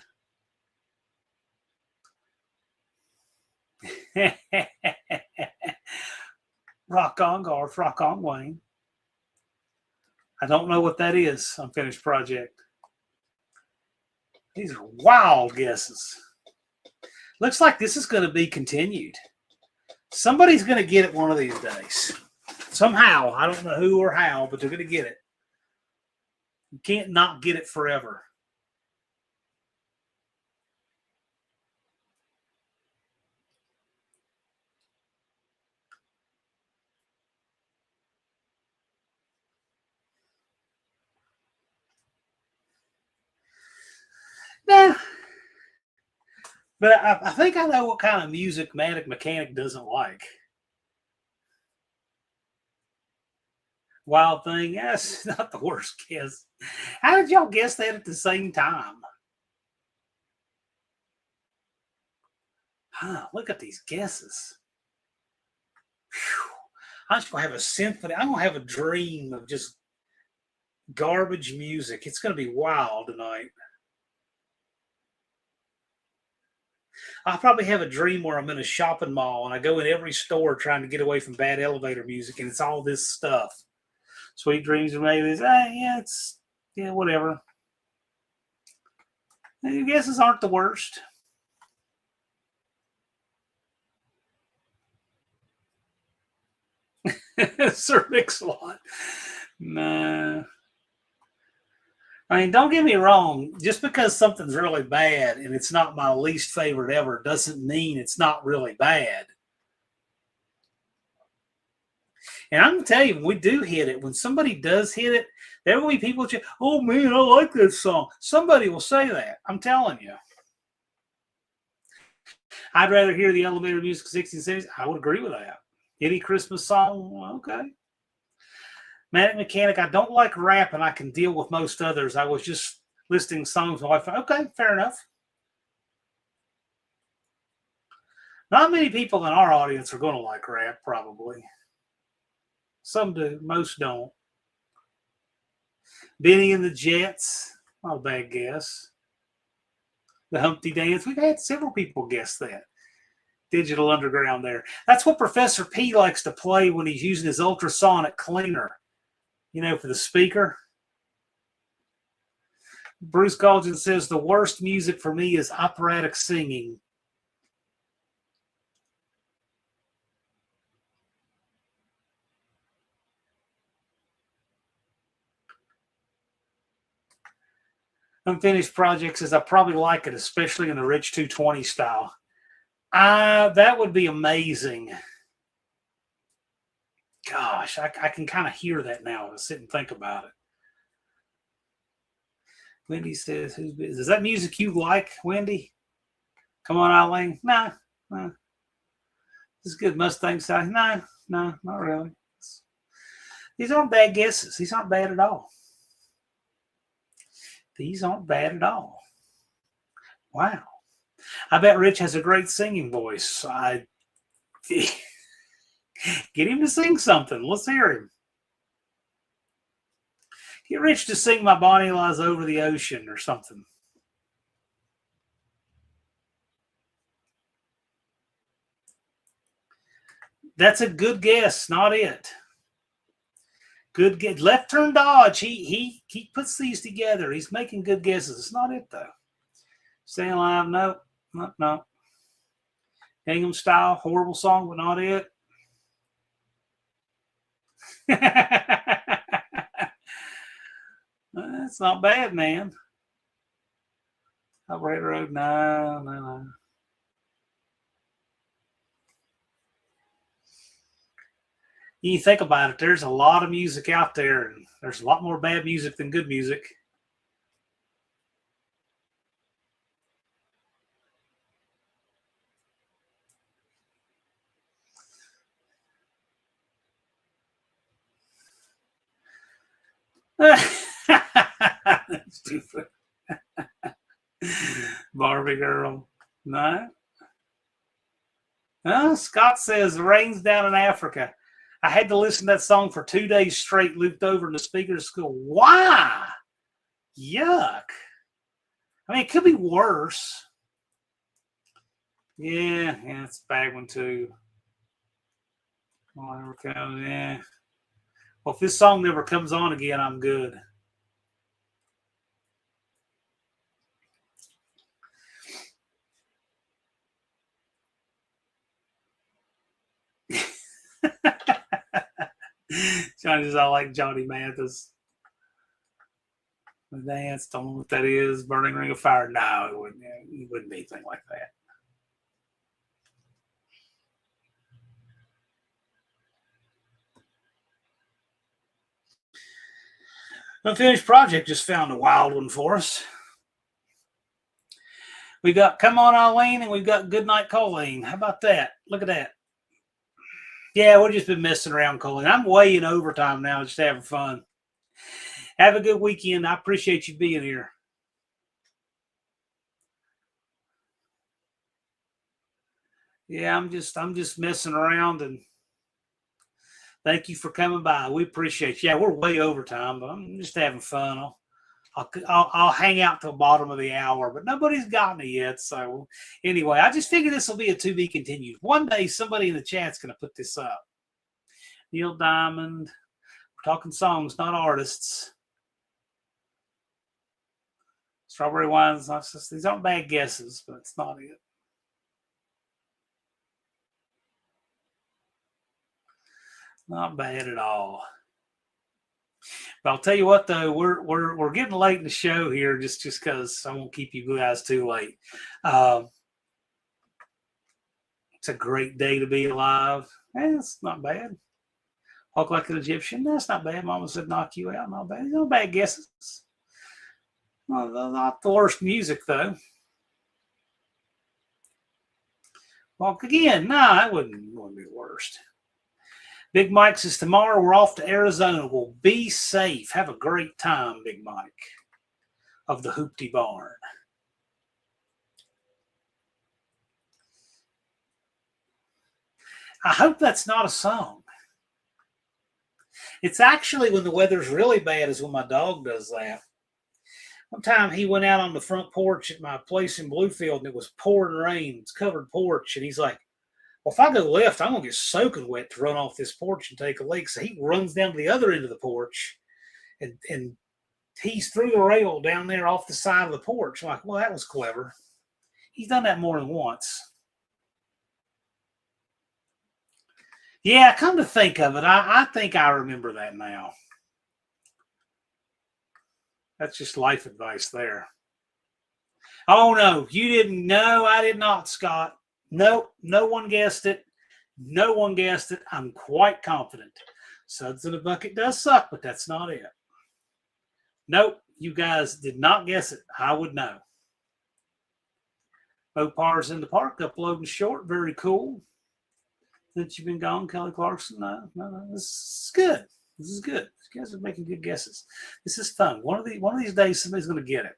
Rock on, Garth. Rock on, Wayne. I don't know what that is. Unfinished project. These are wild guesses. Looks like this is going to be continued. Somebody's going to get it one of these days. Somehow. I don't know who or how, but they're going to get it. You can't not get it forever. Nah. But I think I know what kind of music Manic Mechanic doesn't like. Wild Thing, yes, not the worst guess. How did y'all guess that at the same time? Huh, look at these guesses. Whew. I'm just going to have a symphony. I'm going to have a dream of just garbage music. It's going to be wild tonight. I'll probably have a dream where I'm in a shopping mall and I go in every store trying to get away from bad elevator music, and it's all this stuff. Sweet Dreams Are Made of This. Whatever. Your guesses aren't the worst. Sir Mix-a-Lot. Nah. I mean, don't get me wrong. Just because something's really bad and it's not my least favorite ever doesn't mean it's not really bad. And I'm going to tell you, when we do hit it, when somebody does hit it, there will be people that, oh man, I like this song. Somebody will say that. I'm telling you. I'd rather hear the elevator music of 60s and 70s. I would agree with that. Any Christmas song, okay. Manic Mechanic, I don't like rap, and I can deal with most others. I was just listing songs. Okay, fair enough. Not many people in our audience are going to like rap, probably. Some do, most don't. Benny and the Jets, not a bad guess. The Humpty Dance, we've had several people guess that. Digital Underground there. That's what Professor P likes to play when he's using his ultrasonic cleaner, you know, for the speaker. Bruce Galgen says the worst music for me is operatic singing. Unfinished projects is I probably like it, especially in the Rich 220 style. That would be amazing. Gosh, I can kind of hear that now. I sit and think about it. Wendy says, is that music you like, Wendy? Come on, Eileen. Nah. This is good Mustang sound. No, not really. These aren't bad guesses. These aren't bad at all. These aren't bad at all. Wow. I bet Rich has a great singing voice. Get him to sing something. Let's hear him. Get Rich to sing My Bonnie Lies Over the Ocean or something. That's a good guess. Not it. Good guess. Left Turn Dodge. He puts these together. He's making good guesses. It's not it though. Staying Alive. No. Gangnam Style. Horrible song, but not it. That's not bad, man. Operator Road. No. You think about it, there's a lot of music out there, and there's a lot more bad music than good music. That's stupid. Barbie girl. No. Scott says rains down in Africa. I had to listen to that song for 2 days straight, looped over in the speaker to school. Why? Yuck. I mean, it could be worse. Yeah, it's a bad one too. Well, yeah. Well, if this song never comes on again, I'm good. Johnny says, I like Johnny Mathis. The dance, don't know what that is. Burning Ring of Fire. No, it wouldn't be anything like that. Unfinished Project just found a wild one for us. We got Come On Eileen and we've got Goodnight Colleen. How about that? Look at that. Yeah, we've just been messing around, Colleen. I'm way in overtime now, just having fun. Have a good weekend. I appreciate you being here. Yeah, I'm just messing around, and thank you for coming by. We appreciate you. Yeah, we're way overtime, but I'm just having fun. I'll hang out till the bottom of the hour, but nobody's gotten it yet. So anyway, I just figured this will be a to be continued. One day somebody in the chat's going to put this up. Neil Diamond. We're talking songs, not artists. Strawberry Wine's not just, these aren't bad guesses, but it's not it. Not bad at all. But I'll tell you what, though, we're getting late in the show here, just because I won't keep you guys too late. It's a great day to be alive. It's not bad. Walk like an Egyptian. That's not bad. Mama said knock you out. Not bad. No bad guesses. Well, not the worst music, though. Walk again. No, that wouldn't be the worst. Big Mike says, tomorrow we're off to Arizona. Well, be safe. Have a great time, Big Mike of the Hoopty Barn. I hope that's not a song. It's actually when the weather's really bad is when my dog does that. One time he went out on the front porch at my place in Bluefield and it was pouring rain. It's covered porch. And he's like, Well, if I go left, I'm going to get soaking wet to run off this porch and take a leak. So he runs down to the other end of the porch and he's through the rail down there off the side of the porch. I'm like, well, that was clever. He's done that more than once. Yeah, come to think of it, I think I remember that now. That's just life advice there. Oh, no, you didn't. No, I did not, Scott. Nope, no one guessed it. No one guessed it. I'm quite confident. Suds in a bucket does suck, but that's not it. Nope, you guys did not guess it. I would know. Opar's in the park, uploading short. Very cool. Since you've been gone, Kelly Clarkson. No, this is good. This is good. You guys are making good guesses. This is fun. One of these days, somebody's going to get it.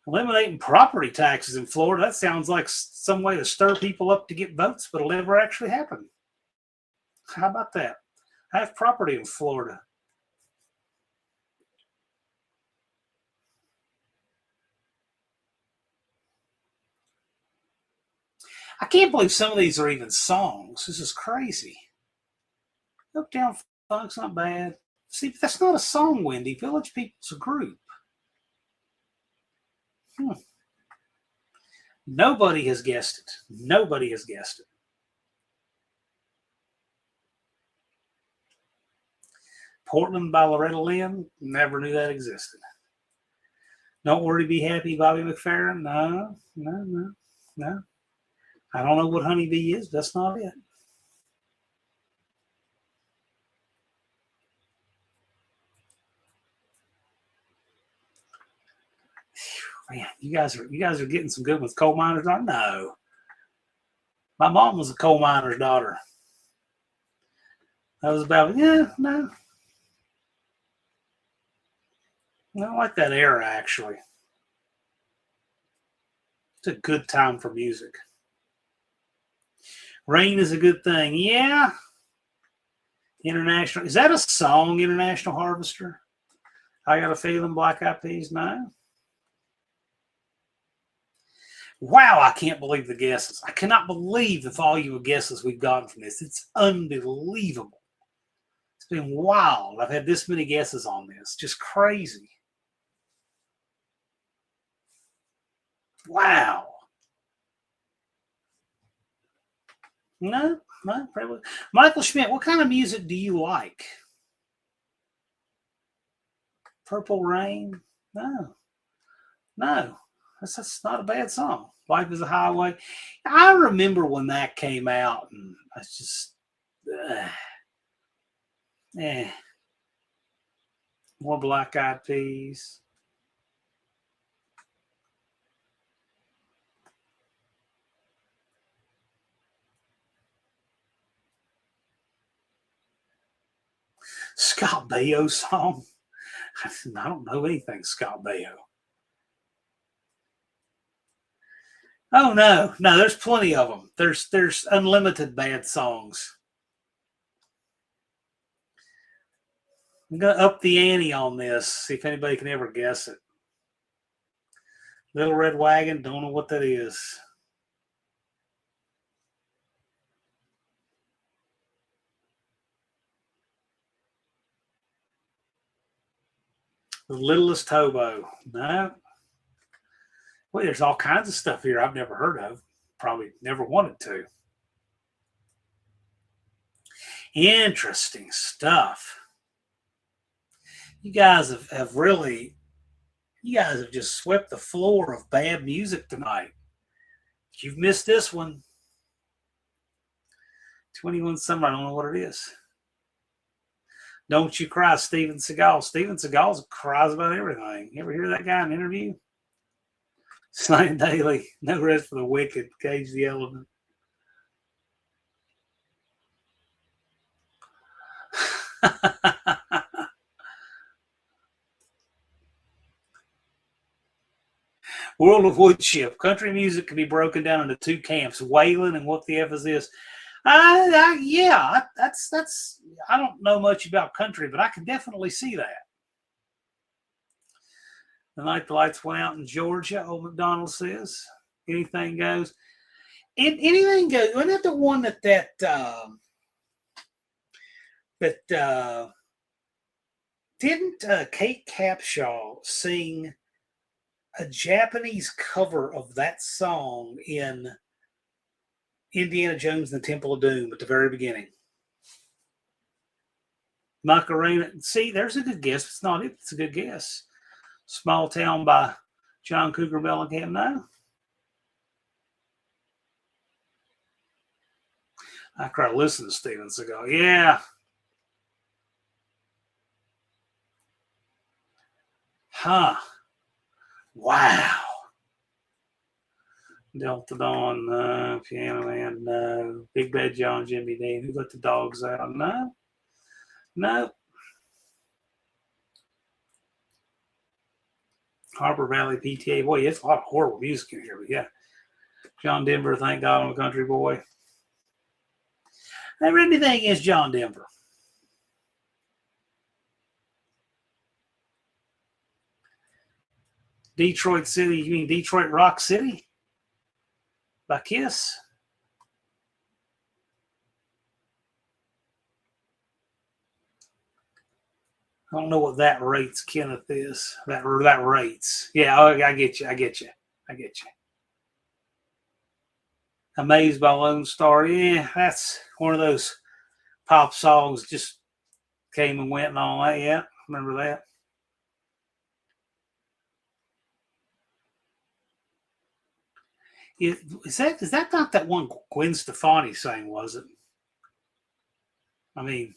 Eliminating property taxes in Florida. That sounds like some way to stir people up to get votes, but it'll never actually happen. How about that? I have property in Florida. I can't believe some of these are even songs. This is crazy. Uptown Funk's not bad. See, that's not a song, Wendy. Village People's a group. Nobody has guessed it. Nobody has guessed it. Portland by Loretta Lynn. Never knew that existed. Don't Worry, Be Happy, Bobby McFerrin. No. I don't know what Honeybee is. That's not it. Man, you guys are getting some good ones. Coal miner's daughter? No. My mom was a coal miner's daughter. That was about, no. I don't like that era, actually. It's a good time for music. Rain is a good thing. Yeah. International. Is that a song, International Harvester? I Got a Feeling, Black Eyed Peas? No. Wow, I can't believe the guesses. I cannot believe the volume of guesses we've gotten from this. It's unbelievable. It's been wild. I've had this many guesses on this. Just crazy. Wow. No, probably. Michael Schmidt, what kind of music do you like? Purple Rain? No. That's not a bad song. Life is a Highway. I remember when that came out, and I just, more Black Eyed Peas. Scott Baio song. I don't know anything Scott Baio. Oh no, there's plenty of them. There's unlimited bad songs. I'm gonna up the ante on this, see if anybody can ever guess it. Little Red Wagon, don't know what that is. The Littlest Hobo. No. Well, there's all kinds of stuff here I've never heard of. Probably never wanted to. Interesting stuff. You guys have really, you guys have just swept the floor of bad music tonight. If you've missed this one, 21 Summer, I don't know what it is. Don't You Cry, Steven Seagal. Steven Seagal cries about everything. You ever hear that guy in an interview? Slang Daily, No Rest for the Wicked, Cage the Elephant. World of Woodship. Country music can be broken down into two camps, Waylon and What the F Is This? That's. I don't know much about country, but I can definitely see that. The night the lights went out in Georgia, old McDonald says. Anything goes. Anything goes. Wasn't that the one that didn't Kate Capshaw sing a Japanese cover of that song in Indiana Jones and the Temple of Doom at the very beginning? Macarena. See, there's a good guess. It's not it. It's a good guess. Small Town by John Cougar Mellencamp. No. I cried listening to Steven Seagal. Yeah. Huh. Wow. Delta Dawn, no. Piano Man, no. Big Bad John, Jimmy Dean. Who Let the Dogs Out? No. No. Harper Valley PTA. Boy, it's a lot of horrible music in here, but yeah. John Denver, Thank God I'm a Country Boy. Never anything against John Denver. Detroit City, you mean Detroit Rock City? By Kiss? I don't know what That Rates Kenneth is. That Rates. Yeah, I get you. Amazed by Lone Star. Yeah, that's one of those pop songs just came and went and all that. Yeah, remember that. Is that not that one Gwen Stefani sang, was it? I mean,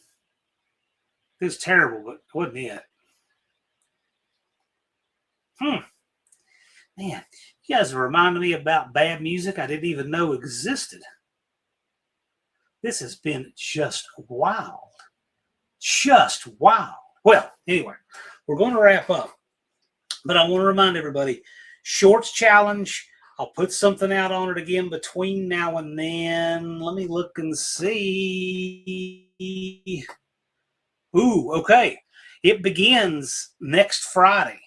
it was terrible, but it wasn't it. Man, you guys are reminding me about bad music I didn't even know existed. This has been just wild. Just wild. Well, anyway, we're going to wrap up. But I want to remind everybody, Shorts Challenge. I'll put something out on it again between now and then. Let me look and see. Ooh, okay. It begins next Friday.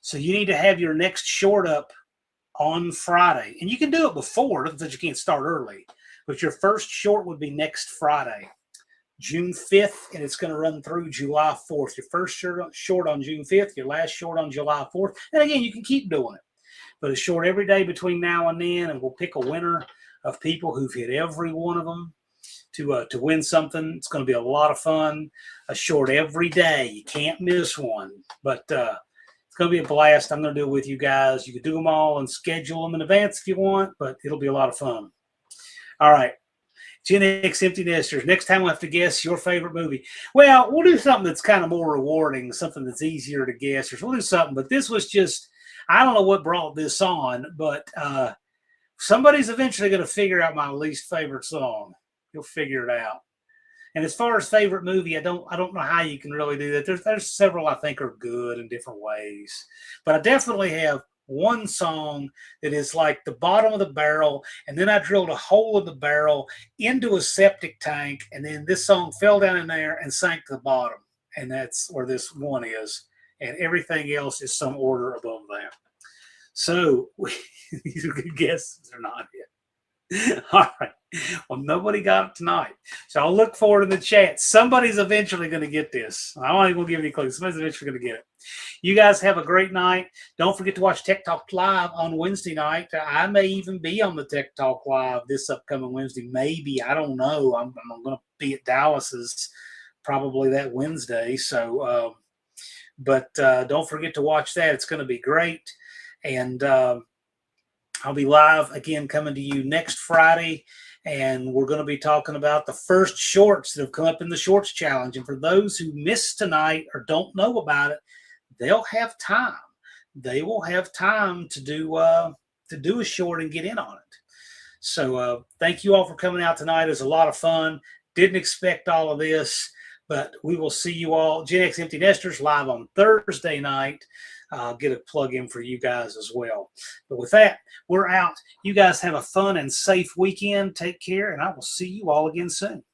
So you need to have your next short up on Friday. And you can do it before, that you can't start early. But your first short would be next Friday, June 5th, and it's going to run through July 4th. Your first short on June 5th, your last short on July 4th. And again, you can keep doing it. But a short every day between now and then, and we'll pick a winner of people who've hit every one of them to win something. It's going to be a lot of fun. A short every day. You can't miss one. But it's going to be a blast. I'm going to do it with you guys. You can do them all and schedule them in advance if you want, but it'll be a lot of fun. All right. Gen X Empty Nesters. Next time we'll have to guess your favorite movie. Well, we'll do something that's kind of more rewarding, something that's easier to guess. Or we'll do something, but this was just, I don't know what brought this on, but somebody's eventually going to figure out my least favorite song. You'll figure it out. And as far as favorite movie, I don't know how you can really do that. There's several I think are good in different ways. But I definitely have one song that is like the bottom of the barrel, and then I drilled a hole in the barrel into a septic tank, and then this song fell down in there and sank to the bottom. And that's where this one is. And everything else is some order above that. So these are good guesses or not yet. All right. Well, nobody got it tonight. So I'll look forward in the chat. Somebody's eventually going to get this. I don't even going to give any clues. Somebody's eventually going to get it. You guys have a great night. Don't forget to watch Tech Talk Live on Wednesday night. I may even be on the Tech Talk Live this upcoming Wednesday. Maybe. I don't know. I'm going to be at Dallas's probably that Wednesday. So, but don't forget to watch that. It's going to be great. And I'll be live again coming to you next Friday. And we're going to be talking about the first shorts that have come up in the Shorts Challenge. And for those who missed tonight or don't know about it, they'll have time. They will have time to do a short and get in on it. So thank you all for coming out tonight. It was a lot of fun. Didn't expect all of this, but we will see you all. Gen X Empty Nesters live on Thursday night. I'll get a plug in for you guys as well. But with that, we're out. You guys have a fun and safe weekend. Take care, and I will see you all again soon.